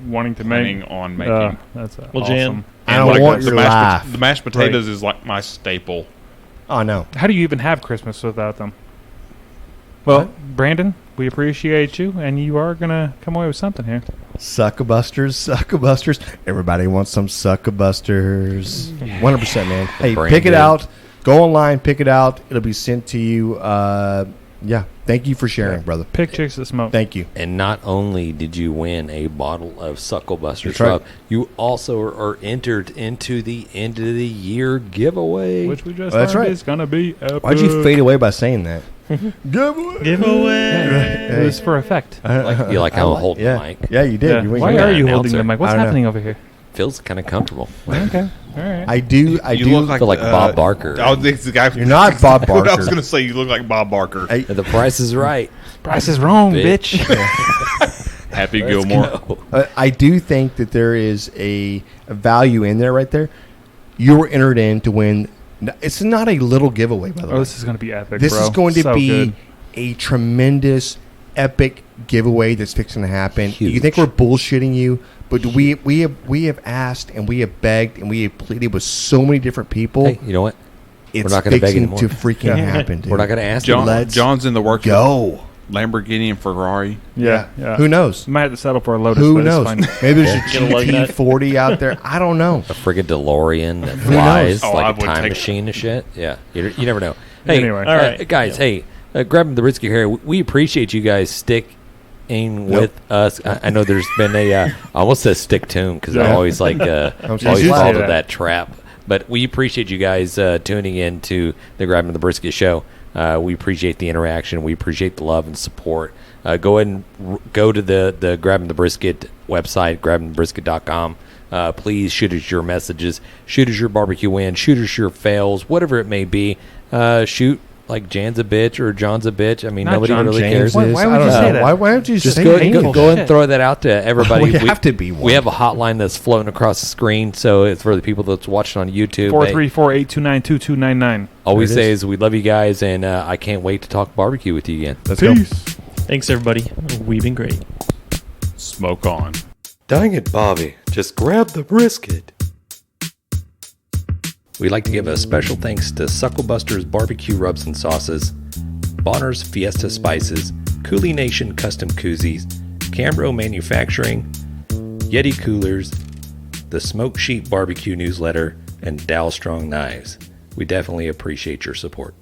wanting to planning make on making. That's well, awesome. Jan, I don't want your laugh. The mashed potatoes is like my staple. Oh no! How do you even have Christmas without them? Well, Brandon, we appreciate you, and you are gonna come away with something here. Suckabusters. Everybody wants some Suckabusters. 100%, man. Hey, Brand pick it new. out. Go online, pick it out. It'll be sent to you. Yeah. Thank you for sharing, brother. Pick chicks that smoke. Thank you. And not only did you win a bottle of SUCKLEBUSTERS That's right. Rub, you also are entered into the end of the year giveaway. Which we just That's learned right. is going to be epic. Why'd you fade away by saying that? Giveaway. It was for effect. You like how I hold the mic? Yeah, you did. Yeah. You Why winked are at you me. holding the announcer. mic? What's I don't know. happening over here? Feels kind of comfortable. Okay. All right. I do. You look like, feel like Bob Barker. Oh, it's the guy. You're not Bob What I Barker. was going to say, you look like Bob Barker. Hey, The price is right. Price is wrong, bitch. Happy Let's Gilmore. go. I do think that there is a value in there right there. You were entered in to win. It's not a little giveaway, by the way. Oh, this is going to be epic, This bro. is going to So be good. a tremendous, epic giveaway that's fixing to happen. Huge. You think we're bullshitting you, but we have asked and we have begged and we have pleaded with so many different people. Hey, you know what? It's We're not going to beg fixing anymore. to freaking happen, dude. We're not going to ask John, you. Let's John's in the works. Go. Lamborghini and Ferrari. Yeah. Who knows? Might have to settle for a Lotus. Who but it's knows? fine. Maybe there's Get a a lug nut. GT40 out there. I don't know. A friggin' DeLorean that flies Oh, I like a would time take- machine and shit. Yeah, you never know. Hey, Anyway. All right. guys, hey, grabbing the brisket here. We appreciate you guys sticking with us. I know there's been I almost said stick tune because I Yeah. always like always always say fall into that. that trap. But we appreciate you guys tuning in to the Grabbing the Brisket show. We appreciate the interaction. We appreciate the love and support. Go ahead and go to the Grabbing the Brisket website, grabbingthebrisket.com. Please shoot us your messages. Shoot us your barbecue win. Shoot us your fails, whatever it may be. Shoot like Jan's a bitch or John's a bitch. I mean, Not nobody John really James cares. is. Why I would don't you say know. that? Why don't you Just say go hateful ahead and shit? throw that out to everybody. We have to be one. We have a hotline that's floating across the screen, so it's for the people that's watching on YouTube. 434-829-2299. All we There it say is. is we love you guys, and I can't wait to talk barbecue with you again. Let's go. Peace. Thanks, everybody. We've been great. Smoke on. Dang it, Bobby. Just grab the brisket. We'd like to give a special thanks to SUCKLEBUSTERS Barbecue Rubs and Sauces, Bonner's Fiesta Spices, Cooley Nation Custom Koozies, Cambro Manufacturing, Yeti Coolers, the Smoke Sheep Barbecue Newsletter, and Dow Strong Knives. We definitely appreciate your support.